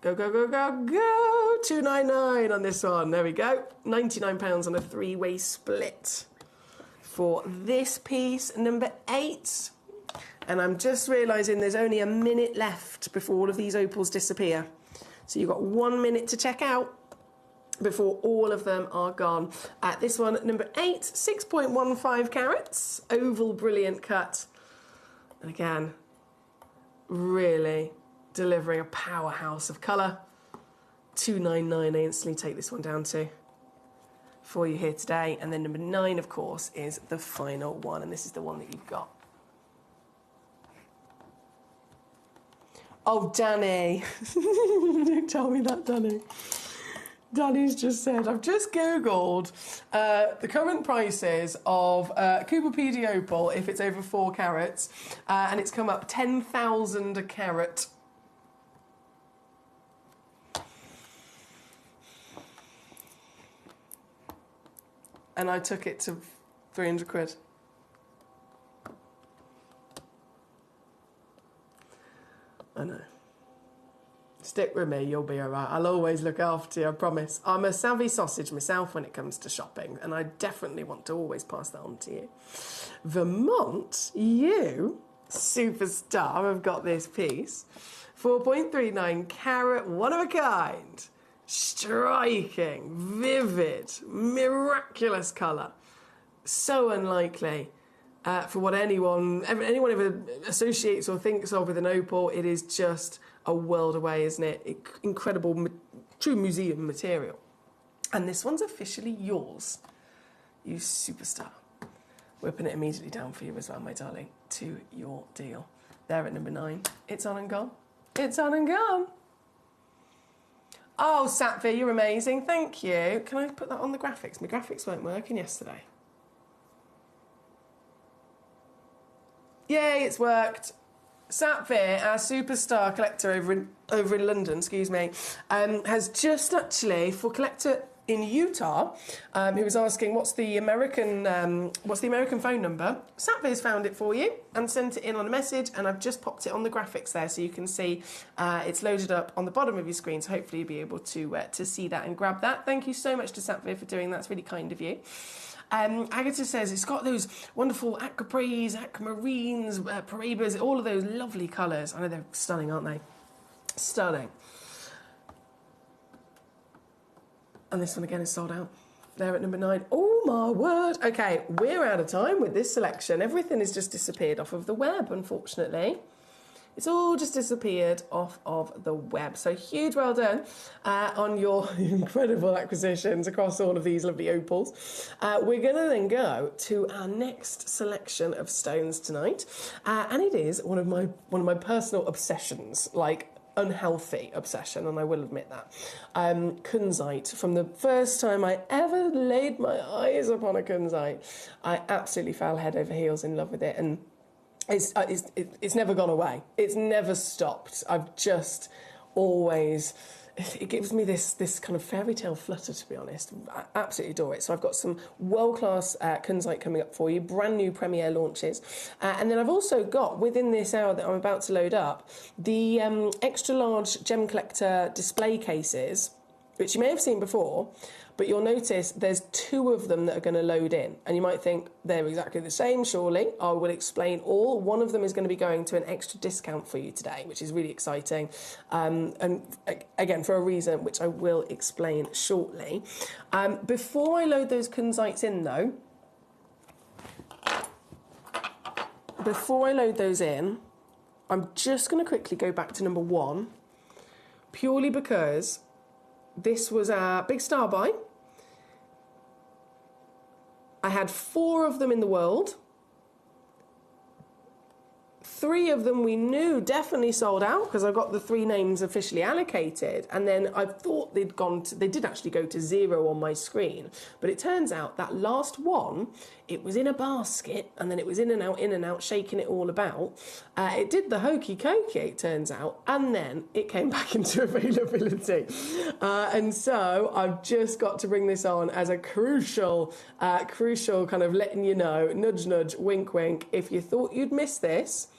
Go, go, go, go, go. $299 on this one. There we go. £99 on a 3-way split for this piece. Number 8. And I'm just realising there's only a minute left before all of these opals disappear. So you've got 1 minute to check out before all of them are gone. This one, number 8, 6.15 carats, oval brilliant cut. And again, really delivering a powerhouse of colour. $299, I instantly take this one down to for you here today. And then number 9, of course, is the final one, and this is the one that you've got. Oh, Danny. Don't tell me that, Danny. Danny's just said, I've just Googled the current prices of Cooper PD opal if it's over 4 carats, and it's come up 10,000 a carat. and I took it to 300 quid. I know. Stick with me, you'll be all right. I'll always look after you, I promise. I'm a savvy sausage myself when it comes to shopping, and I definitely want to always pass that on to you. Vermont, you, superstar, have got this piece. 4.39 carat, one of a kind. Striking, vivid, miraculous colour. So unlikely for what anyone ever associates or thinks of with an opal. It is just a world away, isn't it? Incredible, true museum material. And this one's officially yours, you superstar. Whipping it immediately down for you as well, my darling, to your deal. There at number 9. It's on and gone. It's on and gone. Oh, Satvir, you're amazing. Thank you. Can I put that on the graphics? My graphics weren't working yesterday. Yay, it's worked. Satvir, our superstar collector over in London, has just actually, for collector in Utah, who was asking what's the American phone number. Satvir's found it for you and sent it in on a message, and I've just popped it on the graphics there, so you can see it's loaded up on the bottom of your screen. So hopefully you'll be able to see that and grab that. Thank you so much to Satvir for doing that. It's really kind of you. Agatha says it's got those wonderful aquaprés, aquamarines, paribas, all of those lovely colours. I know they're stunning, aren't they? Stunning. And this one again is sold out. There at number 9. Oh my word. Okay, we're out of time with this selection. Everything has just disappeared off of the web, unfortunately. It's all just disappeared off of the web. So huge well done on your incredible acquisitions across all of these lovely opals. We're going to then go to our next selection of stones tonight. And it is one of my personal obsessions, like unhealthy obsession, and I will admit that. Kunzite. From the first time I ever laid my eyes upon a kunzite, I absolutely fell head over heels in love with it, and it's never gone away. It's never stopped. I've just always... It gives me this kind of fairy tale flutter, to be honest. I absolutely adore it. So I've got some world-class kunzite coming up for you, brand new premiere launches. And then I've also got, within this hour that I'm about to load up, the extra large Gemcollector display cases, which you may have seen before, but you'll notice there's 2 of them that are going to load in. And you might think they're exactly the same, surely. I will explain all. One of them is going to be going to an extra discount for you today, which is really exciting. And again, for a reason which I will explain shortly. Before I load those kunzites in, though, I'm just going to quickly go back to number 1, purely because this was our big star buy. I had 4 of them in the world. 3 of them we knew definitely sold out because I got the 3 names officially allocated, and then I thought they did actually go to 0 on my screen, but it turns out that last one, it was in a basket, and then it was in and out, shaking it all about. It did the hokey cokey, it turns out, and then it came back into availability. And so I've just got to bring this on as a crucial kind of letting you know, nudge, nudge, wink, wink. If you thought you'd miss this,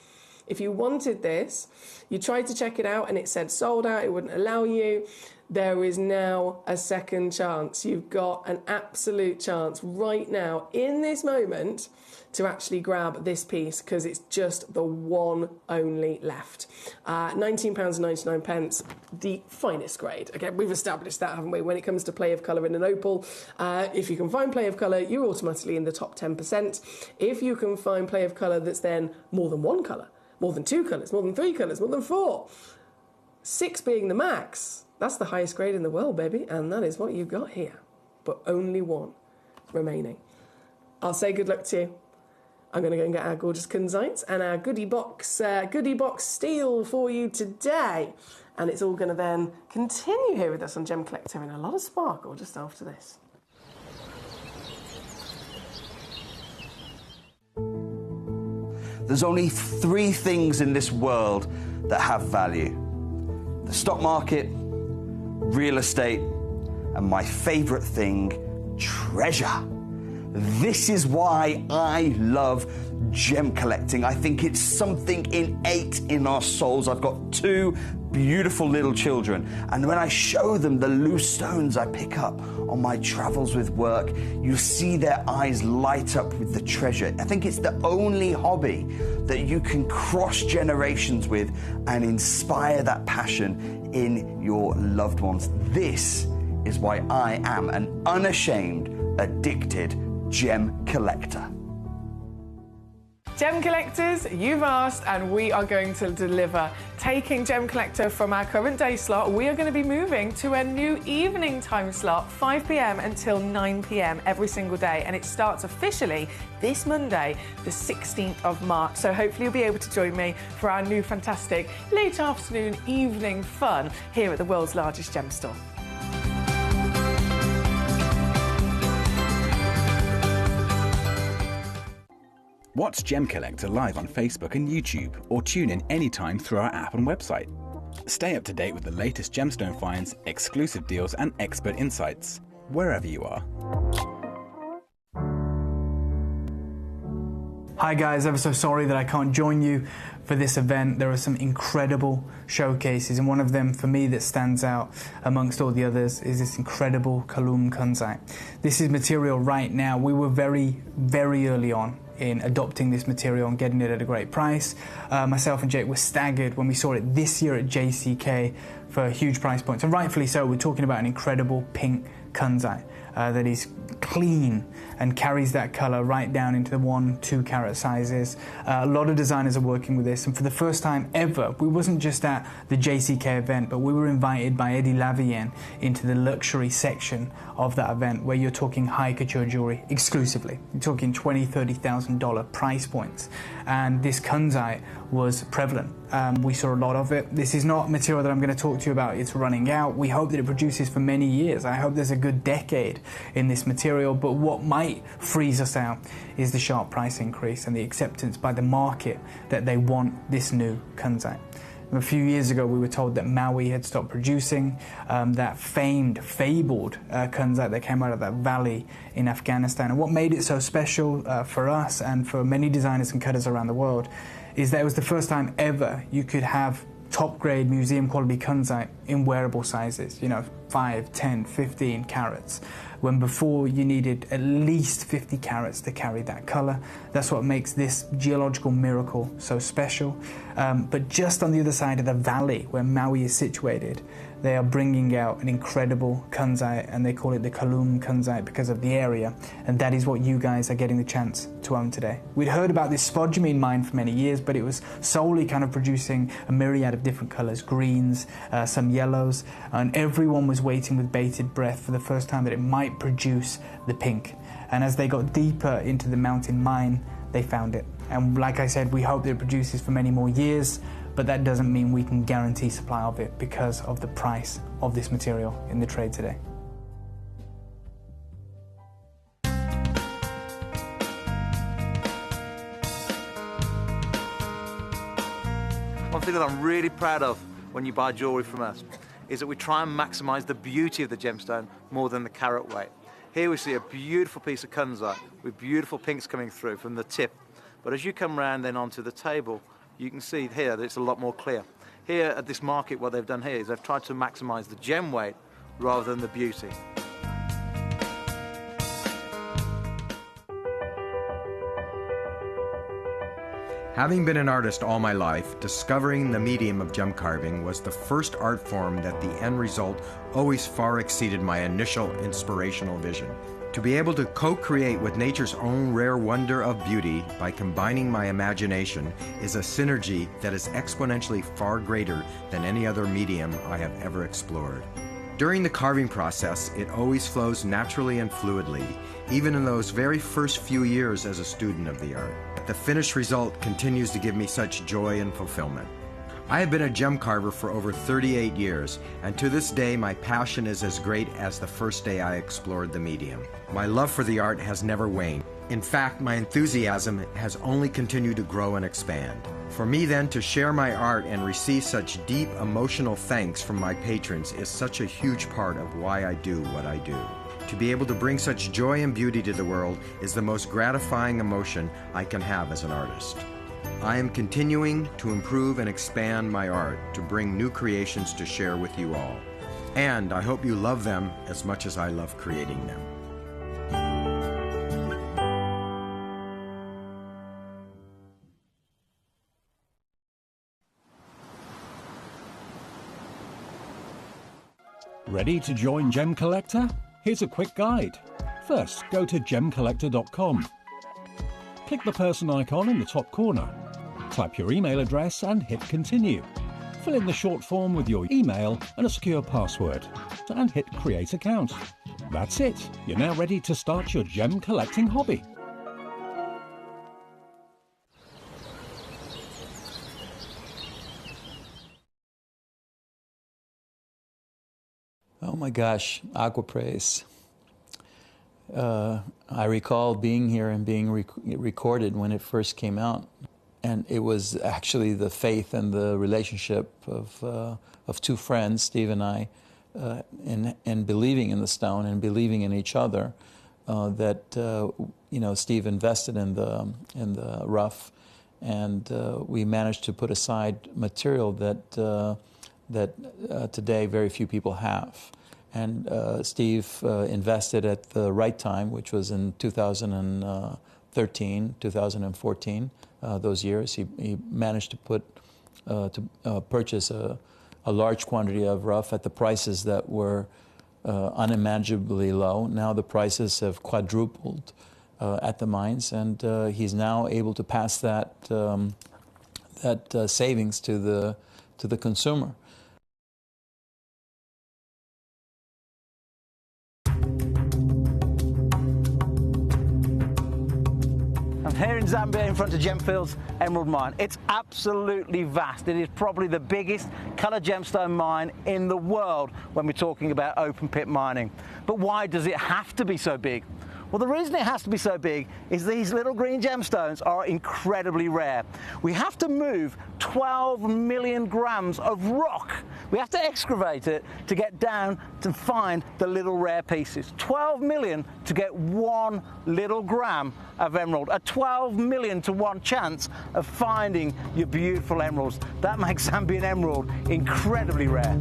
if you wanted this, you tried to check it out and it said sold out, it wouldn't allow you, there is now a second chance. You've got an absolute chance right now, in this moment, to actually grab this piece, because it's just the one only left. £19.99, the finest grade. Okay, we've established that, haven't we? When it comes to play of colour in an opal, if you can find play of colour, you're automatically in the top 10%. If you can find play of colour that's then more than 1 colour, more than 2 colours, more than 3 colours, more than 4, 6 being the max, that's the highest grade in the world, baby, and that is what you've got here. But only 1 remaining. I'll say good luck to you. I'm going to go and get our gorgeous kunzites and our goodie box steal for you today. And it's all going to then continue here with us on Gemcollector in a lot of sparkle just after this. There's only 3 things in this world that have value: the stock market, real estate, and my favourite thing, treasure. This is why I love gem collecting. I think it's something innate in our souls. I've got two beautiful little children, and when I show them the loose stones I pick up on my travels with work, you see their eyes light up with the treasure. I think it's the only hobby that you can cross generations with and inspire that passion in your loved ones. This is why I am an unashamed, addicted gem collector. Gem collectors, you've asked and we are going to deliver. Taking Gem Collector from our current day slot, we are going to be moving to a new evening time slot, 5 p.m. until 9 p.m. every single day, and it starts officially this Monday, the 16th of March. So hopefully you'll be able to join me for our new fantastic late afternoon evening fun here at the world's largest gem store. Watch Gem Collector live on Facebook and YouTube, or tune in anytime through our app and website. Stay up to date with the latest gemstone finds, exclusive deals and expert insights, wherever you are. Hi guys, ever so sorry that I can't join you for this event. There are some incredible showcases, and one of them for me that stands out amongst all the others is this incredible Kalum Kunzite. This is material right now. We were very, very early on in adopting this material and getting it at a great price. Myself and Jake were staggered when we saw it this year at JCK for huge price points, and rightfully so. We're talking about an incredible pink Kunzite that is clean and carries that color right down into the 1-2 carat sizes. A lot of designers are working with this, and for the first time ever, we wasn't just at the JCK event, but we were invited by Eddie Lavien into the luxury section of that event, where you're talking high couture jewelry exclusively. You're talking $20,000, $30,000 price points, and this Kunzite was prevalent. We saw a lot of it. This is not material that I'm going to talk to you about. It's running out. We hope that it produces for many years. I hope there's a good decade in this material, but what might freeze us out is the sharp price increase and the acceptance by the market that they want this new Kunzite. A few years ago, we were told that Maui had stopped producing that fabled Kunzite that came out of that valley in Afghanistan. And what made it so special for us and for many designers and cutters around the world is that it was the first time ever you could have top grade museum quality Kunzite in wearable sizes, 5, 10, 15 carats, when before you needed at least 50 carats to carry that color. That's what makes this geological miracle so special. But just on the other side of the valley where Maui is situated, they are bringing out an incredible Kunzite, and they call it the Kalum Kunzite because of the area, and that is what you guys are getting the chance to own today. We'd heard about this spodumene mine for many years, but it was solely kind of producing a myriad of different colors, greens, some yellows, and everyone was waiting with bated breath for the first time that it might produce the pink. And as they got deeper into the mountain mine, they found it. And like I said, we hope that it produces for many more years, but that doesn't mean we can guarantee supply of it because of the price of this material in the trade today. One thing that I'm really proud of when you buy jewellery from us is that we try and maximise the beauty of the gemstone more than the carat weight. Here we see a beautiful piece of Kunzite with beautiful pinks coming through from the tip, but as you come round then onto the table, you can see here that it's a lot more clear. Here at this market, what they've done here is they've tried to maximise the gem weight rather than the beauty. Having been an artist all my life, discovering the medium of gem carving was the first art form that the end result always far exceeded my initial inspirational vision. To be able to co-create with nature's own rare wonder of beauty by combining my imagination is a synergy that is exponentially far greater than any other medium I have ever explored. During the carving process, it always flows naturally and fluidly, even in those very first few years as a student of the art. The finished result continues to give me such joy and fulfillment. I have been a gem carver for over 38 years, and to this day my passion is as great as the first day I explored the medium. My love for the art has never waned. In fact, my enthusiasm has only continued to grow and expand. For me then to share my art and receive such deep emotional thanks from my patrons is such a huge part of why I do what I do. To be able to bring such joy and beauty to the world is the most gratifying emotion I can have as an artist. I am continuing to improve and expand my art to bring new creations to share with you all. And I hope you love them as much as I love creating them. Ready to join Gemcollector? Here's a quick guide. First, go to gemcollector.com. Click the person icon in the top corner. Type your email address and hit continue. Fill in the short form with your email and a secure password, and hit create account. That's it. You're now ready to start your gem collecting hobby. Oh my gosh, Aquapraise. I recall being here and being recorded when it first came out. And it was actually the faith and the relationship of two friends, Steve and I, and believing in the stone and believing in each other, that Steve invested in the rough, and we managed to put aside material that today very few people have. And Steve invested at the right time, which was in 2013, 2014. Those years, he managed to purchase a large quantity of rough at the prices that were unimaginably low. Now the prices have quadrupled at the mines, and he's now able to pass that savings to the consumer. Here in Zambia, in front of Gemfield's Emerald Mine. It's absolutely vast. It is probably the biggest colour gemstone mine in the world when we're talking about open pit mining. But why does it have to be so big? Well, the reason it has to be so big is these little green gemstones are incredibly rare. We have to move 12 million grams of rock. We have to excavate it to get down to find the little rare pieces. 12 million to get 1 little gram of emerald. A 12 million to 1 chance of finding your beautiful emeralds. That makes Zambian emerald incredibly rare.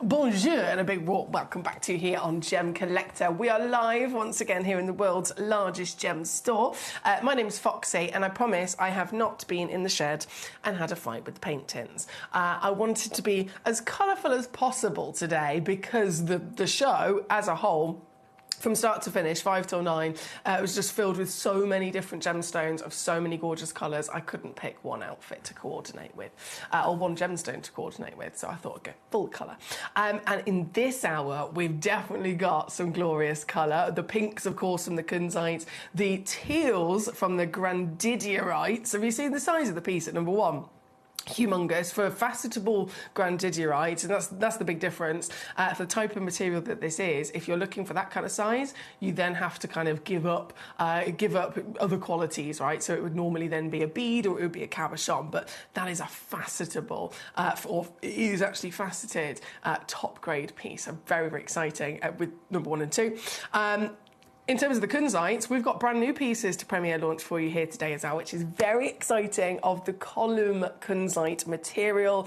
Bonjour and a big warm welcome back to you here on Gem Collector. We are live once again here in the world's largest gem store. My name's Foxy, and I promise I have not been in the shed and had a fight with the paint tins. I wanted to be as colourful as possible today because the show as a whole, from start to finish, 5 till 9, it was just filled with so many different gemstones of so many gorgeous colours. I couldn't pick one outfit to coordinate with, or one gemstone to coordinate with, so I thought I'd go full colour. And in this hour, we've definitely got some glorious colour. The pinks, of course, from the kunzite, the teals from the grandidierite. Have you seen the size of the piece at number 1? Humongous for a facetable grandidierite, and that's the big difference. For the type of material that this is, if you're looking for that kind of size, you then have to kind of give up other qualities, right? So it would normally then be a bead or it would be a cabochon, but that is a facetable, or it is actually faceted top grade piece. So very, very exciting with number 1 and 2. In terms of the kunzite, we've got brand new pieces to premiere launch for you here today as well, which is very exciting, of the column kunzite material.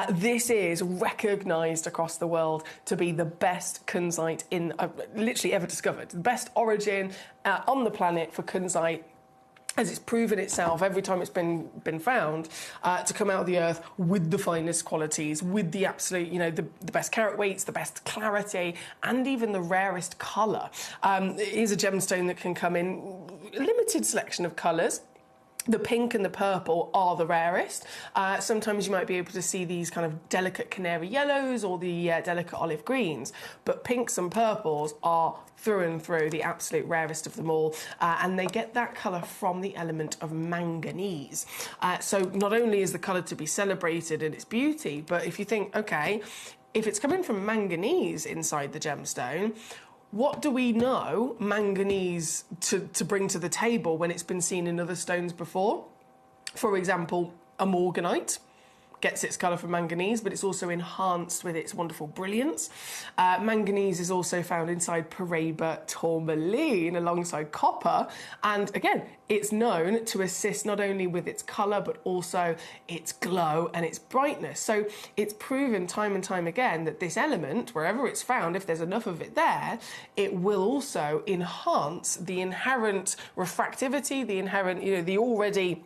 This is recognised across the world to be the best kunzite in literally ever discovered. The best origin on the planet for kunzite, as it's proven itself every time it's been found to come out of the earth with the finest qualities, with the absolute, the best carat weights, the best clarity, and even the rarest colour. It is a gemstone that can come in a limited selection of colours. The pink and the purple are the rarest. Sometimes you might be able to see these kind of delicate canary yellows or the delicate olive greens, but pinks and purples are through and through the absolute rarest of them all, and they get that colour from the element of manganese. So not only is the colour to be celebrated in its beauty, but if you think, okay, if it's coming from manganese inside the gemstone, what do we know manganese to bring to the table when it's been seen in other stones before? For example, a morganite. gets its colour from manganese, but it's also enhanced with its wonderful brilliance. Manganese is also found inside Paraiba tourmaline alongside copper, and again, it's known to assist not only with its colour but also its glow and its brightness. So it's proven time and time again that this element, wherever it's found, if there's enough of it there, it will also enhance the inherent refractivity, the inherent, the already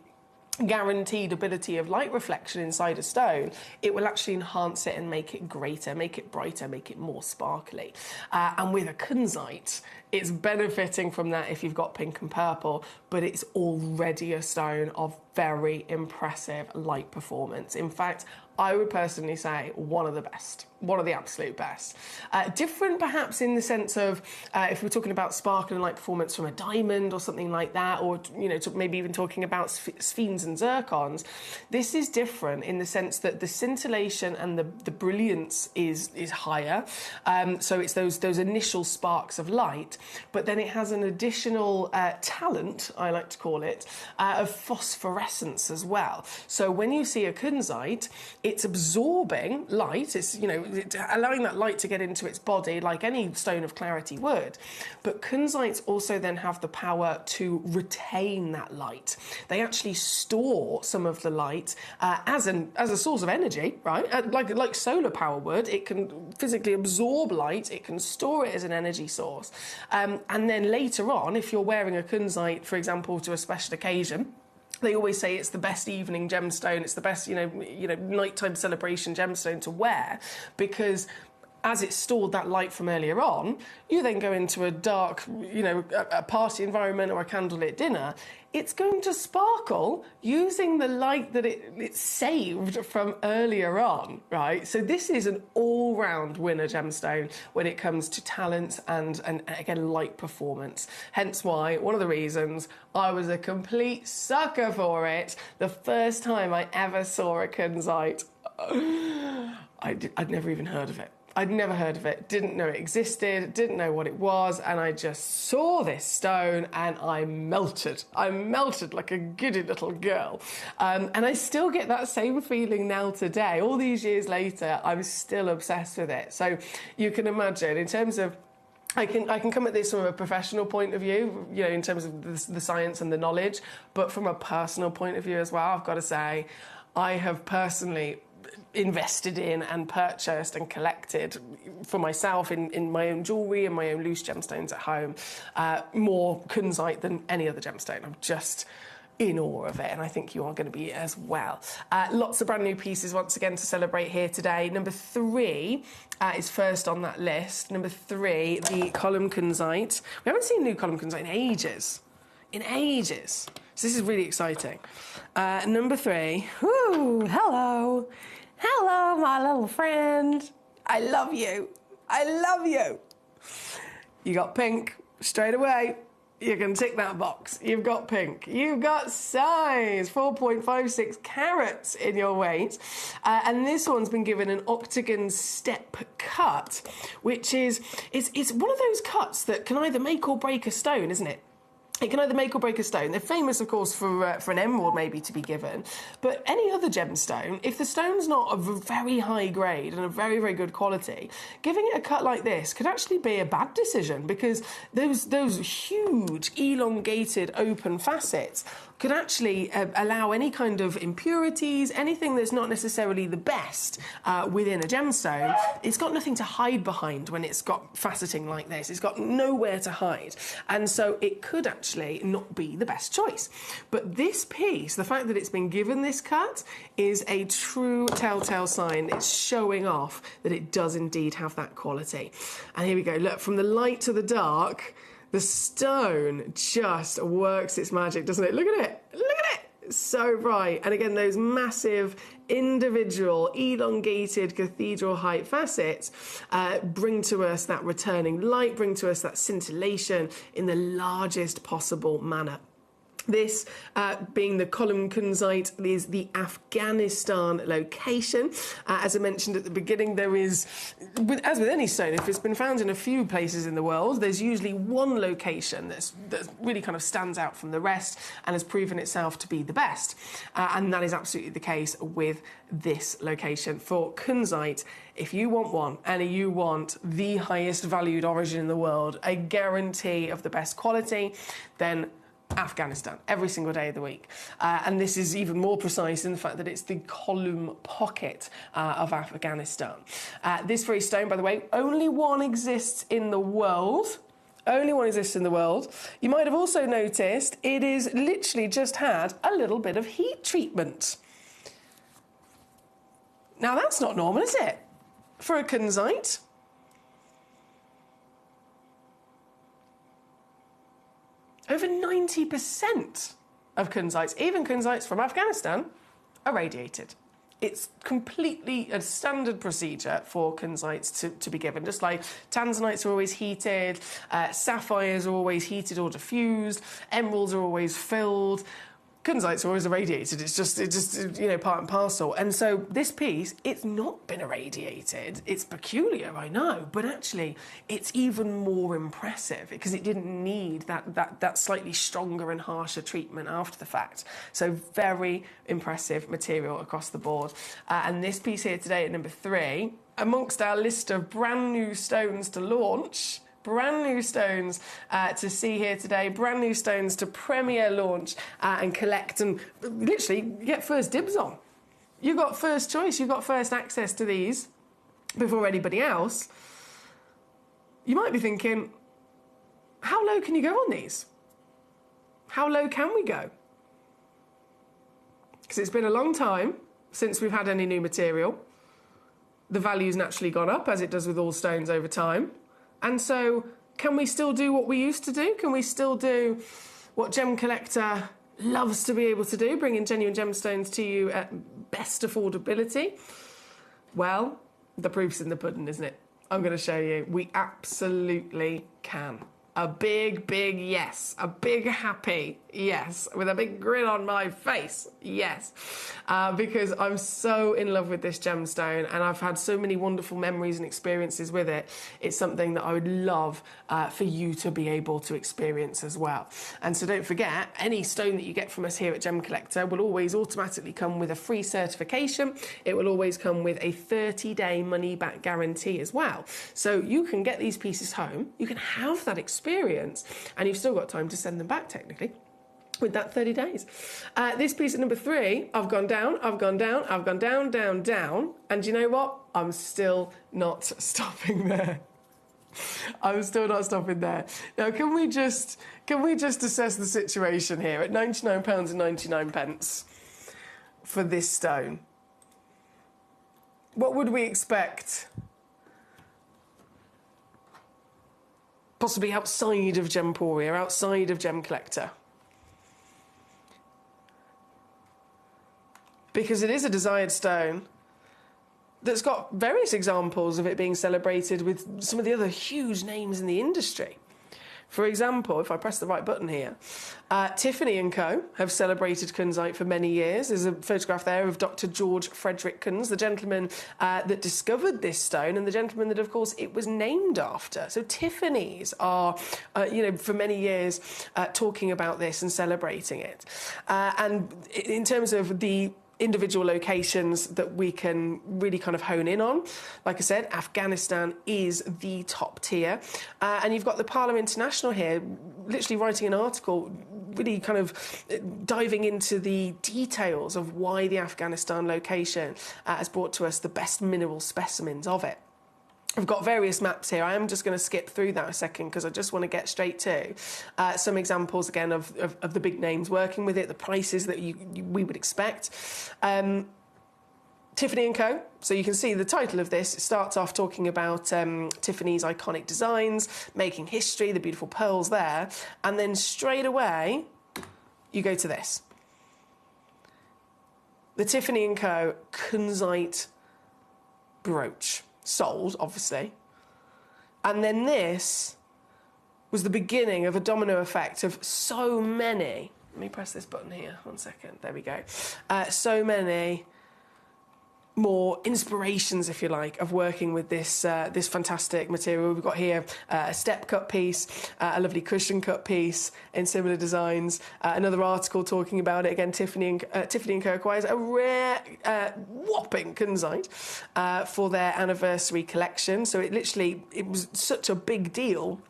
guaranteed ability of light reflection inside a stone. It will actually enhance it and make it greater, make it brighter, make it more sparkly. And with a kunzite, it's benefiting from that if you've got pink and purple, but it's already a stone of very impressive light performance. In fact, I would personally say one of the best, one of the absolute best. Different perhaps in the sense of if we're talking about sparkle and light performance from a diamond or something like that, or maybe even talking about sphenes and zircons, this is different in the sense that the scintillation and the brilliance is higher. So it's those initial sparks of light, but then it has an additional talent, I like to call it, of phosphorescence as well. So when you see a kunzite, it's absorbing light, it's allowing that light to get into its body like any stone of clarity would. But kunzites also then have the power to retain that light. They actually store some of the light as a source of energy, right? Like solar power would. It can physically absorb light, it can store it as an energy source. And then later on, if you're wearing a kunzite, for example, to a special occasion, they always say it's the best evening gemstone, it's the best, nighttime celebration gemstone to wear, because as it stored that light from earlier on, you then go into a dark, a party environment or a candlelit dinner, it's going to sparkle using the light that it saved from earlier on, right? So this is an all-round winner gemstone when it comes to talent and again, light performance. Hence why, one of the reasons I was a complete sucker for it the first time I ever saw a kunzite. I'd never even heard of it. I'd never heard of it, didn't know it existed, didn't know what it was, and I just saw this stone and I melted. I melted like a giddy little girl. And I still get that same feeling now today. All these years later, I'm still obsessed with it. So you can imagine, in terms of I can come at this from a professional point of view, in terms of the science and the knowledge, but from a personal point of view as well, I've got to say, I have personally invested in and purchased and collected for myself in my own jewellery and my own loose gemstones at home, more kunzite than any other gemstone. I'm just in awe of it, and I think you are going to be as well. Lots of brand new pieces once again to celebrate here today. Number 3 is first on that list. Number 3, the column kunzite. We haven't seen new column kunzite in ages. So this is really exciting. Number 3, hello, my little friend. I love you. You got pink straight away. You can tick that box. You've got pink. You've got size, 4.56 carats in your weight. And this one's been given an octagon step cut, which is, it's one of those cuts that can either make or break a stone, isn't it? It can either make or break a stone. They're famous, of course, for an emerald maybe to be given. But any other gemstone, if the stone's not of a very high grade and a very, very good quality, giving it a cut like this could actually be a bad decision, because those huge, elongated, open facets could actually allow any kind of impurities, anything that's not necessarily the best within a gemstone. It's got nothing to hide behind when it's got faceting like this. It's got nowhere to hide. And so it could actually not be the best choice. But this piece, the fact that it's been given this cut, is a true telltale sign. It's showing off that it does indeed have that quality. And here we go. Look, from the light to the dark, the stone just works its magic, doesn't it? Look at it. Look at it. It's so bright. And again, those massive, individual, elongated cathedral height facets bring to us that returning light, bring to us that scintillation in the largest possible manner. This being the column kunzite is the Afghanistan location. As I mentioned at the beginning, there is, as with any stone, if it's been found in a few places in the world, there's usually one location that really kind of stands out from the rest and has proven itself to be the best. And that is absolutely the case with this location. For kunzite, if you want one and you want the highest valued origin in the world, a guarantee of the best quality, then Afghanistan, every single day of the week. And this is even more precise in the fact that it's the column pocket of Afghanistan. This very stone, by the way, only one exists in the world. Only one exists in the world. You might have also noticed it is literally just had a little bit of heat treatment. Now that's not normal, is it? For a kunzite. Over 90% of kunzites, even kunzites from Afghanistan, are radiated. It's completely a standard procedure for kunzites to be given. Just like tanzanites are always heated, sapphires are always heated or diffused, emeralds are always filled. Kunzites are always irradiated. It's just part and parcel. And so this piece, it's not been irradiated. It's peculiar, I know, but actually it's even more impressive because it didn't need that slightly stronger and harsher treatment after the fact. So very impressive material across the board. And this piece here today at number 3, amongst our list of brand new stones to launch. Brand new stones to see here today, brand new stones to premiere launch and collect and literally get first dibs on. You got first choice, you got first access to these before anybody else. You might be thinking, how low can you go on these? How low can we go? Because it's been a long time since we've had any new material. The value's naturally gone up, as it does with all stones over time. And so, can we still do what we used to do? Can we still do what Gemcollector loves to be able to do, bringing genuine gemstones to you at best affordability? Well, the proof's in the pudding, isn't it? I'm going to show you. We absolutely can. A big, big yes. A big happy yes. With a big grin on my face. Yes. Because I'm so in love with this gemstone and I've had so many wonderful memories and experiences with it. It's something that I would love for you to be able to experience as well. And so don't forget, any stone that you get from us here at Gemcollector will always automatically come with a free certification. It will always come with a 30-day money-back guarantee as well. So you can get these pieces home, you can have that experience, and you've still got time to send them back technically with that 30 days. This piece at number 3, I've gone down, I've gone down, I've gone down, down, down, and you know what? I'm still not stopping there. I'm still not stopping there. Now, can we just assess the situation here at £99.99 for this stone? What would we expect? Possibly outside of Gemporia, outside of Gemcollector. Because it is a desired stone that's got various examples of it being celebrated with some of the other huge names in the industry. For example, if I press the right button here, Tiffany & Co. have celebrated kunzite for many years. There's a photograph there of Dr. George Frederick Kunz, the gentleman that discovered this stone and the gentleman that, of course, it was named after. So Tiffany's are, for many years talking about this and celebrating it. And in terms of the individual locations that we can really kind of hone in on. Like I said, Afghanistan is the top tier. And you've got the Parliament International here, literally writing an article, really kind of diving into the details of why the Afghanistan location has brought to us the best mineral specimens of it. I've got various maps here. I am just going to skip through that a second because I just want to get straight to some examples again of the big names working with it, the prices that we would expect. Tiffany & Co. So you can see the title of this. It starts off talking about Tiffany's iconic designs, making history, the beautiful pearls there, and then straight away you go to this. The Tiffany & Co. Kunzite brooch. Sold, obviously. And then this was the beginning of a domino effect of so many Let me press this button here. 1 second. There we go. So many more inspirations, if you like, of working with this this fantastic material. We've got here a step cut piece, a lovely cushion cut piece in similar designs. Another article talking about it again. Tiffany and Co acquires a rare, whopping kunzite for their anniversary collection. So it was such a big deal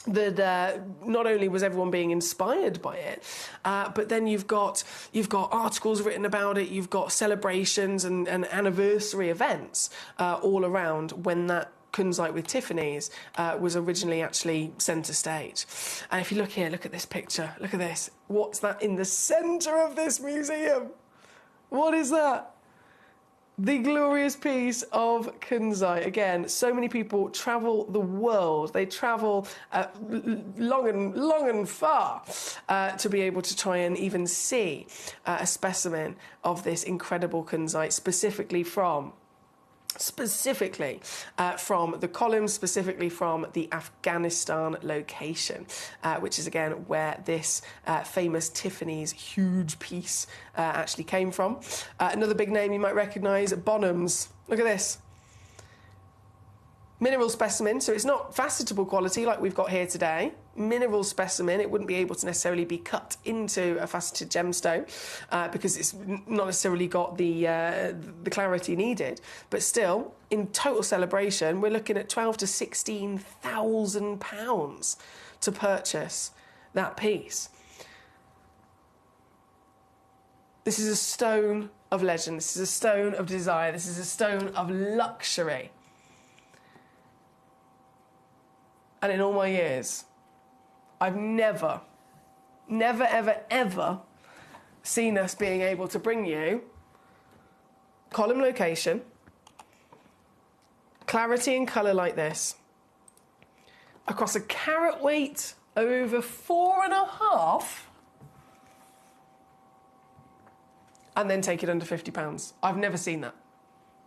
that not only was everyone being inspired by it, but then you've got articles written about it, you've got celebrations and anniversary events all around when that kunzite with Tiffany's was originally actually centre stage. And if you look here, look at this picture, look at this. What's that in the centre of this museum? What is that? The glorious piece of kunzite. Again, so many people travel the world. They travel long and far to be able to try and even see a specimen of this incredible kunzite, specifically from the columns, specifically from the Afghanistan location, which is again where this famous Tiffany's huge piece actually came from. Another big name you might recognise, Bonhams. Look at this. Mineral specimen, so it's not facetable quality like we've got here today. Mineral specimen, it wouldn't be able to necessarily be cut into a faceted gemstone because it's not necessarily got the clarity needed. But still, in total celebration, we're looking at £12,000 to £16,000 to purchase that piece. This is a stone of legend. This is a stone of desire. This is a stone of luxury. And in all my years, I've never, ever seen us being able to bring you column location, clarity and colour like this, across a carat weight over 4.5, and then take it under £50. I've never seen that.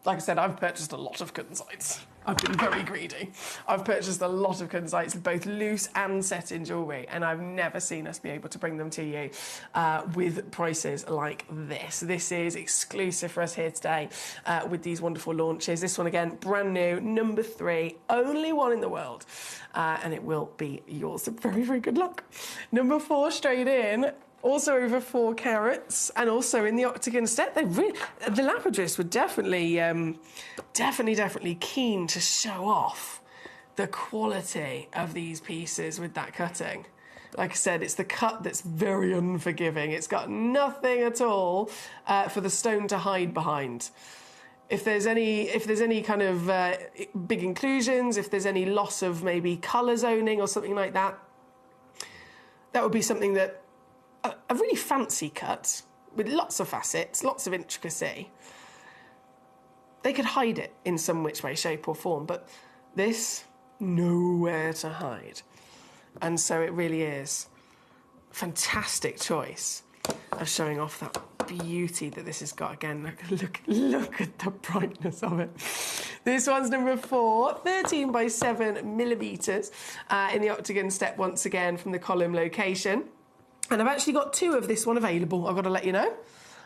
Like I said, I've purchased a lot of kunzites. I've been very greedy. I've purchased a lot of kunzites, both loose and set in jewellery, and I've never seen us be able to bring them to you with prices like this. This is exclusive for us here today with these wonderful launches. This one, again, brand new, number 3, only one in the world, and it will be yours. So very, very good luck. Number 4, straight in. Also over 4 carats, and also in the octagon step. The lapidarists were definitely keen to show off the quality of these pieces with that cutting. Like I said, it's the cut that's very unforgiving. It's got nothing at all for the stone to hide behind. If there's any kind of big inclusions, if there's any loss of maybe colour zoning or something like that, that would be something that a really fancy cut with lots of facets, lots of intricacy, they could hide it in some which way, shape or form, but this, nowhere to hide. And so it really is a fantastic choice of showing off that beauty that this has got. Again, look at the brightness of it. This one's number 4, 13 by 7 millimetres in the octagon step once again from the column location. And I've actually got 2 of this one available, I've got to let you know.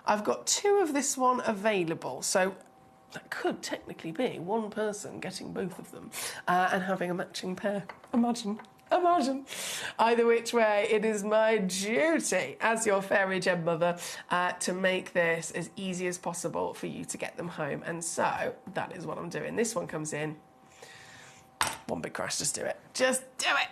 I've got 2 of this one available, so that could technically be one person getting both of them and having a matching pair. Imagine. Either which way, it is my duty as your fairy gem mother to make this as easy as possible for you to get them home. And so that is what I'm doing. This one comes in. One big crash, just do it. Just do it.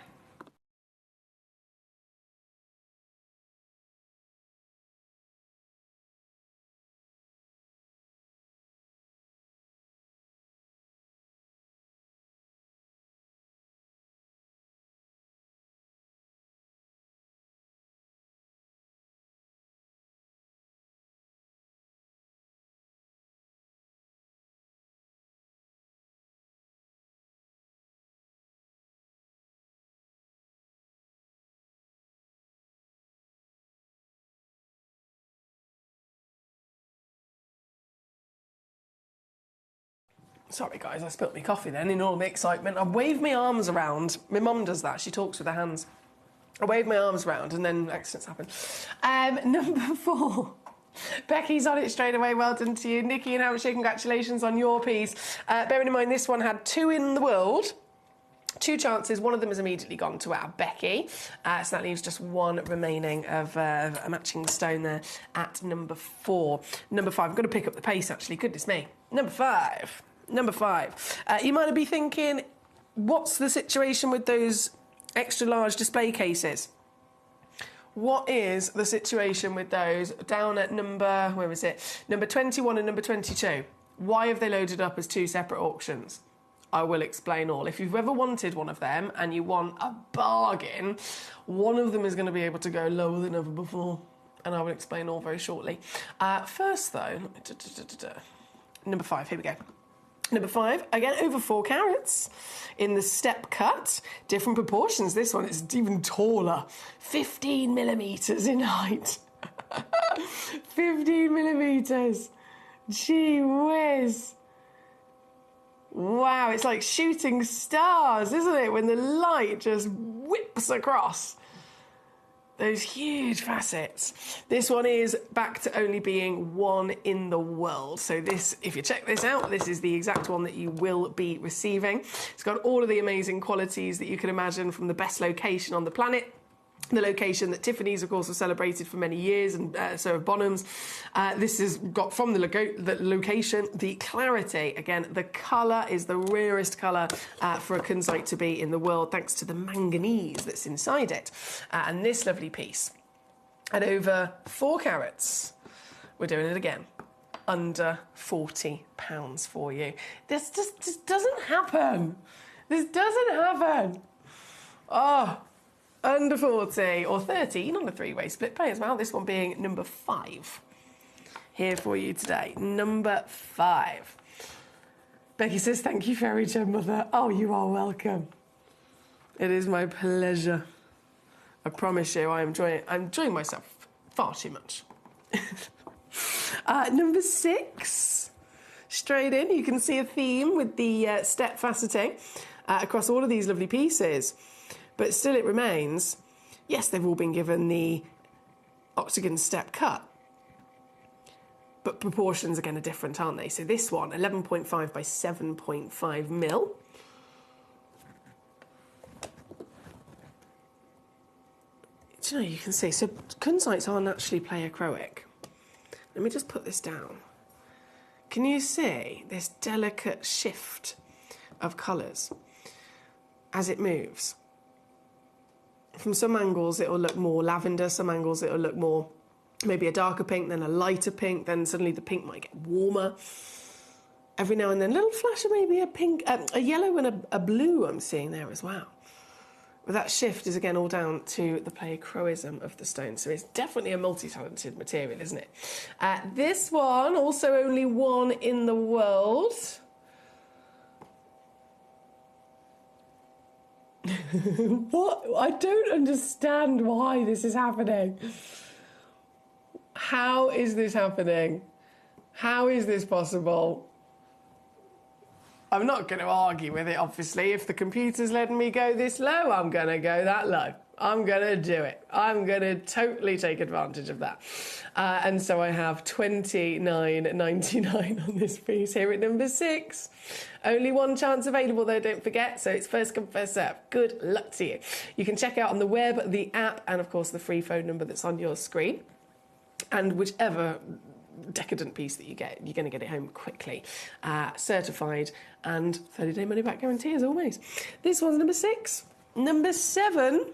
Sorry guys, I spilt my coffee then in all the excitement. I waved my arms around. My mum does that, she talks with her hands. I waved my arms round and then accidents happen. Number 4. Becky's on it straight away. Well done to you. Nikki in Hampshire, congratulations on your piece. Bearing in mind this one had 2 in the world. 2 chances, one of them has immediately gone to our Becky. So that leaves just 1 remaining of a matching stone there at number 4. Number 5, I'm going to pick up the pace actually, goodness me. Number 5. You might be thinking, what's the situation with those extra large display cases? What is the situation with those down at number, where was it? Number 21 and number 22. Why have they loaded up as 2 separate auctions? I will explain all. If you've ever wanted one of them and you want a bargain, one of them is going to be able to go lower than ever before. And I will explain all very shortly. First though, number 5, here we go. Number 5, again, over 4 carats in the step cut. Different proportions. This one is even taller. 15 millimetres in height. 15 millimetres. Gee whiz. Wow, it's like shooting stars, isn't it? When the light just whips across those huge facets. This one is back to only being 1 in the world. So this, if you check this out, this is the exact one that you will be receiving. It's got all of the amazing qualities that you can imagine, from the best location on the planet, the location that Tiffany's, of course, have celebrated for many years, and so have Bonhams. This has got from the location, the clarity. Again, the colour is the rarest colour for a kunzite to be in the world, thanks to the manganese that's inside it. And this lovely piece, at over 4 carats, we're doing it again, under £40 for you. This just doesn't happen. This doesn't happen. Oh. Under 40 or 13 on a 3-way split pay as well. This one being number 5 here for you today. Number 5. Becky says, thank you, Fairy Gem Mother. Oh, you are welcome. It is my pleasure. I promise you, I'm enjoying myself far too much. Number 6. Straight in, you can see a theme with the step faceting across all of these lovely pieces. But still it remains, yes, they've all been given the octagon step cut. But proportions, again, are different, aren't they? So this one, 11.5 by 7.5 mil. Do you know, you can see, so kunzites are naturally pleochroic. Let me just put this down. Can you see this delicate shift of colours as it moves? From some angles, it'll look more lavender. Some angles, it'll look more maybe a darker pink, then a lighter pink. Then suddenly the pink might get warmer. Every now and then, a little flash of maybe a pink, a yellow and a blue I'm seeing there as well. But that shift is, again, all down to the pleochroism of the stone. So it's definitely a multi-talented material, isn't it? This one, also only 1 in the world. What? I don't understand why this is happening. How is this happening? How is this possible? I'm not going to argue with it, obviously. If the computer's letting me go this low, I'm going to go that low. I'm going to do it. I'm going to totally take advantage of that. And so I have $29.99 on this piece here at number 6. Only 1 chance available, though, don't forget. So it's first come, first serve. Good luck to you. You can check out on the web, the app, and, of course, the free phone number that's on your screen. And whichever decadent piece that you get, you're going to get it home quickly. Certified and 30-day money-back guarantee, as always. This one's number 6. Number 7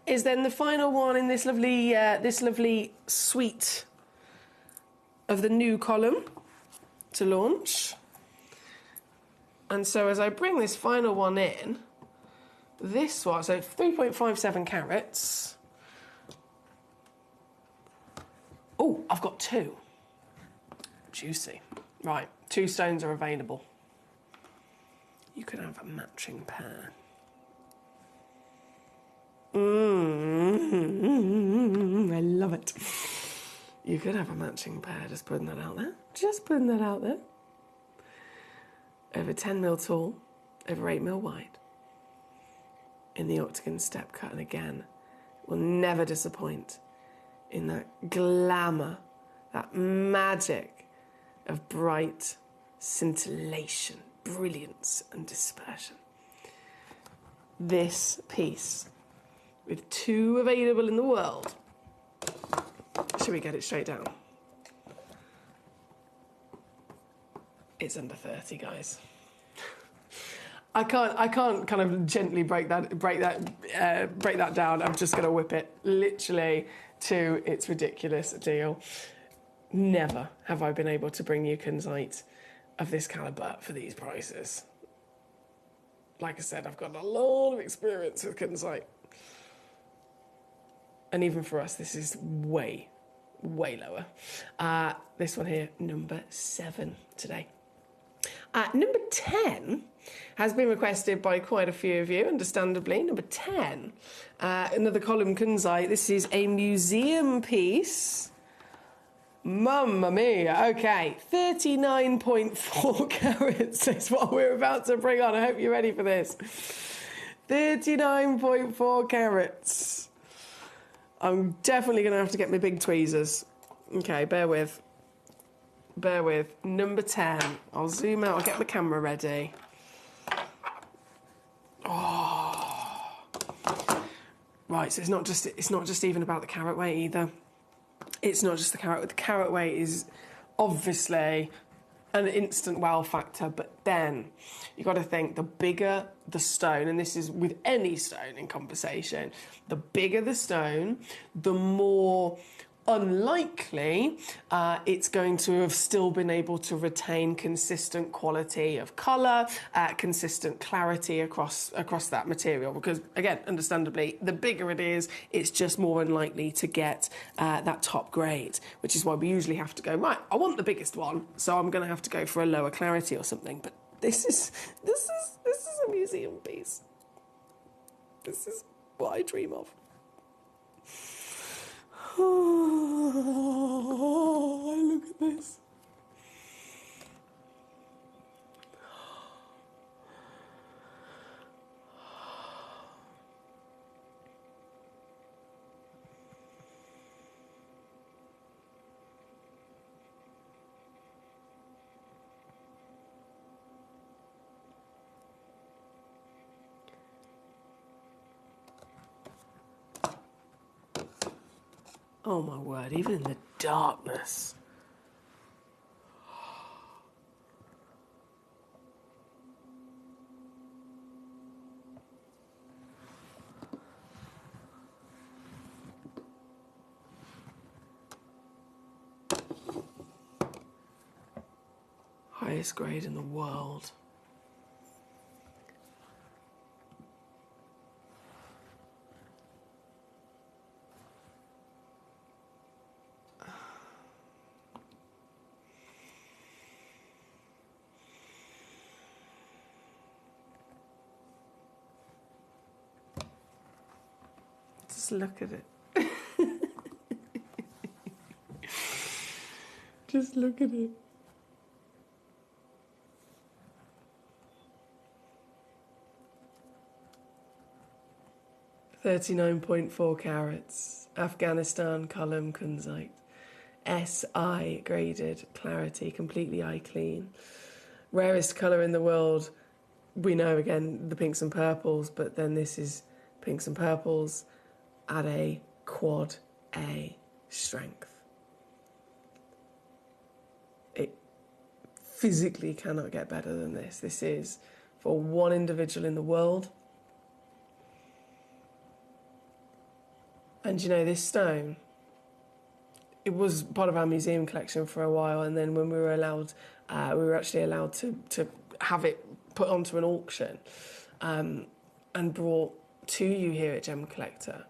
is then the final one in this lovely suite of the new column to launch. And so as I bring this final one in, this one, so 3.57 carats. Oh, I've got 2. Juicy. Right, 2 stones are available. You could have a matching pair. I love it. You could have a matching pair, just putting that out there. Just putting that out there. Over 10 mil tall, over 8 mil wide. in the octagon step cut, and again, will never disappoint in that glamour, that magic of bright scintillation, brilliance and dispersion. This piece, with 2 available in the world, should we get it straight down? It's under 30, guys. I can't kind of gently break that down. I'm just going to whip it literally to its ridiculous deal. Never have I been able to bring you kunzite of this calibre for these prices. Like I said, I've got a lot of experience with kunzite. And even for us, this is way, way lower. This one here, number 7 today. Number 10 has been requested by quite a few of you, understandably. Number 10, another column kunzite. This is a museum piece. Mamma mia. Okay, 39.4 carats is what we're about to bring on. I hope you're ready for this. 39.4 carats. I'm definitely going to have to get my big tweezers. Okay, bear with. Bear with. Number 10. I'll zoom out. I'll get my camera ready. Oh. Right, so it's not just even about the carat weight either. It's not just the carat weight. The carat weight is obviously an instant wow factor, but then you've got to think the bigger the stone, and this is with any stone in conversation, the bigger the stone, the more unlikely it's going to have still been able to retain consistent quality of colour, consistent clarity across that material, because again, understandably, the bigger it is, it's just more unlikely to get that top grade, which is why we usually have to go, right, I want the biggest one, so I'm going to have to go for a lower clarity or something. But this is a museum piece. This is what I dream of. Oh, look at this. Oh my word, even in the darkness. Highest grade in the world. Just look at it. Just look at it. $39.4 carats. Afghanistan column kunzite. SI graded clarity, completely eye clean. Rarest colour in the world. We know again the pinks and purples, but then this is pinks and purples at a quad A strength. It physically cannot get better than this. This is for one individual in the world. And you know, this stone, it was part of our museum collection for a while, and then when we were actually allowed to have it put onto an auction and brought to you here at Gemcollector.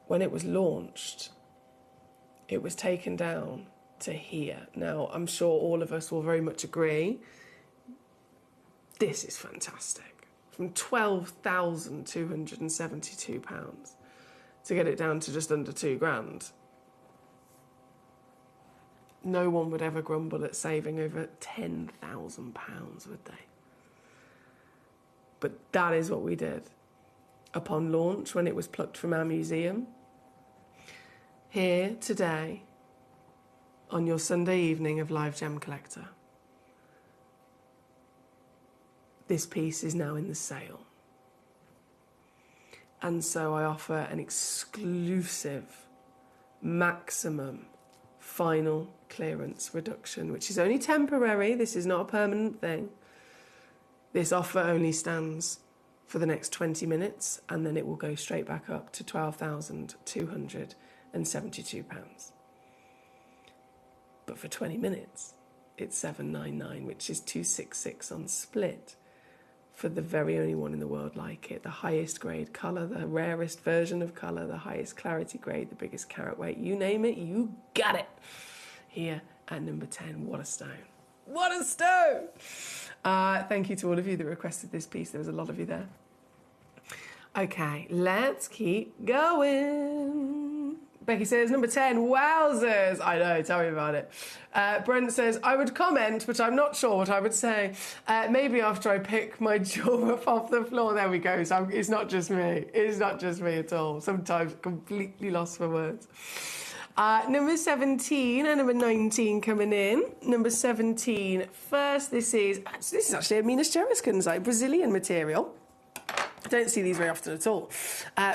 When it was launched, it was taken down to here. Now, I'm sure all of us will very much agree, this is fantastic. From £12,272 to get it down to just under £2,000. No one would ever grumble at saving over £10,000, would they? But that is what we did upon launch when it was plucked from our museum. Here today, on your Sunday evening of Live Gem Collector, this piece is now in the sale. And so I offer an exclusive, maximum, final clearance reduction, which is only temporary. This is not a permanent thing. This offer only stands for the next 20 minutes, and then it will go straight back up to £12,272. But for 20 minutes, it's $799, which is $266 on split, for the very only one in the world like it. The highest grade colour, the rarest version of colour, the highest clarity grade, the biggest carat weight. You name it, you got it. Here at number 10. What a stone. What a stone! Thank you to all of you that requested this piece. There was a lot of you there. Okay, let's keep going. Becky says, number 10, wowzers. I know, tell me about it. Brent says, I would comment, but I'm not sure what I would say. Maybe after I pick my jaw up off the floor. There we go. So it's not just me. It's not just me at all. Sometimes completely lost for words. Number 17 and number 19 coming in. Number 17 first. This is actually a Minas Gerais kunzite, Brazilian material. I don't see these very often at all.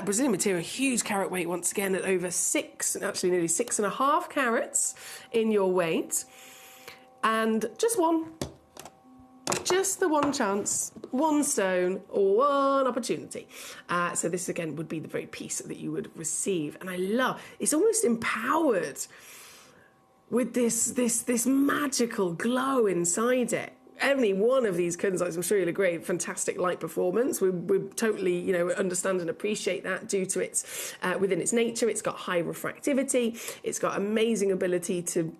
Brazilian material, huge carat weight once again at over 6, actually nearly 6.5 carats in your weight. And just the one chance, one stone, one opportunity. So this again would be the very piece that you would receive. And I love, it's almost empowered with this magical glow inside it. Any one of these kunzites, I'm sure you'll agree, fantastic light performance. We totally, understand and appreciate that due to its, within its nature. It's got high refractivity. It's got amazing ability to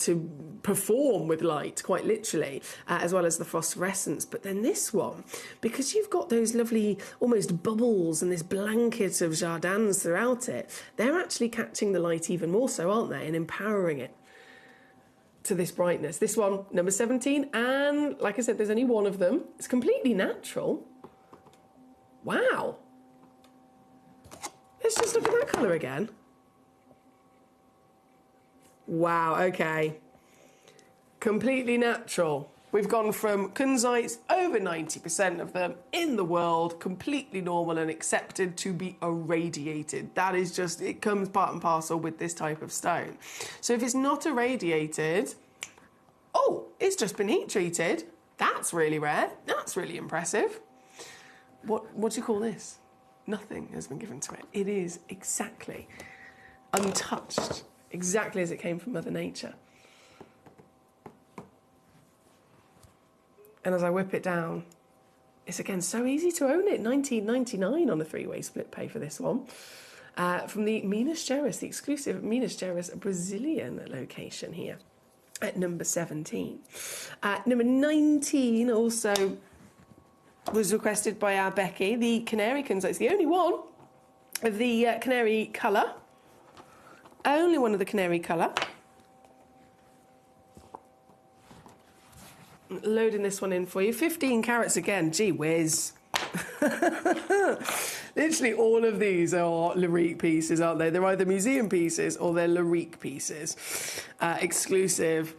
perform with light, quite literally, as well as the phosphorescence. But then this one, because you've got those lovely almost bubbles and this blanket of jardins throughout it, they're actually catching the light even more so, aren't they, and empowering it to this brightness. This one, number 17, and like I said, there's only one of them. It's completely natural. Wow. Let's just look at that colour again. Wow, okay. Completely natural. We've gone from kunzites, over 90% of them in the world, completely normal and accepted to be irradiated. That is just, it comes part and parcel with this type of stone. So if it's not irradiated, oh, it's just been heat treated. That's really rare. That's really impressive. What do you call this? Nothing has been given to it. It is exactly untouched, exactly as it came from Mother Nature. And as I whip it down, it's again so easy to own it. $19.99 on a 3-way split pay for this one. From the Minas Gerais, the exclusive Minas Gerais Brazilian location here at number 17. Number 19 also was requested by our Becky, the Canary kunzite. It's the only one of the canary colour. Only one of the canary colour. Loading this one in for you. 15 carats again. Gee whiz. Literally all of these are Larique pieces, aren't they? They're either museum pieces or they're Larique pieces. Exclusive,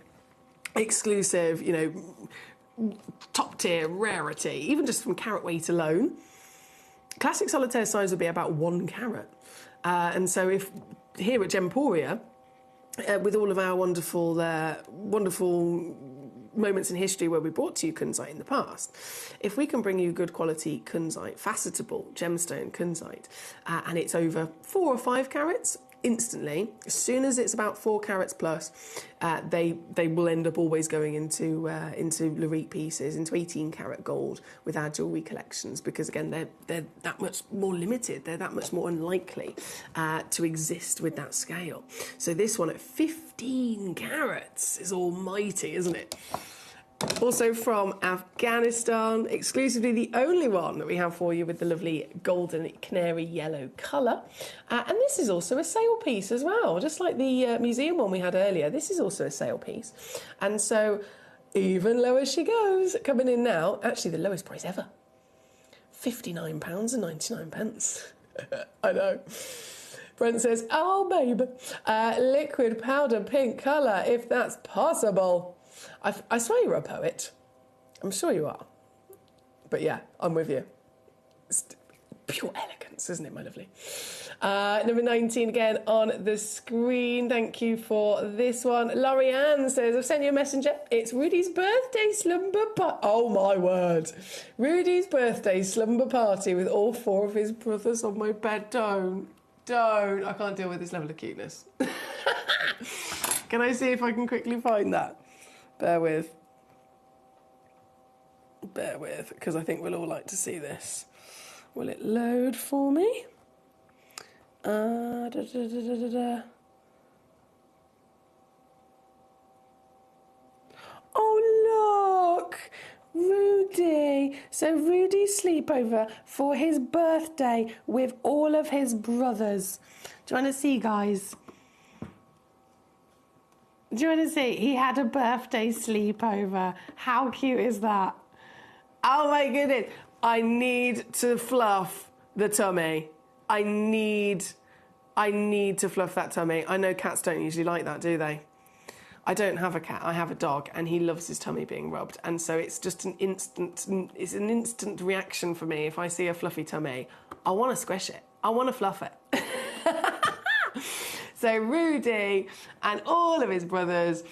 top tier rarity, even just from carat weight alone. Classic solitaire size would be about 1 carat. And so if here at Gemporia, with all of our wonderful moments in history where we brought to you kunzite in the past, if we can bring you good quality kunzite, facetable gemstone kunzite, and it's over 4 or 5 carats, instantly, as soon as it's about 4 carats plus, they will end up always going into Larique pieces, into 18 carat gold with our jewellery collections, because again they're that much more limited, they're that much more unlikely to exist with that scale. So this one at 15 carats is almighty, isn't it? Also from Afghanistan, exclusively the only one that we have for you with the lovely golden canary yellow colour. And this is also a sale piece as well, just like the museum one we had earlier. This is also a sale piece. And so even lower she goes, coming in now, actually the lowest price ever. £59.99. I know. Brent says, oh, babe, liquid powder pink colour, if that's possible. I swear you're a poet. I'm sure you are. But yeah, I'm with you. It's pure elegance, isn't it, my lovely? Number 19 again on the screen. Thank you for this one. Laurie Ann says, I've sent you a messenger. It's Rudy's birthday slumber party. Oh, my word. Rudy's birthday slumber party with all 4 of his brothers on my bed. Don't. I can't deal with this level of cuteness. Can I see if I can quickly find that? Bear with, because I think we'll all like to see this. Will it load for me? Oh, look! Rudy. So Rudy's sleepover for his birthday with all of his brothers. Do you want to see, guys? Do you want to see? He had a birthday sleepover. How cute is that? Oh my goodness. I need to fluff the tummy. I need to fluff that tummy. I know cats don't usually like that, do they? I don't have a cat, I have a dog, and he loves his tummy being rubbed. And so it's just an instant reaction for me. If I see a fluffy tummy, I want to squish it. I want to fluff it. So Rudy and all of his brothers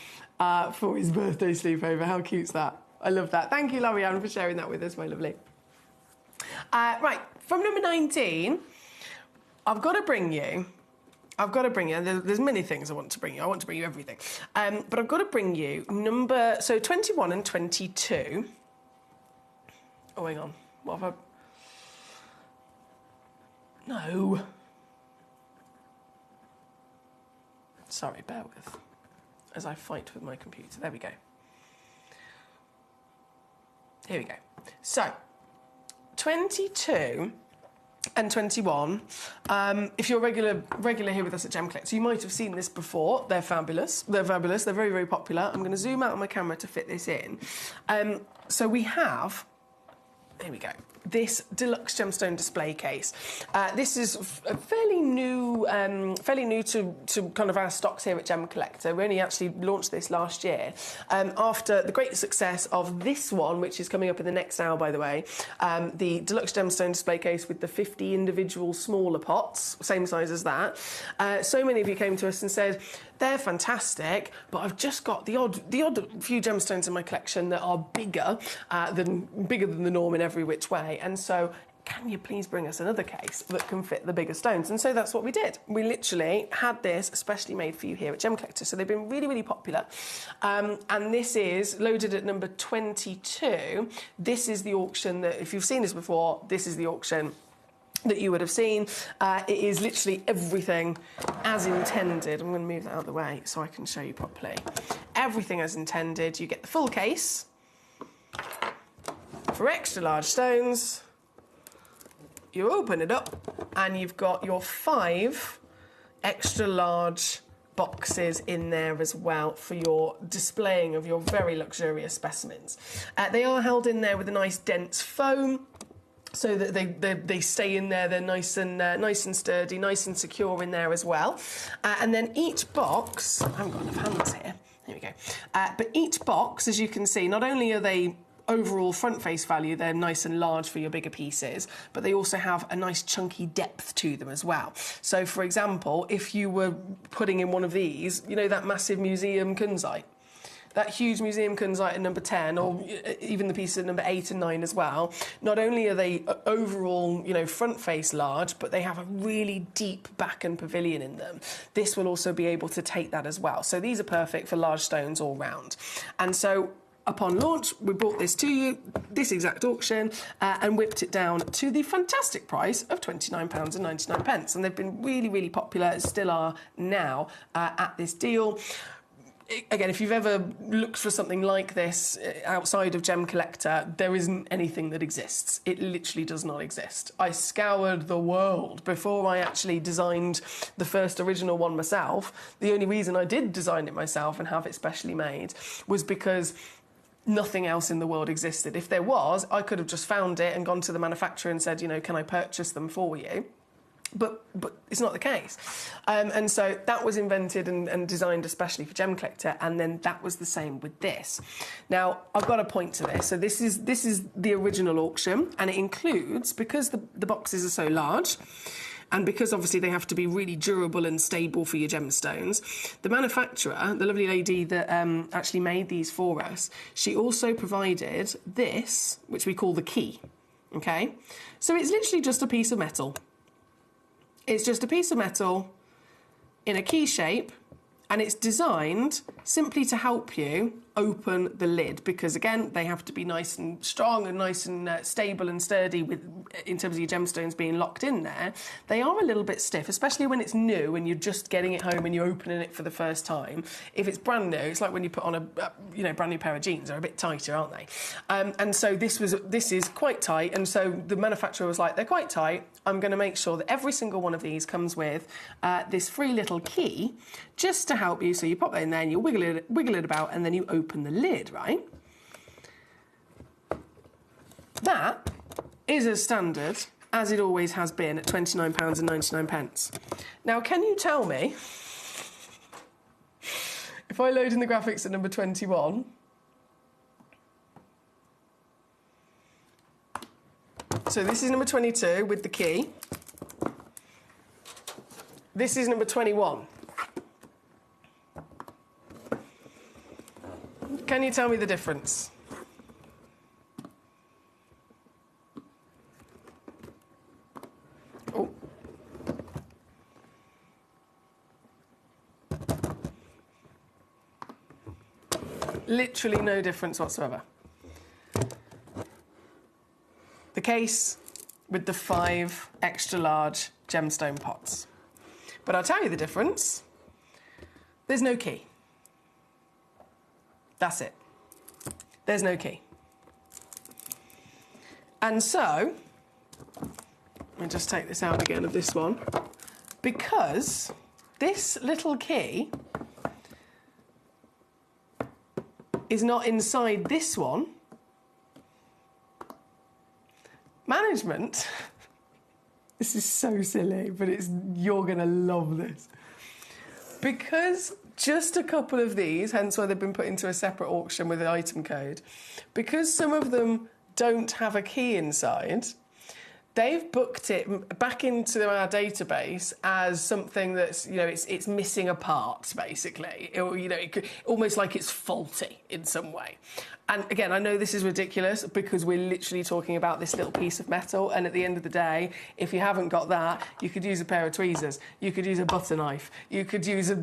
for his birthday sleepover. How cute's that? I love that. Thank you, Lorianne, for sharing that with us, my lovely. Right, from number 19, I've got to bring you, there's many things I want to bring you. I want to bring you everything. But I've got to bring you 21 and 22. Oh, hang on. What have I... No. Sorry, bear with. As I fight with my computer. There we go. Here we go. So, 22... and 21. If you're regular here with us at Gemcollector, you might have seen this before. They're fabulous. They're fabulous. They're very, very popular. I'm going to zoom out on my camera to fit this in. So we have... Here we go. This deluxe gemstone display case. This is fairly new to kind of our stocks here at Gemcollector. We only actually launched this last year after the great success of this one, which is coming up in the next hour, by the way. The deluxe gemstone display case with the 50 individual smaller pots, same size as that. So many of you came to us and said, they're fantastic, but I've just got the odd few gemstones in my collection that are bigger than the norm in every which way. And so, can you please bring us another case that can fit the bigger stones? And so that's what we did. We literally had this especially made for you here at Gemcollector. So they've been really, really popular. And this is loaded at number 22. This is the auction that, if you've seen this before, this is the auction that you would have seen. It is literally everything as intended. I'm going to move that out of the way so I can show you properly. Everything as intended. You get the full case for extra large stones. You open it up and you've got your 5 extra large boxes in there as well for your displaying of your very luxurious specimens. They are held in there with a nice dense foam, so that they stay in there. They're nice and sturdy, nice and secure in there as well. And then each box, I haven't got enough hands here. Here we go. But each box, as you can see, not only are they overall front face value, they're nice and large for your bigger pieces, but they also have a nice chunky depth to them as well. So, for example, if you were putting in one of these, you know that massive museum kunzite? That huge museum kunzite at number 10, or even the pieces at number 8 and 9 as well, not only are they overall, front face large, but they have a really deep back and pavilion in them. This will also be able to take that as well. So these are perfect for large stones all round. And so upon launch, we brought this to you, this exact auction, and whipped it down to the fantastic price of £29.99. And they've been really, really popular, still are now, at this deal. Again, if you've ever looked for something like this outside of Gemcollector, there isn't anything that exists. It literally does not exist. I scoured the world before I actually designed the first original one myself. The only reason I did design it myself and have it specially made was because nothing else in the world existed. If there was, I could have just found it and gone to the manufacturer and said, you know, can I purchase them for you? But it's not the case. And so that was invented and designed especially for Gemcollector, and then that was the same with this. Now, I've got a point to this. So this is the original auction, and it includes, because the boxes are so large, and because obviously they have to be really durable and stable for your gemstones, the manufacturer, the lovely lady that actually made these for us, she also provided this, which we call the key, okay? So it's literally just a piece of metal. It's just a piece of metal in a key shape, and it's designed simply to help you open the lid, because again, they have to be nice and strong and nice and stable and sturdy in terms of your gemstones being locked in there. They are a little bit stiff, especially when it's new and you're just getting it home and you're opening it for the first time. If it's brand new, it's like when you put on a brand new pair of jeans. They're a bit tighter, aren't they? And so this is quite tight, and so the manufacturer was like, they're quite tight. I'm going to make sure that every single one of these comes with this free little key, just to help you. So you pop that in there and you wiggle it about, and then you open the lid, right? That is as standard as it always has been at £29.99. Now, can you tell me, if I load in the graphics at number 21, so this is number 22 with the key. This is number 21. Can you tell me the difference? Oh. Literally no difference whatsoever. The case with the 5 extra large gemstone pots. But I'll tell you the difference. There's no key. That's it. There's no key. And so, let me just take this out again of this one. Because this little key is not inside this one, management, this is so silly, but you're going to love this. Because just a couple of these, hence why they've been put into a separate auction with an item code, because some of them don't have a key inside, they've booked it back into our database as something that's, you know, it's missing a part, basically. It could, almost like it's faulty in some way. And again, I know this is ridiculous because we're literally talking about this little piece of metal, and at the end of the day, if you haven't got that, you could use a pair of tweezers, you could use a butter knife, you could use a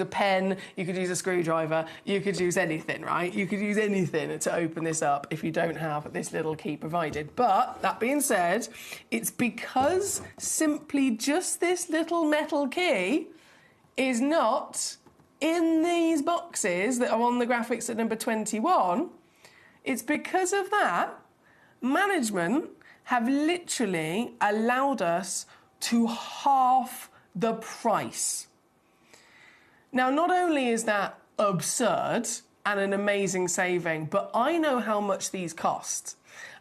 pen, you could use a screwdriver, you could use anything, right? You could use anything to open this up if you don't have this little key provided. But that being said, it's because simply just this little metal key is not in these boxes that are on the graphics at number 21. It's because of that, management have literally allowed us to half the price. Now, not only is that absurd and an amazing saving, but I know how much these cost.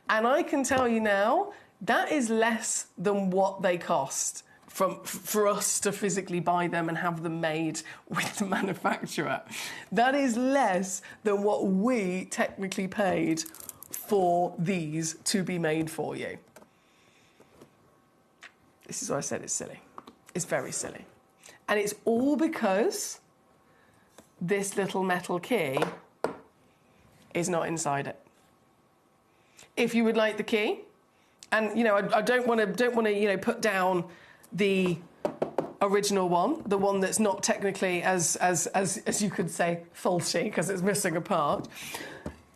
And I can tell you now, that is less than what they cost for us to physically buy them and have them made with the manufacturer. That is less than what we technically paid for these to be made for you. This is why I said it's silly. It's very silly. And it's all because this little metal key is not inside it. If you would like the key, and you know, I don't want to put down the original one, the one that's not technically as you could say faulty because it's missing a part.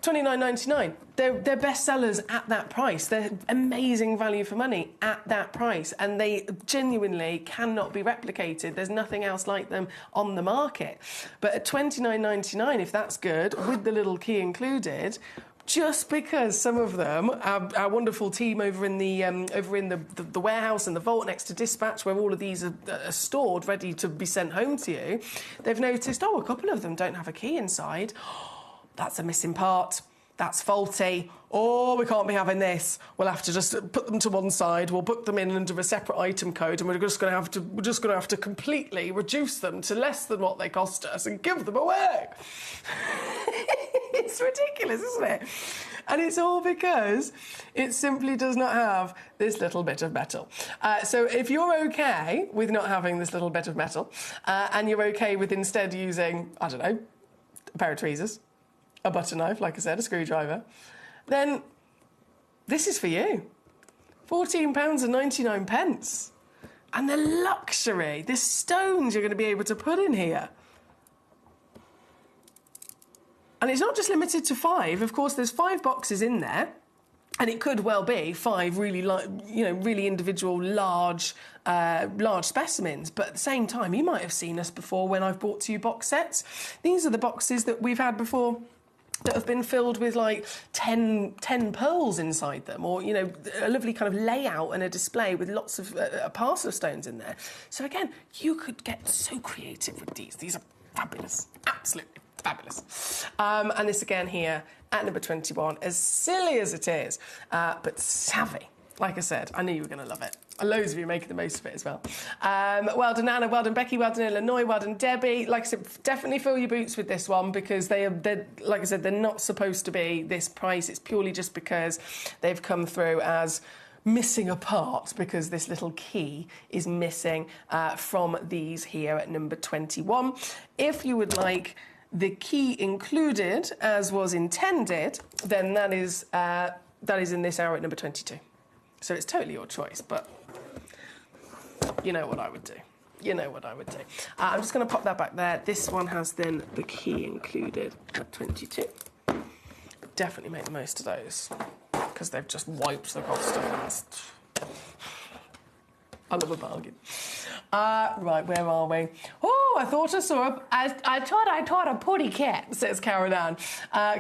$29.99. They're best sellers at that price. They're amazing value for money at that price, and they genuinely cannot be replicated. There's nothing else like them on the market. But at $29.99, if that's good, with the little key included, just because some of them, our wonderful team over in the warehouse and the vault next to dispatch, where all of these are stored, ready to be sent home to you, they've noticed, oh, a couple of them don't have a key inside. That's a missing part. that's faulty. Oh, we can't be having this. We'll have to just put them to one side. We'll book them in under a separate item code, and we're just going to have to completely reduce them to less than what they cost us and give them away. It's ridiculous, isn't it? And it's all because it simply does not have this little bit of metal. So if you're okay with not having this little bit of metal, and you're okay with instead using, I don't know, a pair of tweezers, a butter knife, like I said, a screwdriver, then this is for you. £14.99. And the luxury, the stones you're going to be able to put in here. And it's not just limited to 5. Of course, there's 5 boxes in there, and it could well be 5 really, really individual, large specimens. But at the same time, you might have seen us before when I've brought to you box sets. These are the boxes that we've had before that have been filled with like 10 pearls inside them, or, you know, a lovely kind of layout and a display with lots of a parcel of stones in there. So again, you could get so creative with these. These are fabulous, absolutely fabulous. And this again here at number 21, as silly as it is, but savvy. Like I said, I knew you were going to love it. Loads of you making the most of it as well. Well done, Anna. Well done, Becky. Well done, Illinois. Well done, Debbie. Like I said, definitely fill your boots with this one, because they're like I said, they're not supposed to be this price. It's purely just because they've come through as missing a part, because this little key is missing from these here at number 21. If you would like the key included as was intended, then that is in this hour at number 22. So it's totally your choice, but you know what I would do. You know what I would do. I'm just going to pop that back there. This one has then the key included at 22. Definitely make the most of those, because they've just wiped the cost of them. I love a bargain. Right, where are we? Oh, I thought I saw I thought a putty cat, says Karen Ann,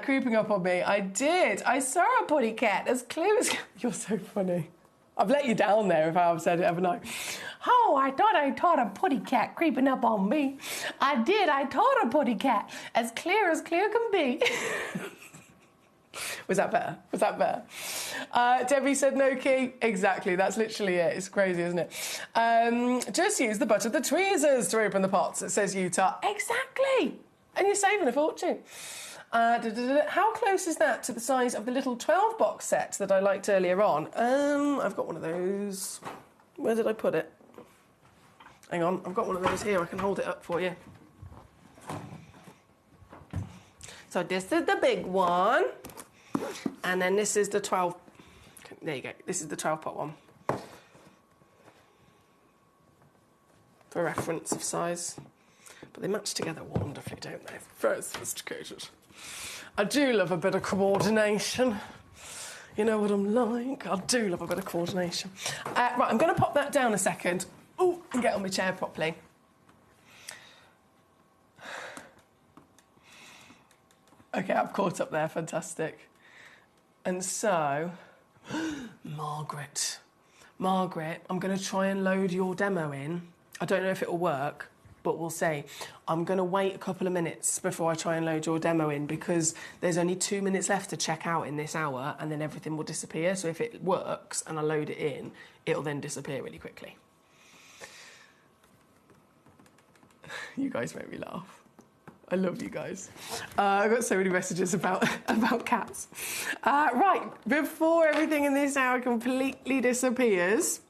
creeping up on me. I did. I saw a putty cat, as clear as... You're so funny. I've let you down there if I've said it, haven't I? Oh, I thought a putty cat creeping up on me. I did. I thought a putty cat, as clear can be. Was that better? Was that better? Debbie said no key. Exactly, that's literally it. It's crazy, isn't it? Just use the butt of the tweezers to open the pots, it says Utah. Exactly! And you're saving a fortune. How close is that to the size of the little 12-box set that I liked earlier on? I've got one of those. Where did I put it? Hang on, I've got one of those here. I can hold it up for you. So this is the big one. And then this is the 12... There you go. This is the 12-pot one. For reference of size. But they match together wonderfully, don't they? Very sophisticated. I do love a bit of coordination. You know what I'm like. I do love a bit of coordination. Right, I'm going to pop that down a second. Oh, and get on my chair properly. OK, I'm caught up there. Fantastic. And so... Margaret, I'm going to try and load your demo in. I don't know if it'll work, but we'll see. I'm going to wait a couple of minutes before I try and load your demo in, because there's only 2 minutes left to check out in this hour, and then everything will disappear. So if it works and I load it in, it'll then disappear really quickly. You guys make me laugh. I love you guys. I've got so many messages about cats. Right, before everything in this hour completely disappears,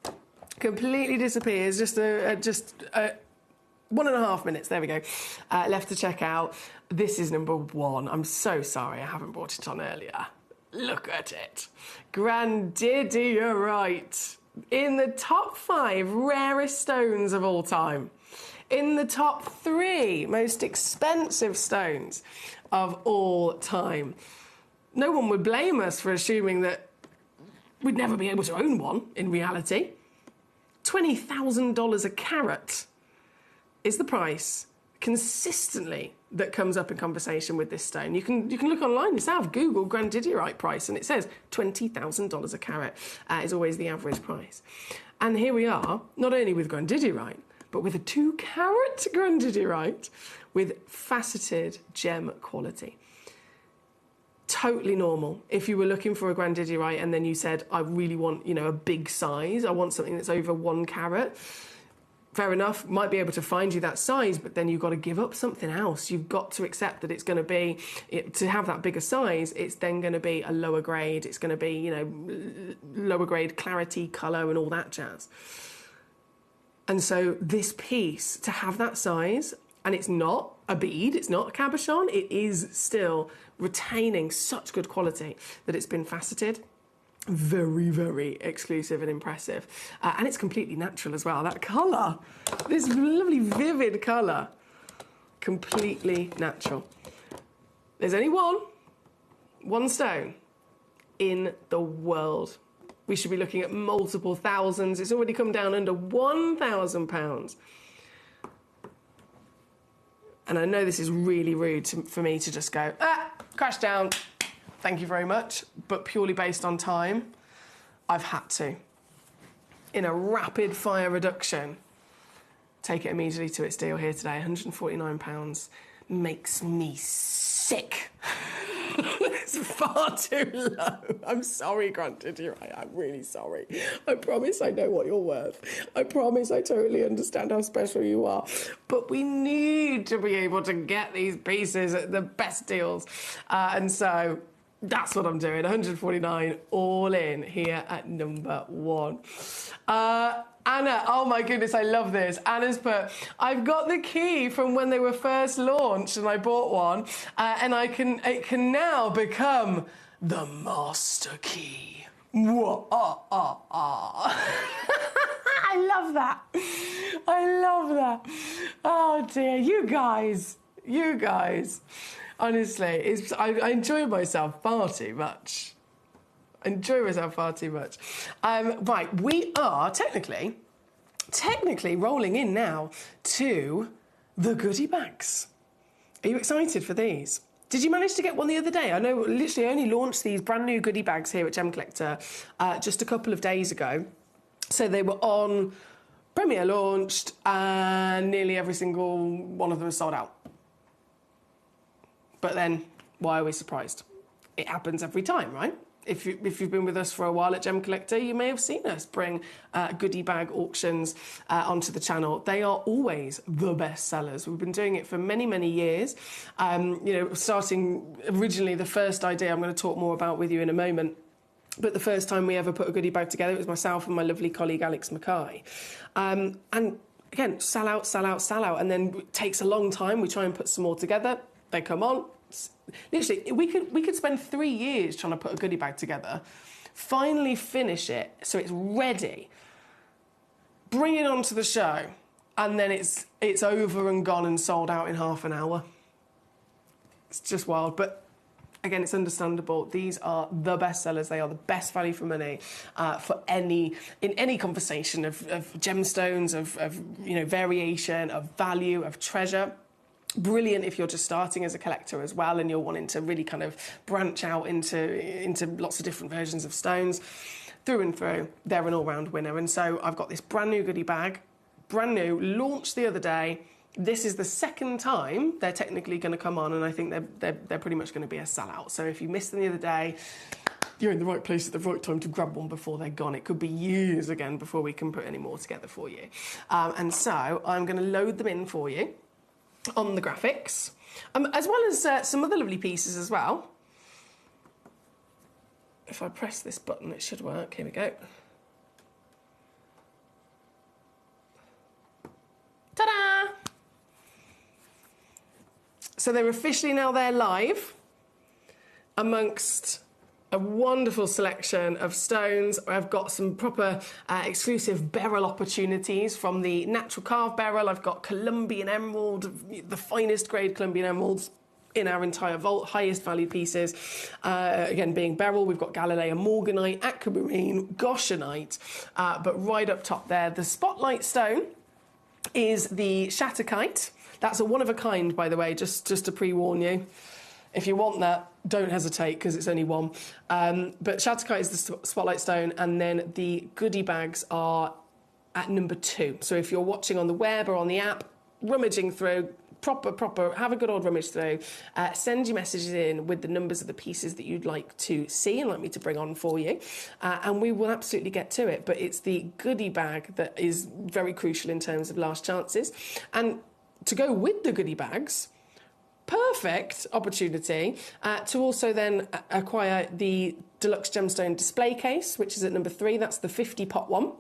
just 1.5 minutes, there we go, left to check out. This is number 1. I'm so sorry I haven't brought it on earlier. Look at it. Grandidierite. In the top 5 rarest stones of all time. In the top 3 most expensive stones of all time. No one would blame us for assuming that we'd never be able to own one in reality. $20,000 a carat is the price consistently that comes up in conversation with this stone. You can look online yourself, Google grandidierite price, and it says $20,000 a carat is always the average price. And here we are, not only with grandidierite, but with a 2-carat grandidierite with faceted gem quality. Totally normal. If you were looking for a grandidierite and then you said, I really want, you know, a big size, I want something that's over 1 carat, fair enough, might be able to find you that size, but then you've got to give up something else. You've got to accept that it's going to be, to have that bigger size, it's then going to be a lower grade, it's going to be, you know, lower grade clarity, colour and all that jazz. And so this piece, to have that size, and it's not a bead, it's not a cabochon, it is still retaining such good quality that it's been faceted. Very, very exclusive and impressive. And it's completely natural as well. That colour, this lovely vivid colour, completely natural. There's only one stone in the world. We should be looking at multiple thousands. It's already come down under £1,000. And I know this is really rude for me to just go, crash down, thank you very much, but purely based on time, I've had to. In a rapid fire reduction, take it immediately to its deal here today, £149, makes me sick. It's far too low. I'm sorry, granted, you're right. I'm really sorry. I promise I know what you're worth. I promise I totally understand how special you are. But we need to be able to get these pieces at the best deals. And so that's what I'm doing. 149 all in here at number 1. Anna, oh my goodness, I love this. Anna's put, I've got the key from when they were first launched and I bought one, and it can now become the master key. I love that. I love that. Oh dear, you guys. Honestly, I enjoy myself far too much. Right, we are technically rolling in now to the goodie bags. Are you excited for these? Did you manage to get one the other day? I know literally only launched these brand new goodie bags here at Gemcollector just a couple of days ago. So they were on Premier launched and nearly every single one of them is sold out. But then, why are we surprised? It happens every time, right? If you've been with us for a while at Gemcollector, you may have seen us bring goodie bag auctions onto the channel. They are always the best sellers. We've been doing it for many, many years. Starting originally, the first idea I'm going to talk more about with you in a moment. But the first time we ever put a goodie bag together, it was myself and my lovely colleague Alex Mackay. And again, sell out. And then it takes a long time. We try and put some more together. They come on. Literally, we could spend 3 years trying to put a goodie bag together, finally finish it so it's ready, bring it onto the show, and then it's over and gone and sold out in half an hour. It's just wild, but again, it's understandable. These are the best sellers. They are the best value for money in any conversation of gemstones, of variation, of value, of treasure. Brilliant if you're just starting as a collector as well and you're wanting to really kind of branch out into lots of different versions of stones. Through and through, they're an all-round winner. And so I've got this brand new goodie bag, brand new, launched the other day. This is the second time they're technically going to come on, and I think they're pretty much going to be a sellout. So if you missed them the other day, you're in the right place at the right time to grab one before they're gone. It could be years again before we can put any more together for you. And so I'm going to load them in for you on the graphics, as well as some other lovely pieces as well. If I press this button, it should work. Here we go. Ta-da! So they're officially now there live amongst a wonderful selection of stones. I've got some proper exclusive beryl opportunities from the natural carved beryl. I've got Colombian emerald, the finest grade Colombian emeralds in our entire vault, highest valued pieces. Again, being beryl, we've got Galilean morganite, aquamarine, goshenite, but right up top there, the spotlight stone is the shatterkite. That's a one of a kind, by the way, just to pre-warn you. If you want that, don't hesitate, because it's only one. But shatterkite is the spotlight stone, and then the goodie bags are at number 2. So if you're watching on the web or on the app, rummaging through, proper, have a good old rummage through. Send your messages in with the numbers of the pieces that you'd like to see and like me to bring on for you. And we will absolutely get to it. But it's the goodie bag that is very crucial in terms of last chances. And to go with the goodie bags, perfect opportunity to also then acquire the deluxe gemstone display case, which is at number 3. That's the 50-pot one.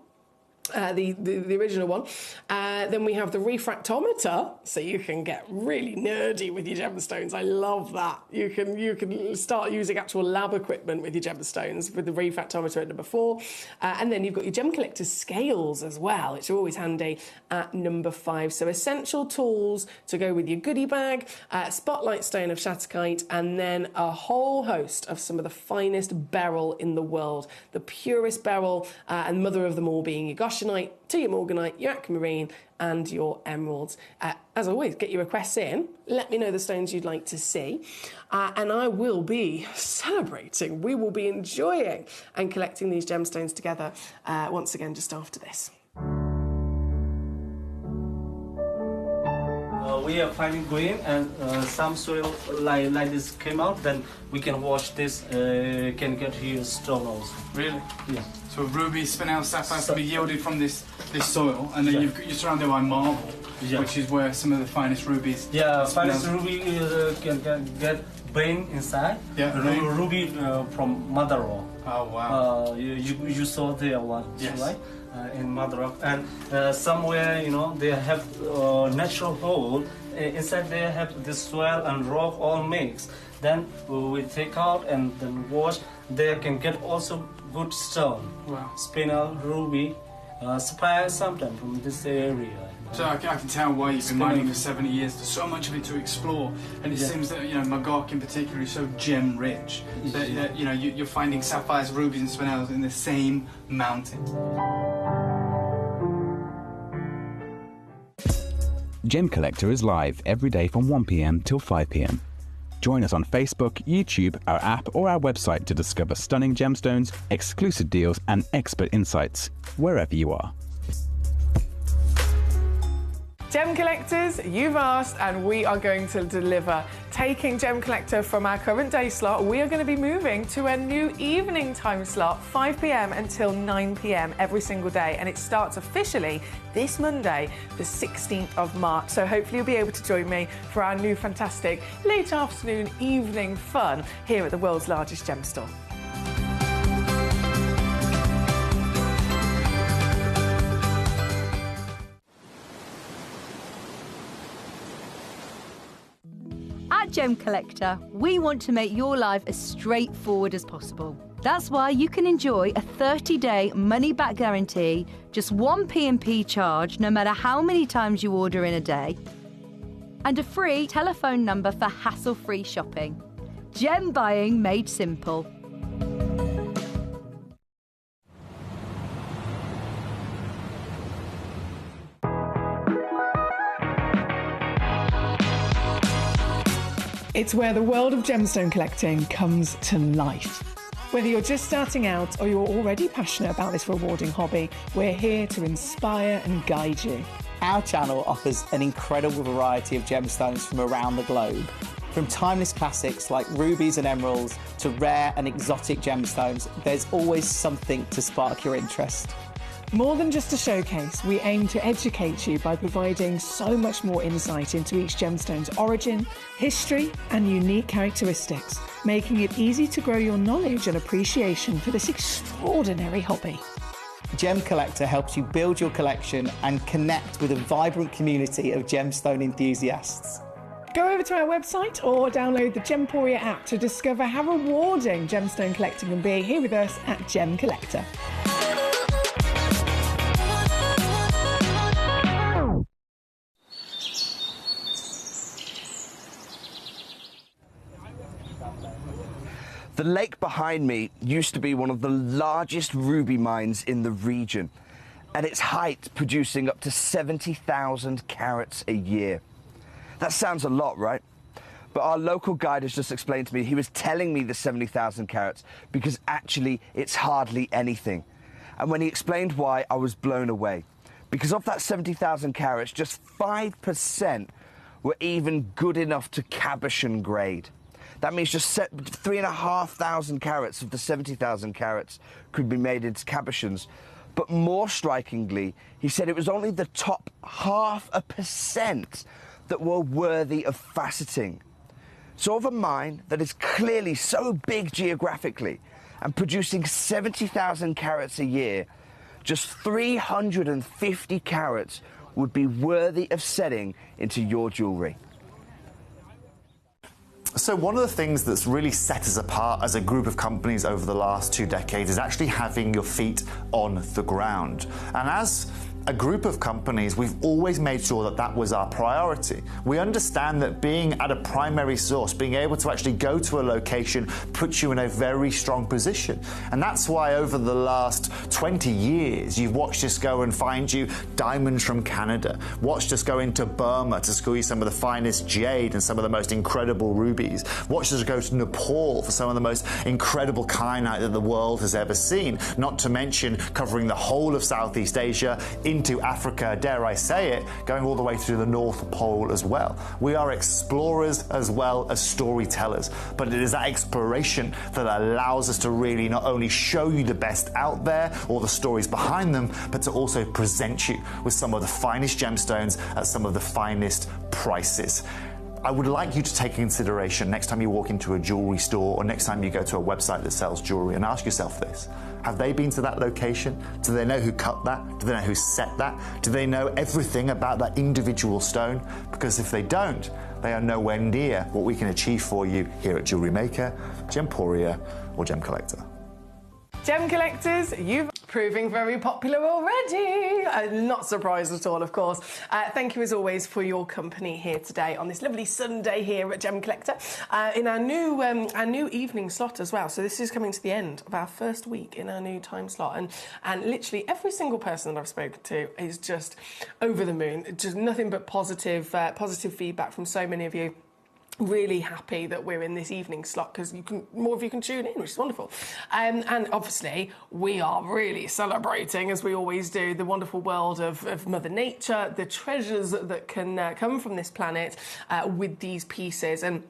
The original one. Then we have the refractometer, so you can get really nerdy with your gemstones. I love that. You can start using actual lab equipment with your gemstones with the refractometer at number 4. And then you've got your Gemcollector scales as well, which are always handy at number 5. So essential tools to go with your goodie bag, spotlight stone of Shatterkite, and then a whole host of some of the finest beryl in the world. The purest beryl, and mother of them all being your Goshenite, to your Morganite, your aquamarine, and your emeralds. As always, get your requests in. Let me know the stones you'd like to see. And I will be celebrating. We will be enjoying and collecting these gemstones together once again just after this. We are finding green and some soil like this came out, then we can wash this, can get here stone also. Really? Yeah. So ruby, spinel, sapphires can be yielded from this soil, and then you're surrounded by marble, which is where some of the finest rubies. Yeah, finest ruby can get brain inside. Yeah, ruby from mother rock. Oh wow. You saw there one, yes. Right? In mother rock, and somewhere they have natural hole inside. They have this soil and rock all mixed. Then we take out and then wash. They can get also good stone. Wow. Spinel, ruby, sapphire sometimes from this area. So I can tell why you've been mining for 70 years. There's so much of it to explore, and it seems that Magog in particular is so gem rich that you're finding sapphires, rubies, and spinels in the same mountain. Gemcollector is live every day from 1 p.m. till 5 p.m. Join us on Facebook, YouTube, our app, or our website to discover stunning gemstones, exclusive deals, and expert insights wherever you are. Gem collectors, you've asked and we are going to deliver. Taking Gemcollector from our current day slot, we are going to be moving to a new evening time slot, 5 p.m. until 9 p.m. every single day, and it starts officially this Monday, the 16th of March. So hopefully you'll be able to join me for our new fantastic late afternoon evening fun here at the world's largest gem store. At Gemcollector, we want to make your life as straightforward as possible. That's why you can enjoy a 30-day money-back guarantee, just 1 P&P charge no matter how many times you order in a day, and a free telephone number for hassle-free shopping. Gem buying made simple. It's where the world of gemstone collecting comes to life. Whether you're just starting out or you're already passionate about this rewarding hobby, we're here to inspire and guide you. Our channel offers an incredible variety of gemstones from around the globe. From timeless classics like rubies and emeralds to rare and exotic gemstones, there's always something to spark your interest. More than just a showcase, we aim to educate you by providing so much more insight into each gemstone's origin, history, and unique characteristics, making it easy to grow your knowledge and appreciation for this extraordinary hobby. Gemcollector helps you build your collection and connect with a vibrant community of gemstone enthusiasts. Go over to our website or download the Gemporia app to discover how rewarding gemstone collecting can be here with us at Gemcollector. The lake behind me used to be one of the largest ruby mines in the region, at its height producing up to 70,000 carats a year. That sounds a lot, right? But our local guide has just explained to me he was telling me the 70,000 carats because actually it's hardly anything. And when he explained why, I was blown away. Because of that 70,000 carats, just 5% were even good enough to cabochon grade. That means just 3,500 carats of the 70,000 carats could be made into cabochons. But more strikingly, he said it was only the top 0.5% that were worthy of faceting. So of a mine that is clearly so big geographically and producing 70,000 carats a year, just 350 carats would be worthy of setting into your jewellery. So one of the things that's really set us apart as a group of companies over the last 2 decades is actually having your feet on the ground. And as a group of companies, we've always made sure that that was our priority. We understand that being at a primary source, being able to actually go to a location, puts you in a very strong position. And that's why over the last 20 years, you've watched us go and find you diamonds from Canada, watched us go into Burma to score you some of the finest jade and some of the most incredible rubies, watched us go to Nepal for some of the most incredible kyanite that the world has ever seen, not to mention covering the whole of Southeast Asia, into Africa, dare I say it, going all the way to the North Pole as well. We are explorers as well as storytellers, but it is that exploration that allows us to really not only show you the best out there or the stories behind them, but to also present you with some of the finest gemstones at some of the finest prices. I would like you to take into consideration next time you walk into a jewellery store or next time you go to a website that sells jewellery and ask yourself this. Have they been to that location? Do they know who cut that? Do they know who set that? Do they know everything about that individual stone? Because if they don't, they are nowhere near what we can achieve for you here at Jewellery Maker, Gemporia or Gem Collector. Gem collectors, you've proving very popular already. Not surprised at all, of course. Thank you as always for your company here today on this lovely Sunday here at Gem Collector in our new evening slot as well. So this is coming to the end of our first week in our new time slot, and literally every single person that I've spoken to is just over the moon. Just nothing but positive feedback from so many of you. Really happy that we're in this evening slot because more of you can tune in, which is wonderful. And obviously, we are really celebrating, as we always do, the wonderful world of Mother Nature, the treasures that can come from this planet with these pieces. And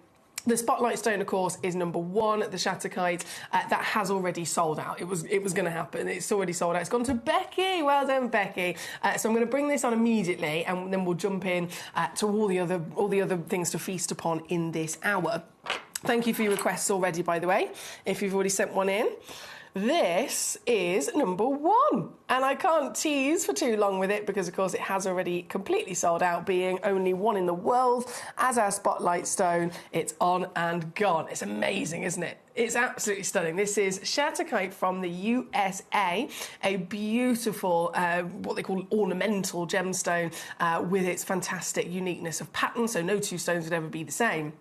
the Spotlight Stone, of course, is number one, the Shatterkite. That has already sold out. It was going to happen. It's already sold out. It's gone to Becky. Well done, Becky. So I'm going to bring this on immediately, and then we'll jump in to all the other things to feast upon in this hour. Thank you for your requests already, by the way, if you've already sent one in. This is number one, and I can't tease for too long with it because, of course, it has already completely sold out, being only one in the world as our Spotlight Stone. It's on and gone. It's amazing, isn't it? It's absolutely stunning. This is Shatterkite from the USA, a beautiful, what they call ornamental gemstone with its fantastic uniqueness of pattern, so no two stones would ever be the same.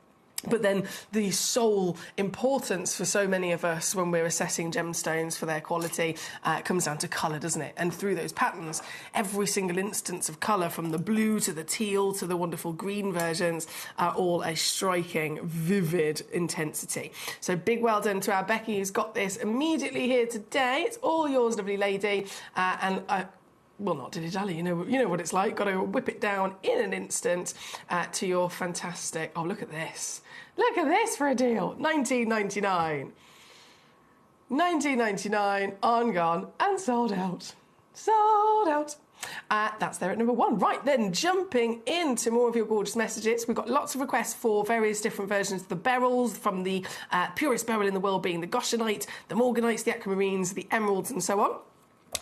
But then the sole importance for so many of us when we're assessing gemstones for their quality comes down to colour, doesn't it? And through those patterns, every single instance of colour, from the blue to the teal to the wonderful green versions, are all a striking, vivid intensity. So big well done to our Becky, who's got this immediately here today. It's all yours, lovely lady. Well, not dilly-dally, you know what it's like. Got to whip it down in an instant to your fantastic... Oh, look at this. Look at this for a deal. $19.99. $19.99, on, gone, and sold out. Sold out. That's there at number one. Right, then, jumping into more of your gorgeous messages. We've got lots of requests for various different versions of the beryls, from the purest beryl in the world being the Goshenite, the Morganites, the aquamarines, the emeralds, and so on.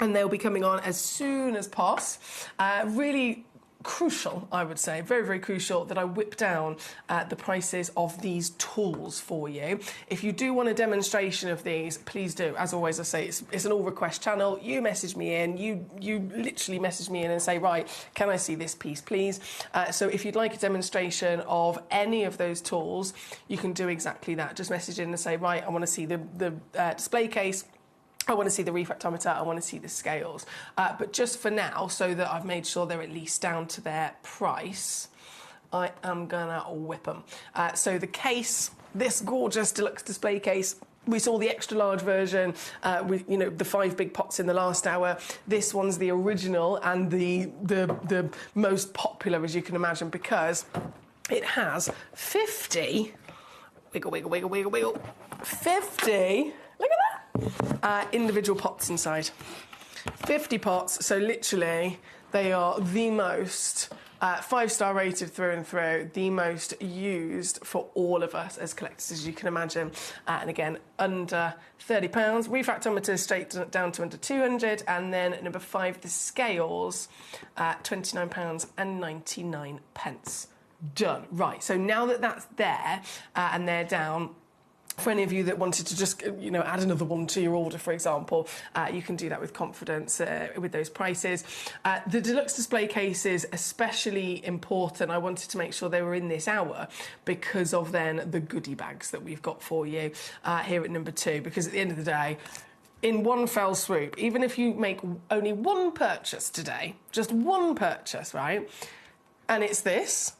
And they'll be coming on as soon as possible. Really crucial, I would say, very, very crucial that I whip down the prices of these tools for you. If you do want a demonstration of these, please do. As always, I say it's an all request channel. You message me in, you literally message me in and say, right, can I see this piece, please? So if you'd like a demonstration of any of those tools, you can do exactly that. Just message in and say, right, I want to see the display case, I want to see the refractometer, I want to see the scales. But just for now, so that I've made sure they're at least down to their price, I am going to whip them. So the case, this gorgeous deluxe display case, we saw the extra large version with, the 5 big pots in the last hour. This one's the original and the most popular, as you can imagine, because it has 50, wiggle, wiggle, wiggle, wiggle, wiggle, 50, look at that, individual pots inside. 50 pots, so literally they are the most 5-star rated through and through, the most used for all of us as collectors, as you can imagine. And again, under £30. Refractometer straight down to under 200. And then number 5, the scales, £29.99. Done. Right, so now that that's there and they're down, for any of you that wanted to just, add another one to your order, for example, you can do that with confidence with those prices. The deluxe display cases, especially important. I wanted to make sure they were in this hour because of then the goodie bags that we've got for you here at number 2. Because at the end of the day, in one fell swoop, even if you make only one purchase today, just one purchase, right, and it's this,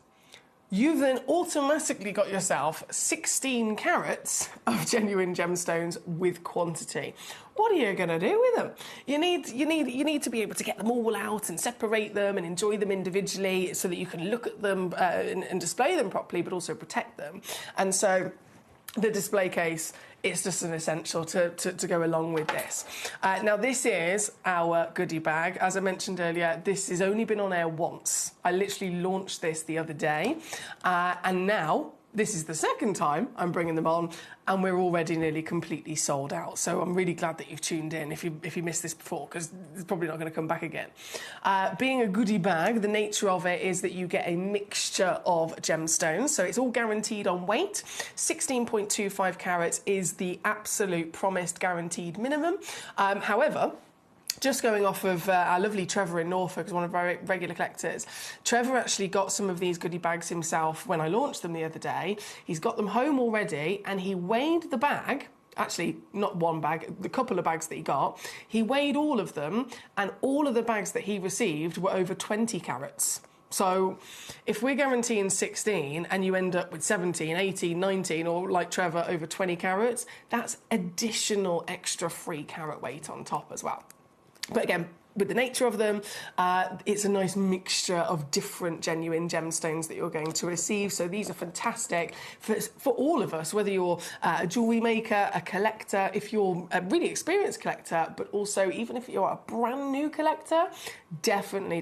you've then automatically got yourself 16 carats of genuine gemstones with quantity. What are you going to do with them? You need to be able to get them all out and separate them and enjoy them individually so that you can look at them and display them properly, but also protect them. And so the display case, it's just an essential to go along with this. Now, this is our goodie bag. As I mentioned earlier, this has only been on air once. I literally launched this the other day, and now this is the second time I'm bringing them on, and we're already nearly completely sold out. So I'm really glad that you've tuned in if you missed this before, because it's probably not going to come back again. Being a goodie bag, the nature of it is that you get a mixture of gemstones. So it's all guaranteed on weight. 16.25 carats is the absolute promised guaranteed minimum. However, just going off of our lovely Trevor in Norfolk, who's one of our regular collectors, Trevor actually got some of these goodie bags himself when I launched them the other day. He's got them home already, and he weighed the bag. Actually, not one bag, the couple of bags that he got. He weighed all of them, and all of the bags that he received were over 20 carats. So if we're guaranteeing 16 and you end up with 17, 18, 19, or like Trevor, over 20 carats, that's additional extra free carat weight on top as well. But again, with the nature of them, it's a nice mixture of different genuine gemstones that you're going to receive. So these are fantastic for all of us, whether you're a jewellery maker, a collector, if you're a really experienced collector, but also even if you're a brand new collector, definitely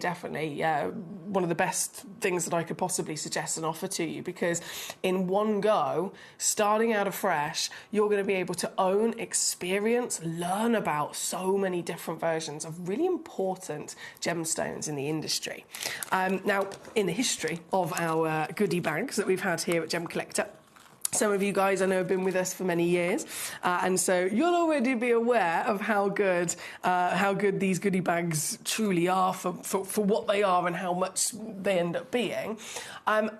one of the best things that I could possibly suggest and offer to you, because in one go, starting out afresh, you're going to be able to own, experience, learn about so many different versions of really important gemstones in the industry. Now, in the history of our goodie bags that we've had here at Gemcollector, some of you guys I know have been with us for many years, and so you'll already be aware of how good these goodie bags truly are for what they are and how much they end up being. And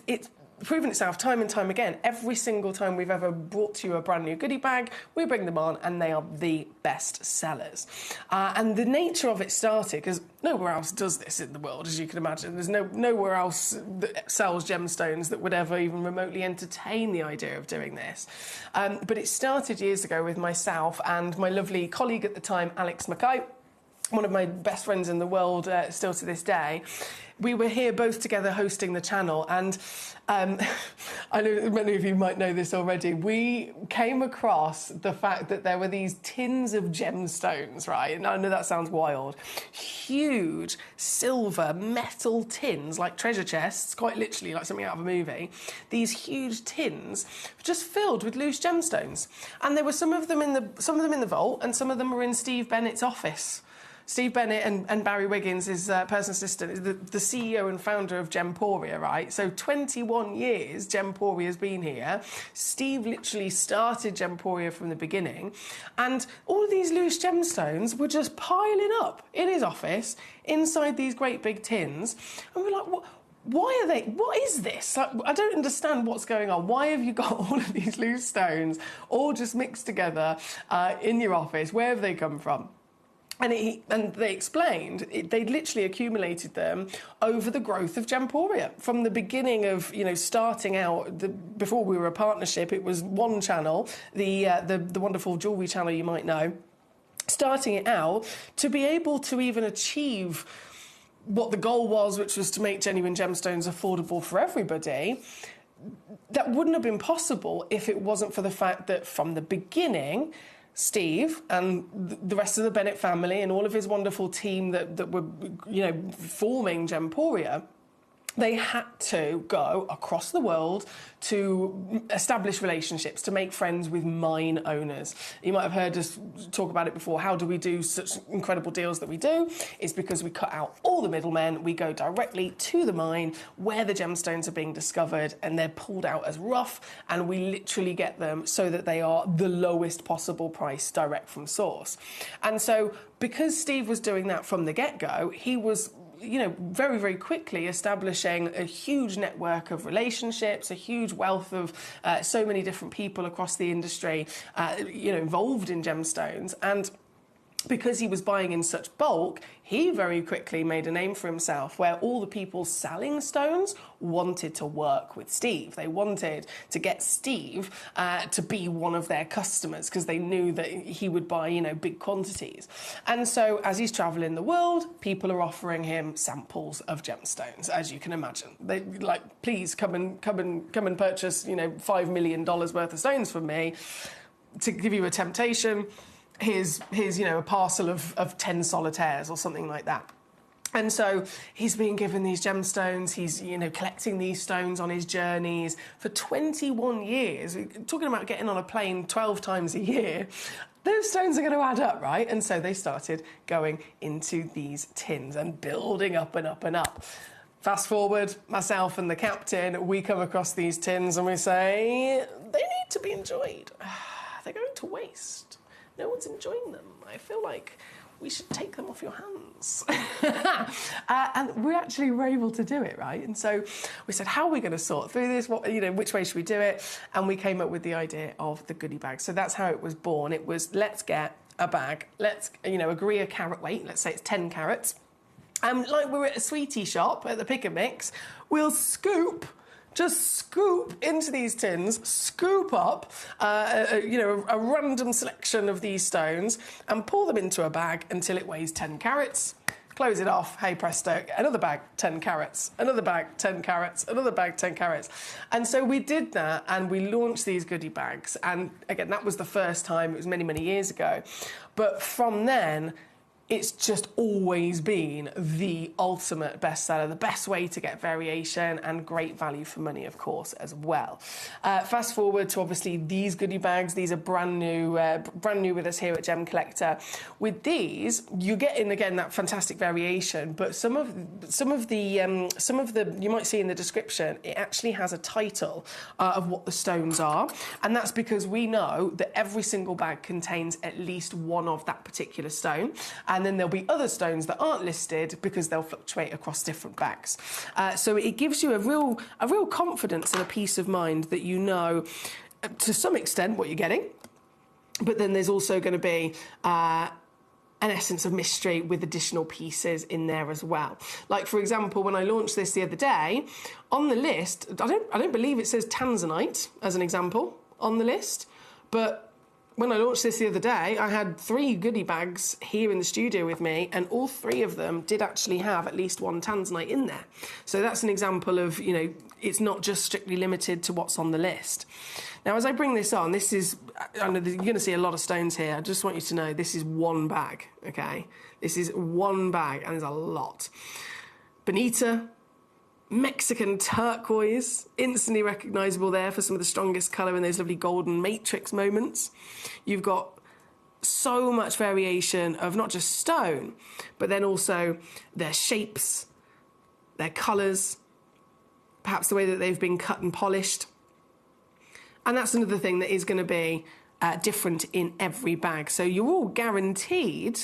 it's proven itself time and time again. Every single time we've ever brought to you a brand new goodie bag, we bring them on and they are the best sellers. And the nature of it started, because nowhere else does this in the world, as you can imagine. There's nowhere else that sells gemstones that would ever even remotely entertain the idea of doing this. But it started years ago with myself and my lovely colleague at the time, Alex Mackay, one of my best friends in the world, still to this day. We were here both together hosting the channel, and I know many of you might know this already. We came across the fact that there were these tins of gemstones, right? And I know that sounds wild. Huge silver metal tins, like treasure chests, quite literally like something out of a movie. These huge tins just filled with loose gemstones. And there were some of them in the vault, and some of them were in Steve Bennett's office. Steve Bennett and Barry Wiggins, his personal assistant, is the CEO and founder of Gemporia, right? So 21 years Gemporia's been here. Steve literally started Gemporia from the beginning. And all of these loose gemstones were just piling up in his office inside these great big tins. And we're like, why are they? What is this? Like, I don't understand what's going on. Why have you got all of these loose stones all just mixed together in your office? Where have they come from? And they explained they'd literally accumulated them over the growth of Gemporia. From the beginning of, starting out, before we were a partnership, it was one channel, the wonderful jewellery channel you might know. Starting it out, to be able to even achieve what the goal was, which was to make genuine gemstones affordable for everybody, that wouldn't have been possible if it wasn't for the fact that from the beginning, Steve and the rest of the Bennett family and all of his wonderful team that were, forming Gemporia, they had to go across the world to establish relationships, to make friends with mine owners. You might have heard us talk about it before. How do we do such incredible deals that we do? It's because we cut out all the middlemen. We go directly to the mine where the gemstones are being discovered, and they're pulled out as rough, and we literally get them so that they are the lowest possible price direct from source. And so because Steve was doing that from the get-go, he was very, very quickly establishing a huge network of relationships, a huge wealth of so many different people across the industry, involved in gemstones. And because he was buying in such bulk, he very quickly made a name for himself where all the people selling stones wanted to work with Steve. They wanted to get Steve to be one of their customers because they knew that he would buy, big quantities. And so as he's traveling the world, people are offering him samples of gemstones, as you can imagine. They like, please come and purchase, $5 million worth of stones from me. To give you a temptation, here's a parcel of 10 solitaires or something like that. And so he's been given these gemstones, he's, collecting these stones on his journeys for 21 years. We're talking about getting on a plane 12 times a year. Those stones are going to add up, right? And so they started going into these tins and building up and up and up. Fast forward, myself and the captain, we come across these tins and we say, they need to be enjoyed. They're going to waste. No one's enjoying them. I feel like we should take them off your hands. And we actually were able to do it, right? And so we said, how are we going to sort through this? Which way should we do it? And we came up with the idea of the goodie bag. So that's how it was born. It was, let's get a bag. Let's, agree a carat weight. Let's say it's 10 carats. And like we're at a sweetie shop at the Pick and Mix, we'll just scoop into these tins, scoop up, a random selection of these stones and pour them into a bag until it weighs 10 carats. Close it off, hey presto, another bag, 10 carats, another bag, 10 carats, another bag, 10 carats. And so we did that and we launched these goodie bags. And again, that was the first time, it was many, many years ago. But from then, it's just always been the ultimate bestseller, the best way to get variation and great value for money, of course, as well. Fast forward to obviously these goodie bags. These are brand new with us here at Gemcollector. With these, you're getting again that fantastic variation, but some of the you might see in the description, it actually has a title of what the stones are, and that's because we know that every single bag contains at least one of that particular stone. And then there'll be other stones that aren't listed because they'll fluctuate across different bags. So it gives you a real confidence and a peace of mind that you know, to some extent, what you're getting. But then there's also going to be an essence of mystery with additional pieces in there as well. Like, for example, when I launched this the other day, on the list, I don't believe it says tanzanite as an example on the list, but when I launched this the other day, I had 3 goodie bags here in the studio with me, and all 3 of them did actually have at least one tanzanite in there. So that's an example of, it's not just strictly limited to what's on the list. Now, as I bring this on, I know you're going to see a lot of stones here. I just want you to know this is one bag, okay? This is one bag, and there's a lot. Bonita, Mexican turquoise, instantly recognisable there for some of the strongest colour in those lovely golden matrix moments. You've got so much variation of not just stone, but then also their shapes, their colours, perhaps the way that they've been cut and polished. And that's another thing that is going to be different in every bag. So you're all guaranteed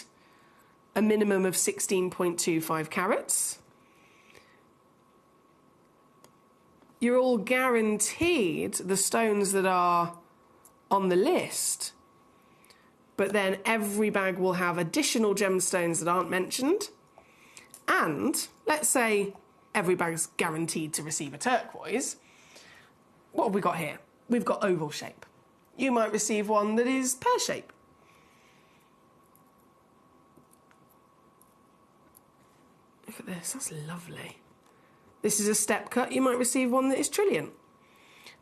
a minimum of 16.25 carats. You're all guaranteed the stones that are on the list, but then every bag will have additional gemstones that aren't mentioned. And let's say every bag's guaranteed to receive a turquoise. What have we got here? We've got oval shape. You might receive one that is pear shape. Look at this, that's lovely. This is a step cut. You might receive one that is trillion.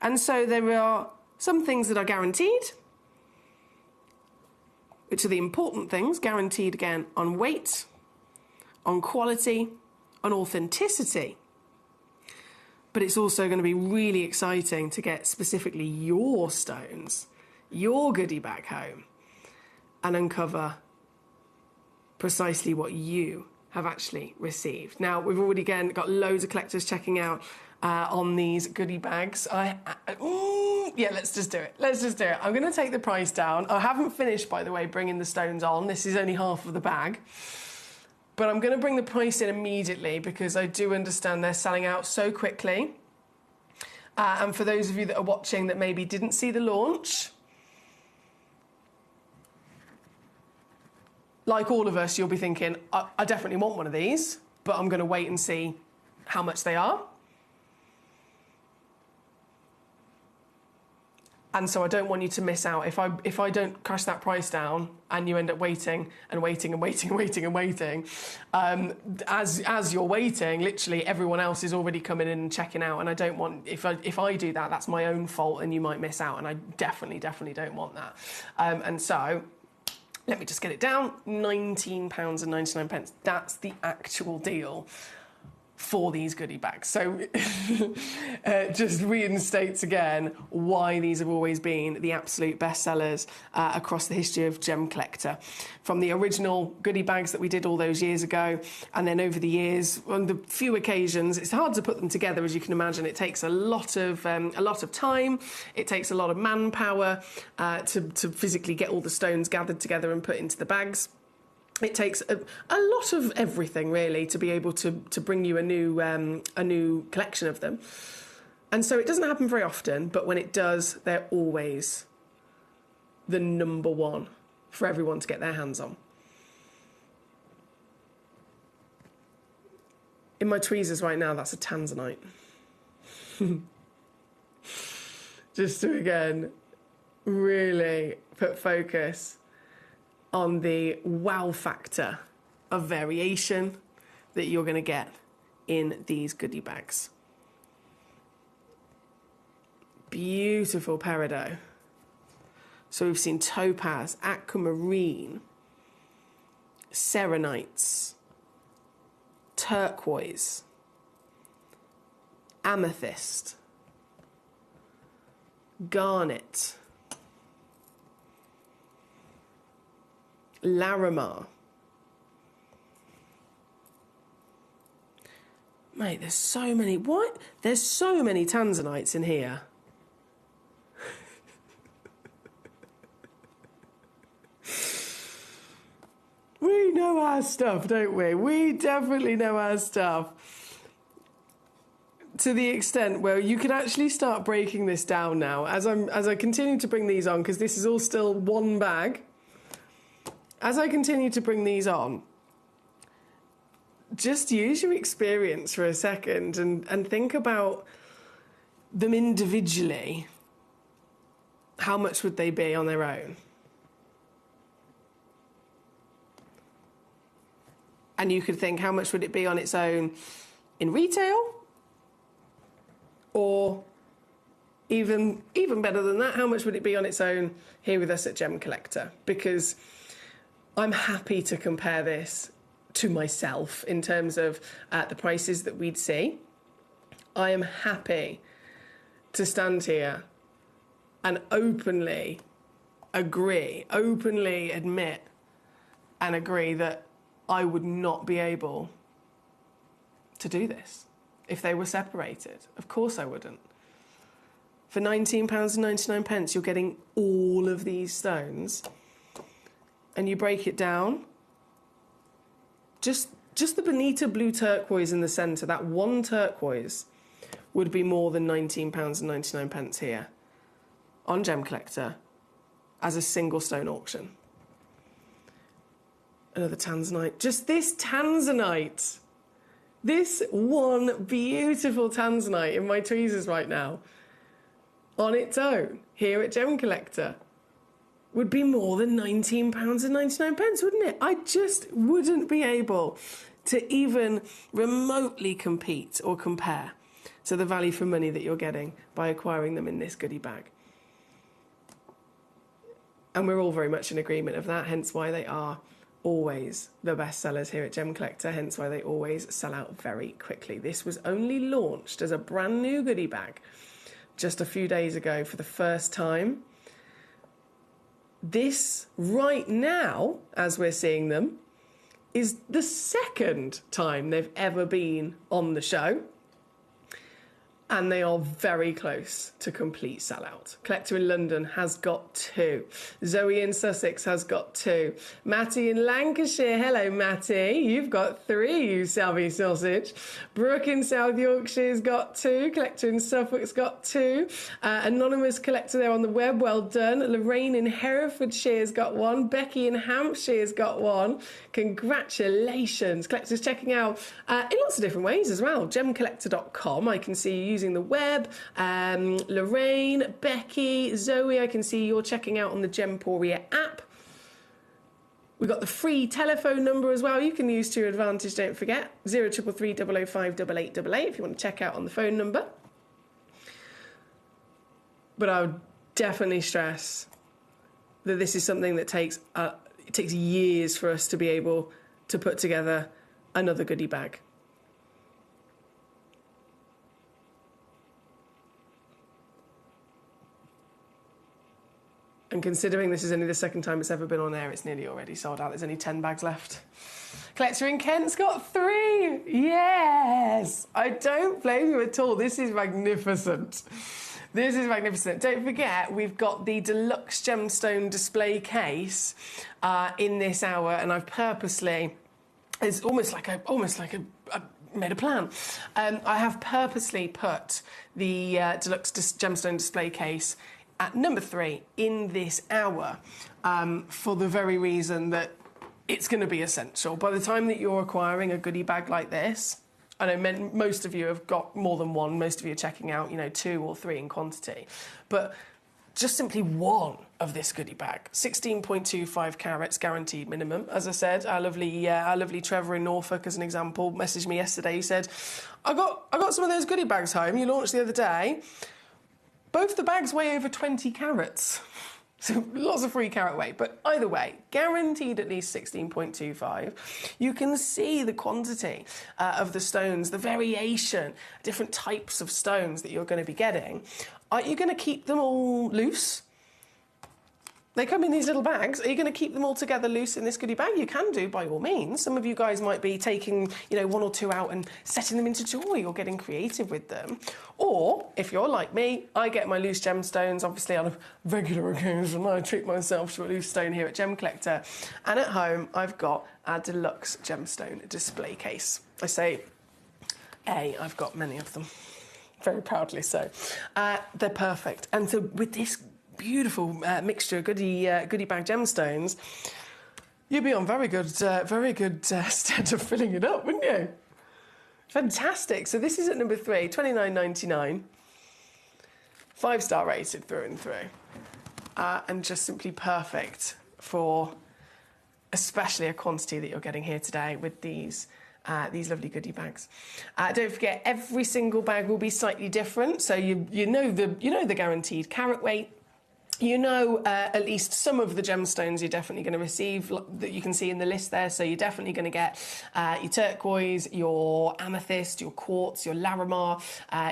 And so there are some things that are guaranteed, which are the important things, guaranteed again on weight, on quality, on authenticity. But it's also going to be really exciting to get specifically your stones, your goodie bag home, and uncover precisely what you have actually received. Now, we've already again got loads of collectors checking out on these goodie bags. Yeah, let's just do it. Let's just do it. I'm going to take the price down. I haven't finished, by the way, bringing the stones on. This is only half of the bag. But I'm going to bring the price in immediately because I do understand they're selling out so quickly. And for those of you that are watching that maybe didn't see the launch, like all of us, you'll be thinking, I definitely want one of these, but I'm going to wait and see how much they are. And so I don't want you to miss out. If I don't crash that price down and you end up waiting and waiting and waiting and waiting and waiting, as you're waiting, literally everyone else is already coming in and checking out. And I don't want, if I do that, that's my own fault and you might miss out. And I definitely don't want that. And so let me just get it down. £19.99. That's the actual deal for these goodie bags. So just reinstates again why these have always been the absolute bestsellers across the history of Gemcollector. From the original goodie bags that we did all those years ago, and then over the years, on the few occasions, it's hard to put them together, as you can imagine. It takes a lot of time. It takes a lot of manpower to physically get all the stones gathered together and put into the bags. It takes a lot of everything, really, to be able to bring you a new collection of them. And so it doesn't happen very often, but when it does, they're always the number one for everyone to get their hands on. In my tweezers right now, that's a tanzanite. Just to, again, really put focus on the wow factor of variation that you're going to get in these goodie bags. Beautiful peridot. So we've seen topaz, aquamarine, serenites, turquoise, amethyst, garnet, Larimar. Mate, there's so many. What? There's so many tanzanites in here. We know our stuff, don't we? We definitely know our stuff. To the extent where you can actually start breaking this down now as I continue to bring these on, because this is all still one bag. As I continue to bring these on, just use your experience for a second and think about them individually. How much would they be on their own? And you could think, how much would it be on its own in retail? Or even better than that, how much would it be on its own here with us at Gemcollector? Because I'm happy to compare this to myself in terms of the prices that we'd see. I am happy to stand here and openly admit and agree that I would not be able to do this if they were separated. Of course I wouldn't. For £19.99, you're getting all of these stones. And you break it down, just the bonita blue turquoise in the centre, that one turquoise, would be more than £19.99 here on Gemcollector as a single stone auction. Another tanzanite. Just this tanzanite. This one beautiful tanzanite in my tweezers right now, on its own, here at Gemcollector, would be more than £19.99, wouldn't it? I just wouldn't be able to even remotely compete or compare to the value for money that you're getting by acquiring them in this goodie bag. And we're all very much in agreement of that, hence why they are always the best sellers here at Gemcollector, hence why they always sell out very quickly. This was only launched as a brand new goodie bag just a few days ago for the first time. This, right now, as we're seeing them, is the second time they've ever been on the show. And they are very close to complete sellout. Collector in London has got 2. Zoe in Sussex has got 2. Matty in Lancashire, hello Matty, you've got 3, you savvy sausage. Brooke in South Yorkshire's got 2. Collector in Suffolk's got 2. Anonymous collector there on the web, well done. Lorraine in Herefordshire's got 1. Becky in Hampshire's got 1. Congratulations. Collectors checking out in lots of different ways as well. Gemcollector.com, I can see you using the web. Lorraine, Becky, Zoe, I can see you're checking out on the Gemporia app. We've got the free telephone number as well you can use to your advantage, don't forget. 0333 005 8888 if you want to check out on the phone number. But I would definitely stress that this is something that takes years for us to be able to put together another goodie bag. And considering this is only the second time it's ever been on air, it's nearly already sold out. There's only 10 bags left. Collector in Kent's got 3. Yes! I don't blame you at all. This is magnificent. This is magnificent. Don't forget, we've got the deluxe gemstone display case in this hour, and I've purposely, it's almost like I made a plan. I have purposely put the deluxe gemstone display case at number 3 in this hour for the very reason that it's going to be essential. By the time that you're acquiring a goodie bag like this, I know most of you have got more than one, most of you are checking out, 2 or 3 in quantity, but just simply one of this goodie bag, 16.25 carats guaranteed minimum. As I said, our lovely Trevor in Norfolk, as an example, messaged me yesterday. He said, I got some of those goodie bags home you launched the other day. Both the bags weigh over 20 carats. So lots of free carat weight, but either way, guaranteed at least 16.25. You can see the quantity of the stones, the variation, different types of stones that you're going to be getting. Are you going to keep them all loose? They come in these little bags. Are you going to keep them all together loose in this goodie bag? You can do, by all means. Some of you guys might be taking, 1 or 2 out and setting them into joy or getting creative with them. Or, if you're like me, I get my loose gemstones, obviously on a regular occasion. I treat myself to a loose stone here at Gemcollector. And at home, I've got our deluxe gemstone display case. I say, I've got many of them. Very proudly so. They're perfect. And so with this beautiful mixture of goodie bag gemstones, you'd be on very good stead of filling it up, wouldn't you? Fantastic. So this is at number 3, $29.99, 5-star rated through and through, and just simply perfect for especially a quantity that you're getting here today with these lovely goodie bags. Don't forget, every single bag will be slightly different. So you know the guaranteed carat weight. At least some of the gemstones you're definitely going to receive that you can see in the list there. So you're definitely going to get your turquoise, your amethyst, your quartz, your larimar,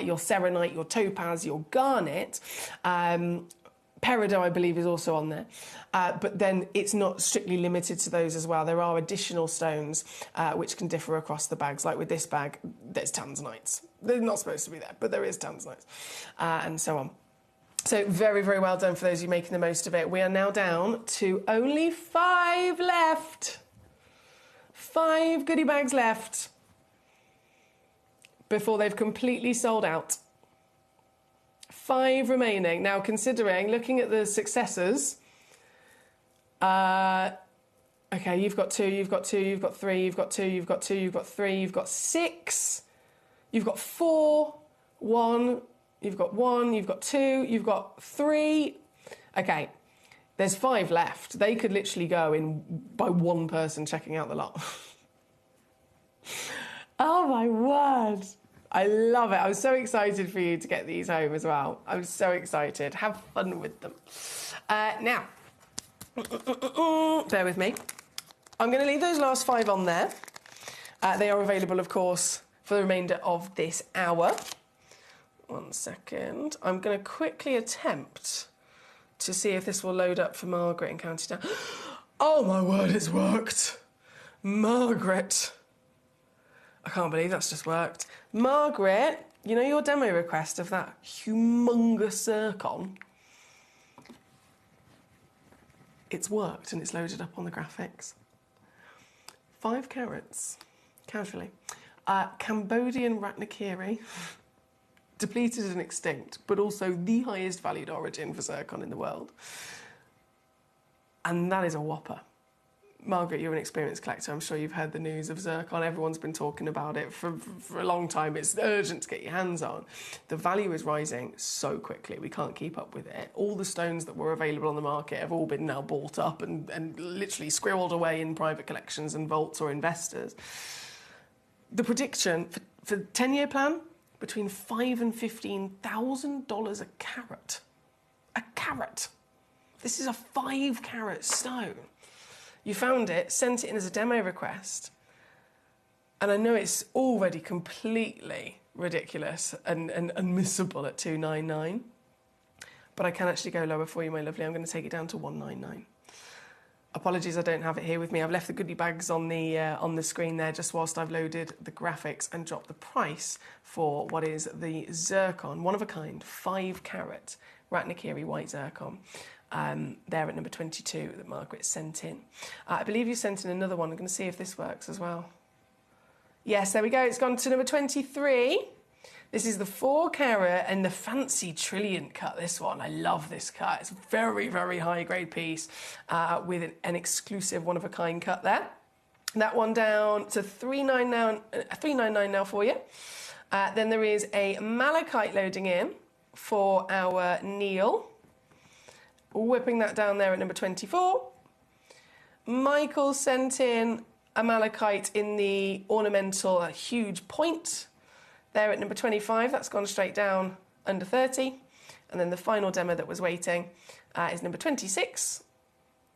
your serenite, your topaz, your garnet. Peridot, I believe, is also on there. But then it's not strictly limited to those as well. There are additional stones which can differ across the bags. Like with this bag, there's tanzanites. They're not supposed to be there, but there is tanzanites, and so on. So very, very well done for those of you making the most of it. We are now down to only 5 left. 5 goodie bags left before they've completely sold out. 5 remaining. Now, looking at the successors, okay, you've got 2, you've got 2, you've got 3, you've got 2, you've got 2, you've got 3, you've got 6, you've got 4, 1, you've got 1, you've got 2, you've got 3. Okay, there's 5 left. They could literally go in by one person checking out the lot. Oh my word. I love it. I was so excited for you to get these home as well. I was so excited. Have fun with them. Now, bear with me. I'm going to leave those last 5 on there. They are available, of course, for the remainder of this hour. 1 second. I'm going to quickly attempt to see if this will load up for Margaret in County Down. Oh my word, it's worked. Margaret. I can't believe that's just worked. Margaret, you know your demo request of that humongous zircon? It's worked and it's loaded up on the graphics. 5 carats, casually. Cambodian Ratnakiri, depleted and extinct, but also the highest valued origin for zircon in the world. And that is a whopper. Margaret, you're an experienced collector. I'm sure you've heard the news of zircon. Everyone's been talking about it for a long time. It's urgent to get your hands on. The value is rising so quickly. We can't keep up with it. All the stones that were available on the market have all been now bought up and literally squirreled away in private collections and vaults or investors. The prediction for the 10-year plan, between $5,000 and $15,000 a carat. A carat. This is a 5-carat stone. You found it, sent it in as a demo request, and I know it's already completely ridiculous and unmissable at $299, but I can actually go lower for you, my lovely. I'm going to take it down to $199. Apologies, I don't have it here with me. I've left the goodie bags on the screen there just whilst I've loaded the graphics and dropped the price for what is the zircon, one of a kind, 5-carat Ratnakiri white zircon. There at number 22 that Margaret sent in. I believe you sent in another one. I'm going to see if this works as well. Yes, there we go. It's gone to number 23. This is the 4-carat and the fancy trillion cut, this one. I love this cut. It's a very, very high grade piece with an exclusive one-of-a-kind cut there. That one down to $399 now for you. Then there is a malachite loading in for our Neil. Whipping that down there at number 24. Michael sent in a malachite in the ornamental, a huge point. There at number 25, that's gone straight down under 30. And then the final demo that was waiting is number 26.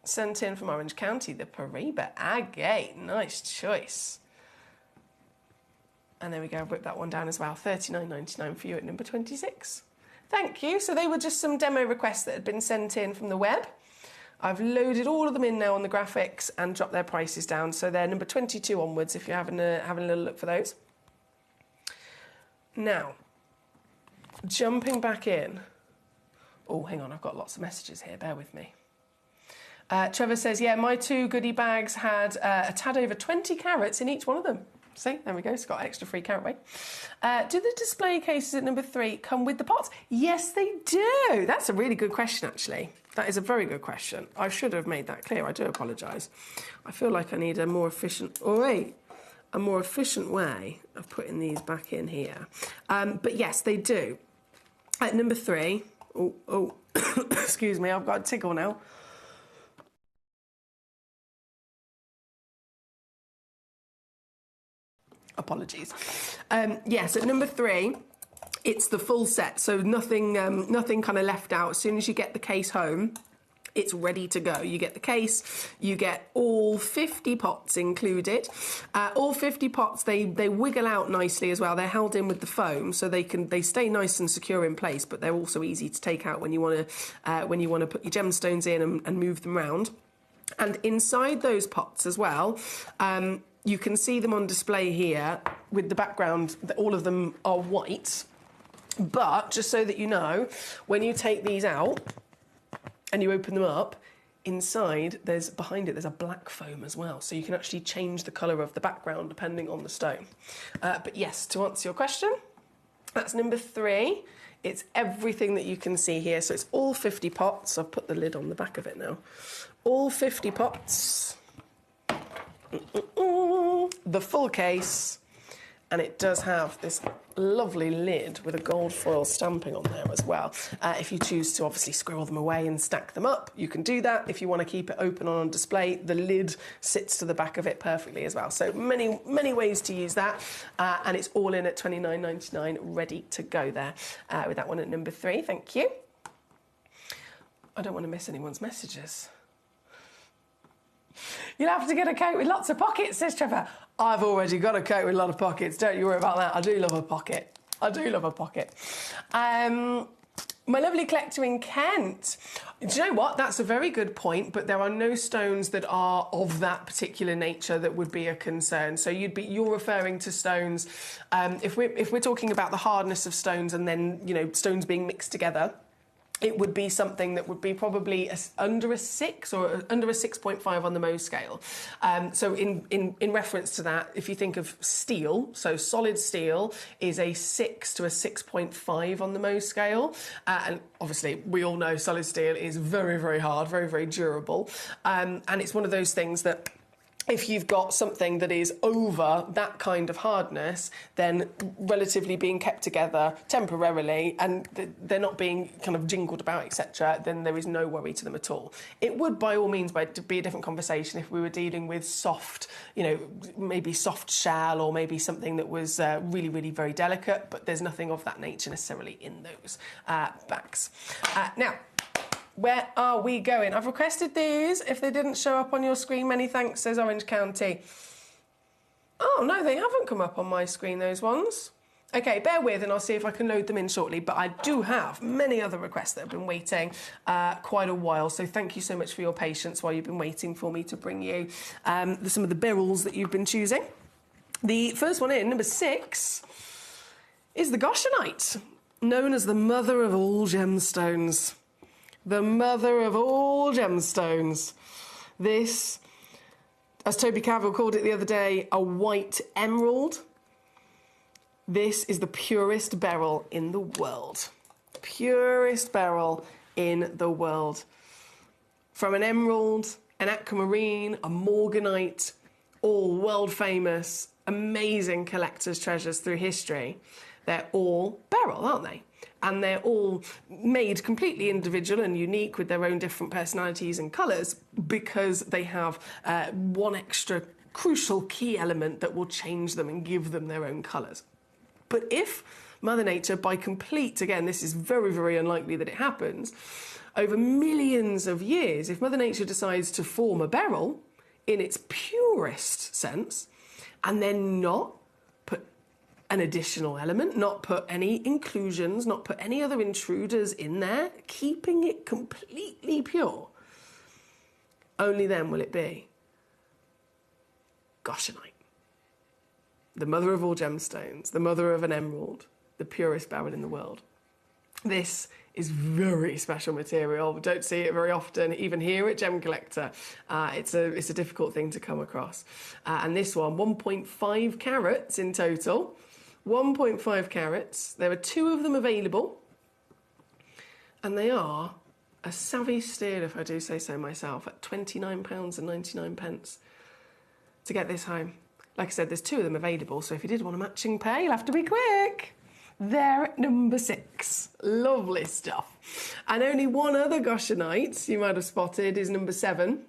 Sent in from Orange County, the Paraiba Agate. Nice choice. And there we go, whip that one down as well. $39.99 for you at number 26. Thank you. So they were just some demo requests that had been sent in from the web. I've loaded all of them in now on the graphics and dropped their prices down. So they're number 22 onwards if you're having a little look for those. Now, jumping back in. Oh, hang on, I've got lots of messages here. Bear with me. Trevor says, yeah, my 2 goodie bags had a tad over 20 carats in each one of them. See, there we go, it's got extra free carat weight. Do the display cases at number 3 come with the pots? Yes, they do. That's a really good question, actually. That is a very good question. I should have made that clear. I do apologise. I feel like I need a more efficient, way of putting these back in here. But yes, they do. At number 3, excuse me, I've got a tickle now. Apologies. Yes, at number 3, it's the full set, so nothing kind of left out. As soon as you get the case home, it's ready to go. You get the case, you get all 50 pots included. All 50 pots, they wiggle out nicely as well. They're held in with the foam, so they stay nice and secure in place, but they're also easy to take out when you want to put your gemstones in and move them around. And inside those pots as well, you can see them on display here with the background that all of them are white. But just so that you know, when you take these out and you open them up, inside behind it there's a black foam as well, so you can actually change the colour of the background depending on the stone. But yes, to answer your question, that's number 3. It's everything that you can see here, so it's all 50 pots. I've put the lid on the back of it now. All 50 pots. The full case, and it does have this lovely lid with a gold foil stamping on there as well. If you choose to obviously squirrel them away and stack them up, you can do that. If you want to keep it open on display, the lid sits to the back of it perfectly as well. So many ways to use that, and it's all in at $29.99, ready to go there with that one at number 3. Thank you. I don't want to miss anyone's messages. You'll have to get a coat with lots of pockets, says Trevor. I've already got a coat with a lot of pockets. Don't you worry about that. I do love a pocket. I do love a pocket. My lovely collector in Kent. Do you know what? That's a very good point, but there are no stones that are of that particular nature that would be a concern. So you're referring to stones. If we're talking about the hardness of stones and then, you know, stones being mixed together, it would be something that would be probably under a 6 or under a 6.5 on the Mohs scale. So in reference to that, if you think of steel, so solid steel is a 6 to a 6.5 on the Mohs scale. And obviously, we all know solid steel is very, very hard, very, very durable. And it's one of those things that if you've got something that is over that kind of hardness, then relatively being kept together temporarily and they're not being kind of jingled about, etc., then there is no worry to them at all. It would, by all means, be a different conversation if we were dealing with soft, you know, maybe soft shell or maybe something that was really, really very delicate, but there's nothing of that nature necessarily in those backs. Now, where are we going? I've requested these. If they didn't show up on your screen, many thanks, says Orange County. Oh, no, they haven't come up on my screen, those ones. OK, bear with and I'll see if I can load them in shortly. But I do have many other requests that have been waiting quite a while. So thank you so much for your patience while you've been waiting for me to bring you some of the barrels that you've been choosing. The first one in, number 6, is the Goshenite, known as the mother of all gemstones. The mother of all gemstones. This, as Toby Cavill called it the other day, a white emerald. This is the purest beryl in the world. Purest beryl in the world. From an emerald, an aquamarine, a morganite, all world famous, amazing collector's treasures through history. They're all beryl, aren't they? And they're all made completely individual and unique with their own different personalities and colours because they have one extra crucial key element that will change them and give them their own colours. But if Mother Nature, by complete, again, this is very, very unlikely that it happens, over millions of years, if Mother Nature decides to form a beryl in its purest sense and then not an additional element, not put any inclusions, not put any other intruders in there, keeping it completely pure, only then will it be Goshenite, the mother of all gemstones, the mother of an emerald, the purest beryl in the world. This is very special material. We don't see it very often, even here at Gemcollector. It's a difficult thing to come across. And this one, 1.5 carats in total. 1.5 carats. There are 2 of them available. And they are a savvy steal, if I do say so myself, at £29.99 to get this home. Like I said, there's 2 of them available, so if you did want a matching pair, you'll have to be quick. They're at number 6. Lovely stuff. And only one other Goshenite you might have spotted is number 7.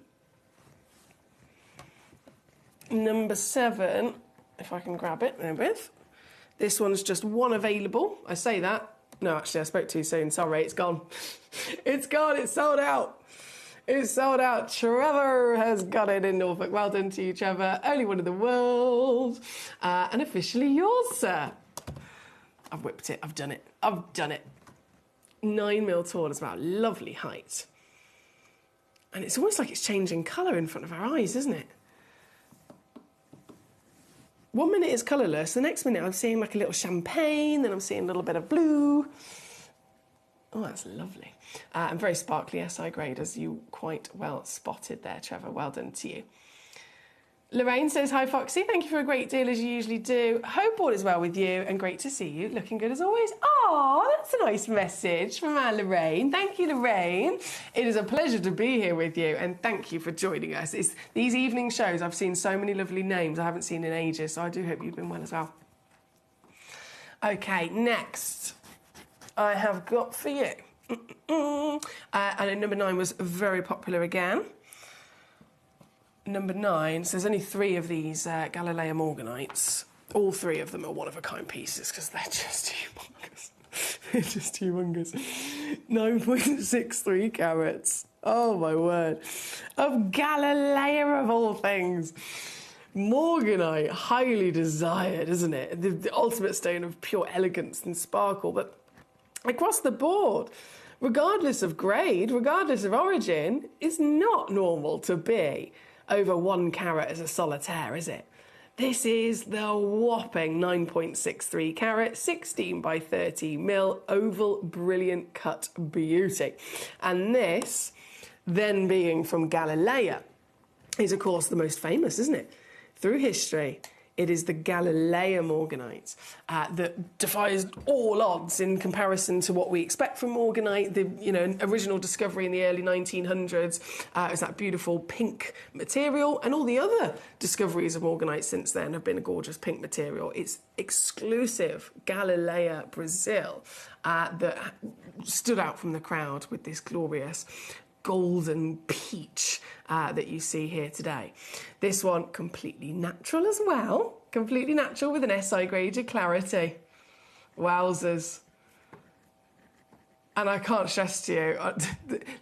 Number 7, if I can grab it, therewith. This one's just one available. I say that. No, actually, I spoke too soon. Sorry, it's gone. It's gone. It's sold out. It's sold out. Trevor has got it in Norfolk. Well done to you, Trevor. Only one in the world. And officially yours, sir. I've whipped it. I've done it. I've done it. 9mm tall as well. Lovely height. And it's almost like it's changing colour in front of our eyes, isn't it? 1 minute it's colourless, the next minute I'm seeing like a little champagne, then I'm seeing a little bit of blue. Oh, that's lovely. And very sparkly SI grade, as you quite well spotted there, Trevor. Well done to you. Lorraine says, hi, Foxy. Thank you for a great deal, as you usually do. Hope all is well with you, and great to see you. Looking good as always. Oh, that's a nice message from our Lorraine. Thank you, Lorraine. It is a pleasure to be here with you, and thank you for joining us. It's these evening shows, I've seen so many lovely names I haven't seen in ages, so I do hope you've been well as well. Okay, next I have got for you. And then number 9 was very popular again. Number 9, so there's only 3 of these Galilea Morganites. All 3 of them are one-of-a-kind pieces because they're just humongous. They're just humongous. 9.63 carats. Oh, my word. Of Galilea, of all things. Morganite, highly desired, isn't it? The ultimate stone of pure elegance and sparkle. But across the board, regardless of grade, regardless of origin, it's not normal to be over 1 carat as a solitaire, is it? This is the whopping 9.63 carat, 16 by 30 mil, oval, brilliant cut beauty. And this, then being from Galilea, is of course the most famous, isn't it? Through history, it is the Galilea Morganite that defies all odds in comparison to what we expect from Morganite. The original discovery in the early 1900s is that beautiful pink material, and all the other discoveries of Morganite since then have been a gorgeous pink material. It's exclusive Galilea Brazil that stood out from the crowd with this glorious golden peach that you see here today. This one completely natural as well, completely natural with an SI graded clarity. Wowzers. And I can't stress to you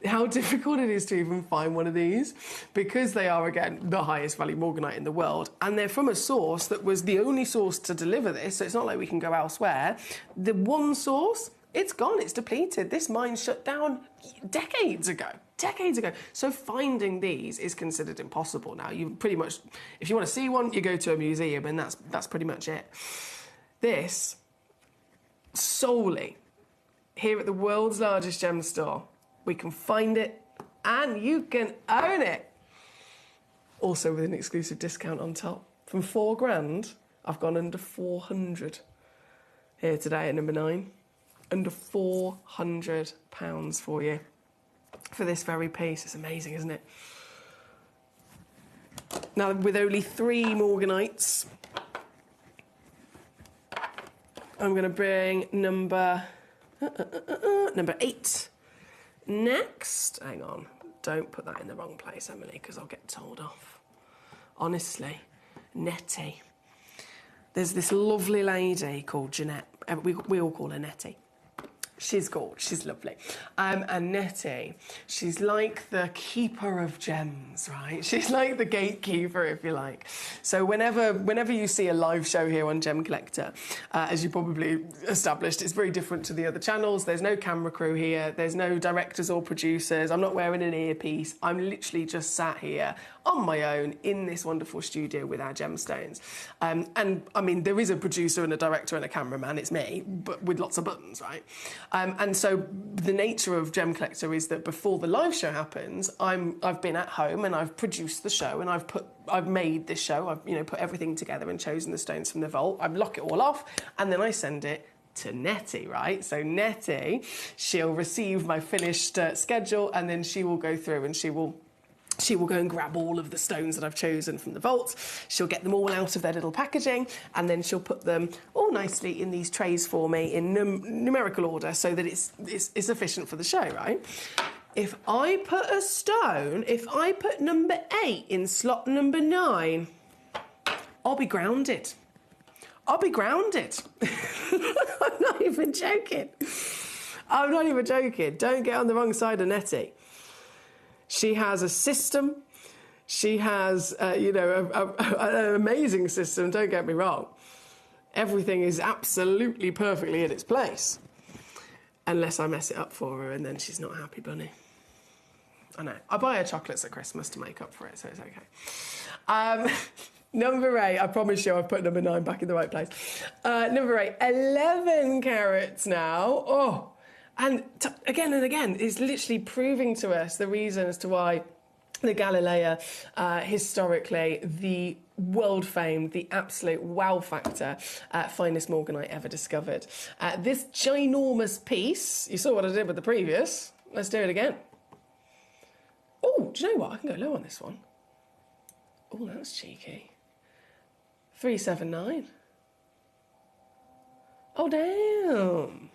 how difficult it is to even find one of these, because they are, again, the highest value Morganite in the world, and they're from a source that was the only source to deliver this, so it's not like we can go elsewhere. The one source, it's gone, it's depleted. This mine shut down decades ago. So finding these is considered impossible now. You pretty much, if you want to see one, you go to a museum, and that's pretty much it. This, solely here at the world's largest gem store, we can find it and you can own it. Also with an exclusive discount on top. From £4,000, I've gone under 400 here today at number 9. Under £400 for you for this very piece. It's amazing, isn't it? Now, with only 3 Morganites, I'm going to bring number 8 next. Hang on, don't put that in the wrong place, Emily, because I'll get told off. Honestly, Nettie. There's this lovely lady called Jeanette. We all call her Nettie. She's gorgeous, she's lovely. And Nettie, she's like the keeper of gems, right? She's like the gatekeeper, if you like. So whenever you see a live show here on Gem Collector, as you probably established, it's very different to the other channels. There's no camera crew here, there's no directors or producers, I'm not wearing an earpiece, I'm literally just sat here on my own in this wonderful studio with our gemstones. And I mean, there is a producer and a director and a cameraman, it's me, but with lots of buttons, right? And so the nature of Gem Collector is that before the live show happens, I've been at home and I've produced the show and I've made this show. I've put everything together and chosen the stones from the vault. I lock it all off and then I send it to Nettie, right? So Nettie, she'll receive my finished schedule and then she will go through and she will go and grab all of the stones that I've chosen from the vault. She'll get them all out of their little packaging and then she'll put them all nicely in these trays for me in numerical order so that it's efficient for the show, right? If I put number 8 in slot number 9, I'll be grounded. I'm not even joking. Don't get on the wrong side of Nettie. She has a system. She has, an amazing system, don't get me wrong. Everything is absolutely perfectly in its place. Unless I mess it up for her and then she's not happy, bunny. I know. I buy her chocolates at Christmas to make up for it, so it's okay. Number 8, I promise you I've put number 9 back in the right place. Number 8, 11 carats now. Oh. And again and again, it's literally proving to us the reason as to why the Galilea, historically, the world-famed, the absolute wow factor, finest Morganite ever discovered. This ginormous piece, you saw what I did with the previous, let's do it again. Oh, do you know what? I can go low on this one. Oh, that's cheeky. 379. Oh, damn.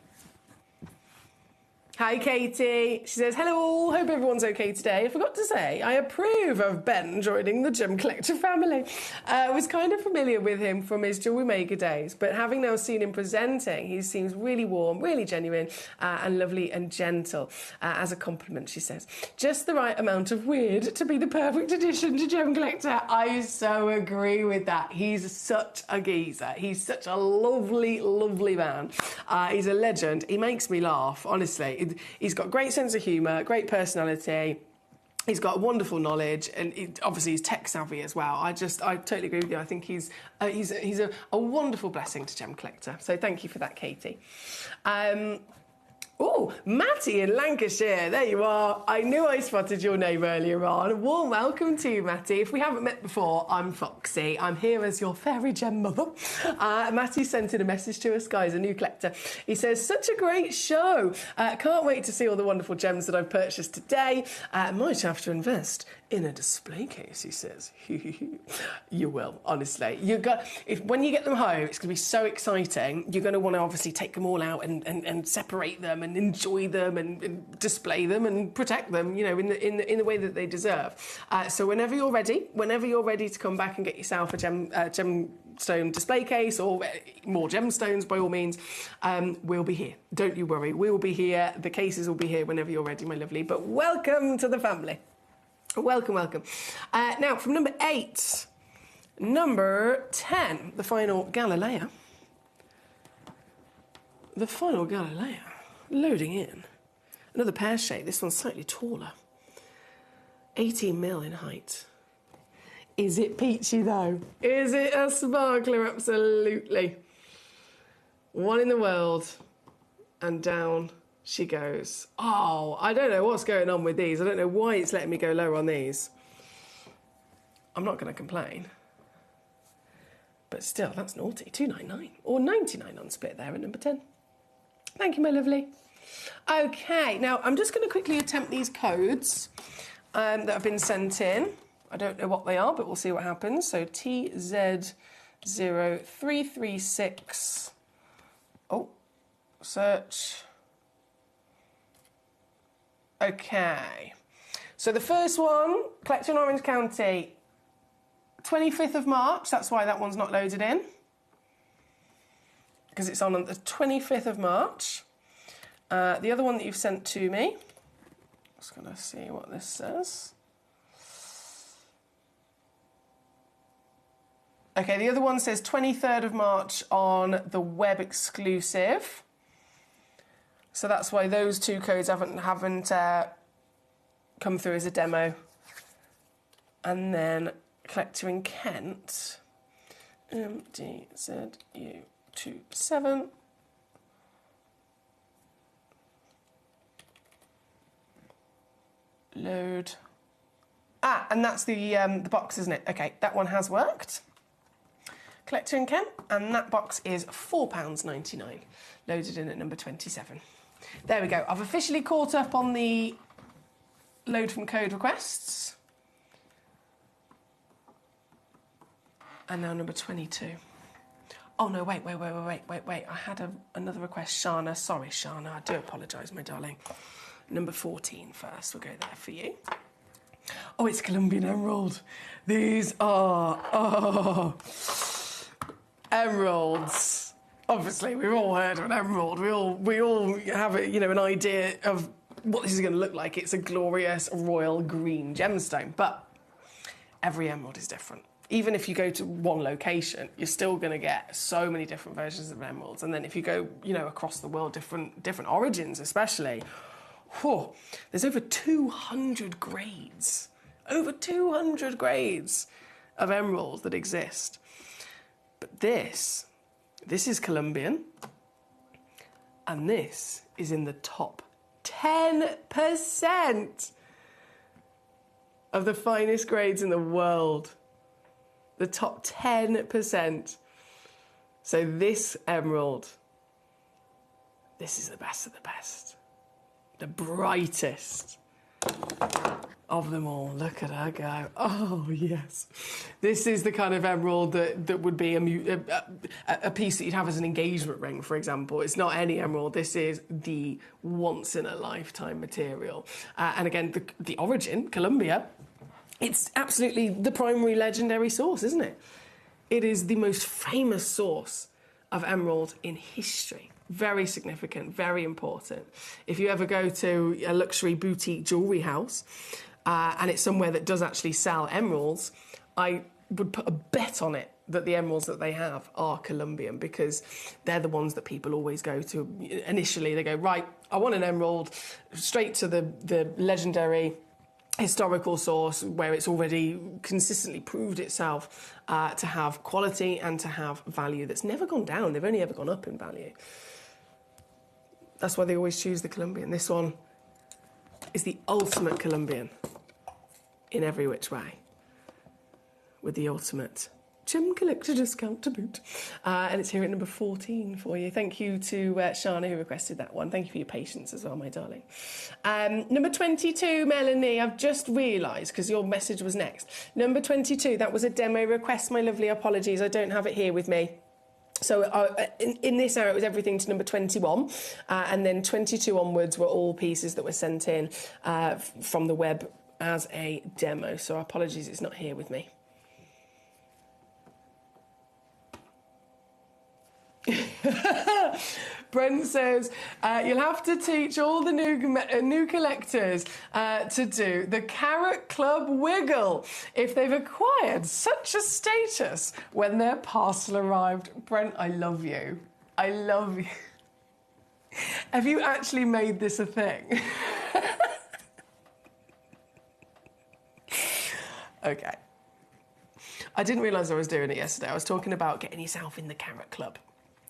Hi, Katie. She says, hello, hope everyone's okay today. I forgot to say, I approve of Ben joining the Gemcollector family. I was kind of familiar with him from his jewelry maker days, but having now seen him presenting, he seems really warm, really genuine, and lovely and gentle. As a compliment, she says. Just the right amount of weird to be the perfect addition to Gemcollector. I so agree with that. He's such a geezer. He's such a lovely, lovely man. He's a legend. He makes me laugh, honestly. He's got a great sense of humour, great personality. He's got wonderful knowledge, and obviously he's tech savvy as well. I totally agree with you. I think he's a wonderful blessing to Gemcollector. So thank you for that, Katie. Oh, Matty in Lancashire, there you are. I knew I spotted your name earlier on. Warm welcome to you, Matty. If we haven't met before, I'm Foxy. I'm here as your fairy gem mother. Matty sent in a message to us, guys, a new collector. He says, such a great show. Can't wait to see all the wonderful gems that I've purchased today. Might have to invest in a display case, he says. You will, honestly. When you get them home, it's going to be so exciting. You're going to want to obviously take them all out and separate them and enjoy them and display them and protect them, you know, in the way that they deserve. So whenever you're ready to come back and get yourself a gemstone display case or more gemstones, by all means, we'll be here. Don't you worry. We will be here. The cases will be here whenever you're ready, my lovely. But welcome to the family. Welcome, welcome. Now, from number 8, number 10, the final Galilea. The final Galilea. Loading in. Another pear shape. This one's slightly taller. 18 mil in height. Is it peachy, though? Is it a sparkler? Absolutely. One in the world. And down she goes. Oh, I don't know what's going on with these. I don't know why it's letting me go lower on these. I'm not going to complain. But still, that's naughty. 299 or 99 on split there at number 10. Thank you, my lovely. Okay, now I'm just going to quickly attempt these codes that have been sent in. I don't know what they are, but we'll see what happens. So TZ0336. Oh, search. Okay. So the first one, collector in Orange County, 25th of March. That's why that one's not loaded in. Because it's on the 25th of March. The other one that you've sent to me, just going to see what this says. Okay, the other one says 23rd of March on the web exclusive. So that's why those two codes haven't come through as a demo. And then collector in Kent, MDZU27. Load. And that's the box, isn't it? Okay, that one has worked. Collector in Kent, and that box is £4.99, loaded in at number 27. There we go. I've officially caught up on the load from code requests. And now number 22. Oh, no, wait. I had another request. Shana, sorry, Shana. I do apologise, my darling. Number 14 first. We'll go there for you. Oh, it's Colombian Emerald. These are... emeralds. Obviously, we've all heard of an emerald. We all have an idea of what this is going to look like. It's a glorious royal green gemstone, but every emerald is different. Even if you go to one location, you're still going to get so many different versions of emeralds. And then if you go, across the world, different origins, especially, there's over 200 grades. Over 200 grades of emeralds that exist. But this is Colombian, and this is in the top 10% of the finest grades in the world. The top 10%. So this emerald, this is the best of the best. The brightest. of them all. Look at her go. Oh, yes. This is the kind of emerald that would be a piece that you'd have as an engagement ring, for example. It's not any emerald. This is the once-in-a-lifetime material. And again, the origin, Colombia, it's absolutely the primary legendary source, isn't it? It is the most famous source of emerald in history. Very significant, very important. If you ever go to a luxury boutique jewellery house, and it's somewhere that does actually sell emeralds, I would put a bet on it that the emeralds that they have are Colombian, because they're the ones that people always go to. Initially, they go, right, I want an emerald, straight to the legendary historical source where it's already consistently proved itself to have quality and to have value that's never gone down. They've only ever gone up in value. That's why they always choose the Colombian. This one is the ultimate Colombian in every which way, with the ultimate Gemcollector discount to boot. And it's here at number 14 for you. Thank you to Shana, who requested that one. Thank you for your patience as well, my darling. Number 22, Melanie, I've just realised, because your message was next. Number 22, that was a demo request, my lovely. Apologies, I don't have it here with me. So in this hour, it was everything to number 21, and then 22 onwards were all pieces that were sent in from the web as a demo. So apologies, it's not here with me. Brent says, you'll have to teach all the new collectors to do the Carrot Club wiggle if they've acquired such a status when their parcel arrived. Brent, I love you. I love you. Have you actually made this a thing? Okay. I didn't realise I was doing it yesterday. I was talking about getting yourself in the Carrot Club.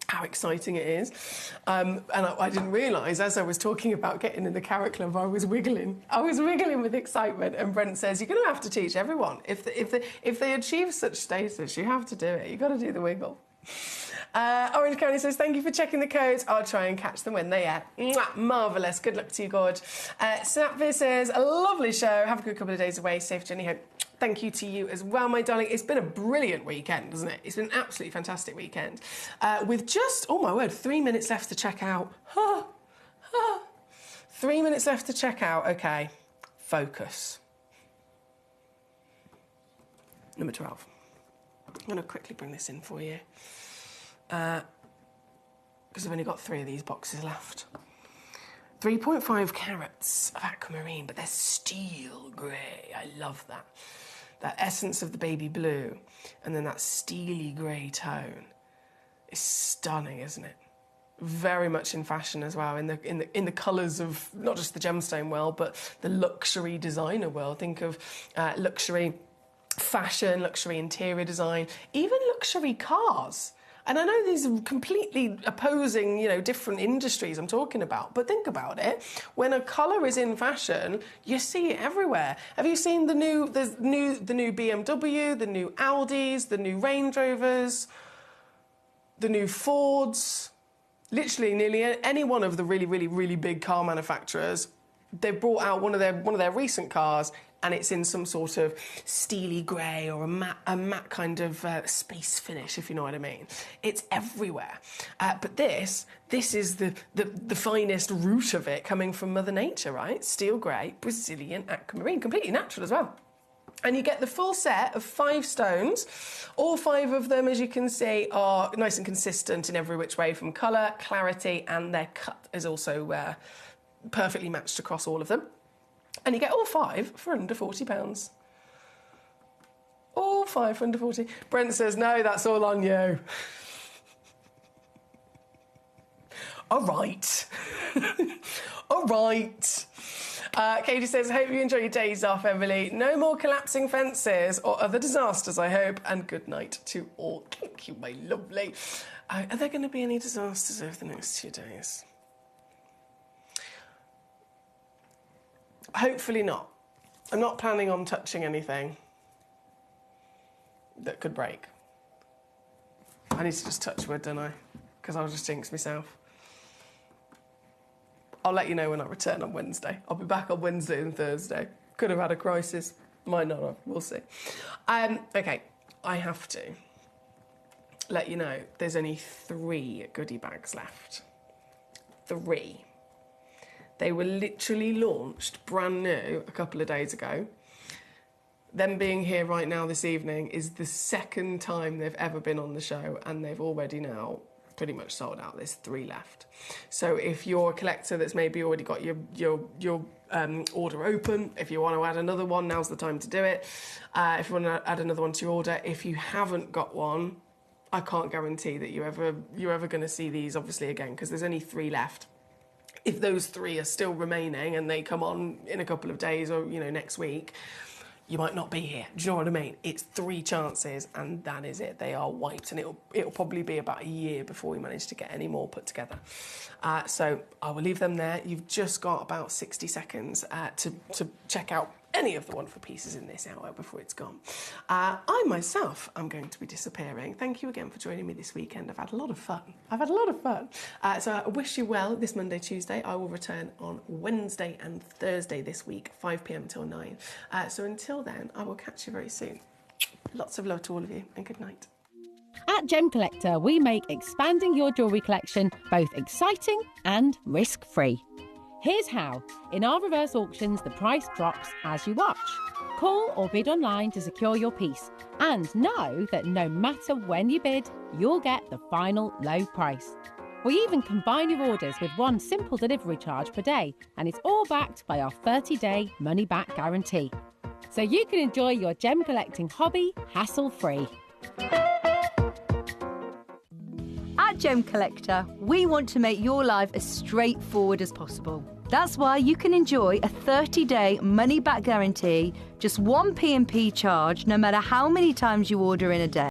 How exciting it is. And I didn't realise, as I was talking about getting in the Carrot Club, I was wiggling. I was wiggling with excitement. And Brent says, you're going to have to teach everyone. If they achieve such status, you have to do it. You've got to do the wiggle. Orange County says, thank you for checking the codes. I'll try and catch them when they are. Marvellous. Good luck to you, Gorge. Snapvis says, a lovely show. Have a good couple of days away. Safe journey home. Thank you to you as well, my darling. It's been a brilliant weekend, hasn't it? It's been an absolutely fantastic weekend. With just, oh my word, 3 minutes left to check out. 3 minutes left to check out. Okay, focus. Number 12. I'm going to quickly bring this in for you. Because I've only got 3 of these boxes left. 3.5 carats of aquamarine, but they're steel grey. I love that. That essence of the baby blue, and then that steely grey tone is stunning, isn't it? Very much in fashion as well, in the colours of not just the gemstone world, but the luxury designer world. Think of luxury fashion, luxury interior design, even luxury cars. And I know these are completely opposing, different industries I'm talking about, but think about it. When a colour is in fashion, you see it everywhere. Have you seen the new BMW, the new Audis, the new Range Rovers, the new Fords? Literally, nearly any one of the really, really, really big car manufacturers, they've brought out one of their recent cars, and it's in some sort of steely grey or a matte kind of space finish, if you know what I mean. It's everywhere. But this is the finest root of it coming from Mother Nature, right? Steel grey, Brazilian aquamarine, completely natural as well. And you get the full set of 5 stones. All 5 of them, as you can see, are nice and consistent in every which way from colour, clarity, and their cut is also perfectly matched across all of them. And you get all 5 for under £40. All 5 for under 40. Brent says, no, that's all on you. All right. All right. Katie says, hope you enjoy your days off, Emily. No more collapsing fences or other disasters, I hope. And good night to all. Thank you, my lovely. Are there going to be any disasters over the next few days? Hopefully not. I'm not planning on touching anything that could break. I need to just touch wood, don't I? Because I'll just jinx myself. I'll let you know when I return on Wednesday. I'll be back on Wednesday and Thursday. Could have had a crisis. Might not have. We'll see. Okay, I have to let you know there's only 3 goodie bags left. 3. They were literally launched brand new a couple of days ago. Them being here right now this evening is the second time they've ever been on the show, and they've already now pretty much sold out. There's 3 left. So if you're a collector that's maybe already got your order open, if you want to add another one, now's the time to do it. If you want to add another one to your order, if you haven't got one, I can't guarantee that you're ever going to see these obviously again, because there's only 3 left. If those 3 are still remaining and they come on in a couple of days or, you know, next week, you might not be here. Do you know what I mean? It's 3 chances and that is it. They are wiped, and it'll probably be about a year before we manage to get any more put together. So I will leave them there. You've just got about 60 seconds to check out any of the wonderful pieces in this hour before it's gone. I myself am going to be disappearing. Thank you again for joining me this weekend. I've had a lot of fun. So I wish you well this Monday, Tuesday. I will return on Wednesday and Thursday this week, 5 p.m. till 9. So until then, I will catch you very soon. Lots of love to all of you, and good night. At Gemcollector, we make expanding your jewellery collection both exciting and risk-free. Here's how. In our reverse auctions, the price drops as you watch. Call or bid online to secure your piece, and know that no matter when you bid, you'll get the final low price. We even combine your orders with one simple delivery charge per day, and it's all backed by our 30-day money-back guarantee. So you can enjoy your gem collecting hobby hassle-free. At Gemcollector, we want to make your life as straightforward as possible. That's why you can enjoy a 30-day money-back guarantee, just one P&P charge, no matter how many times you order in a day.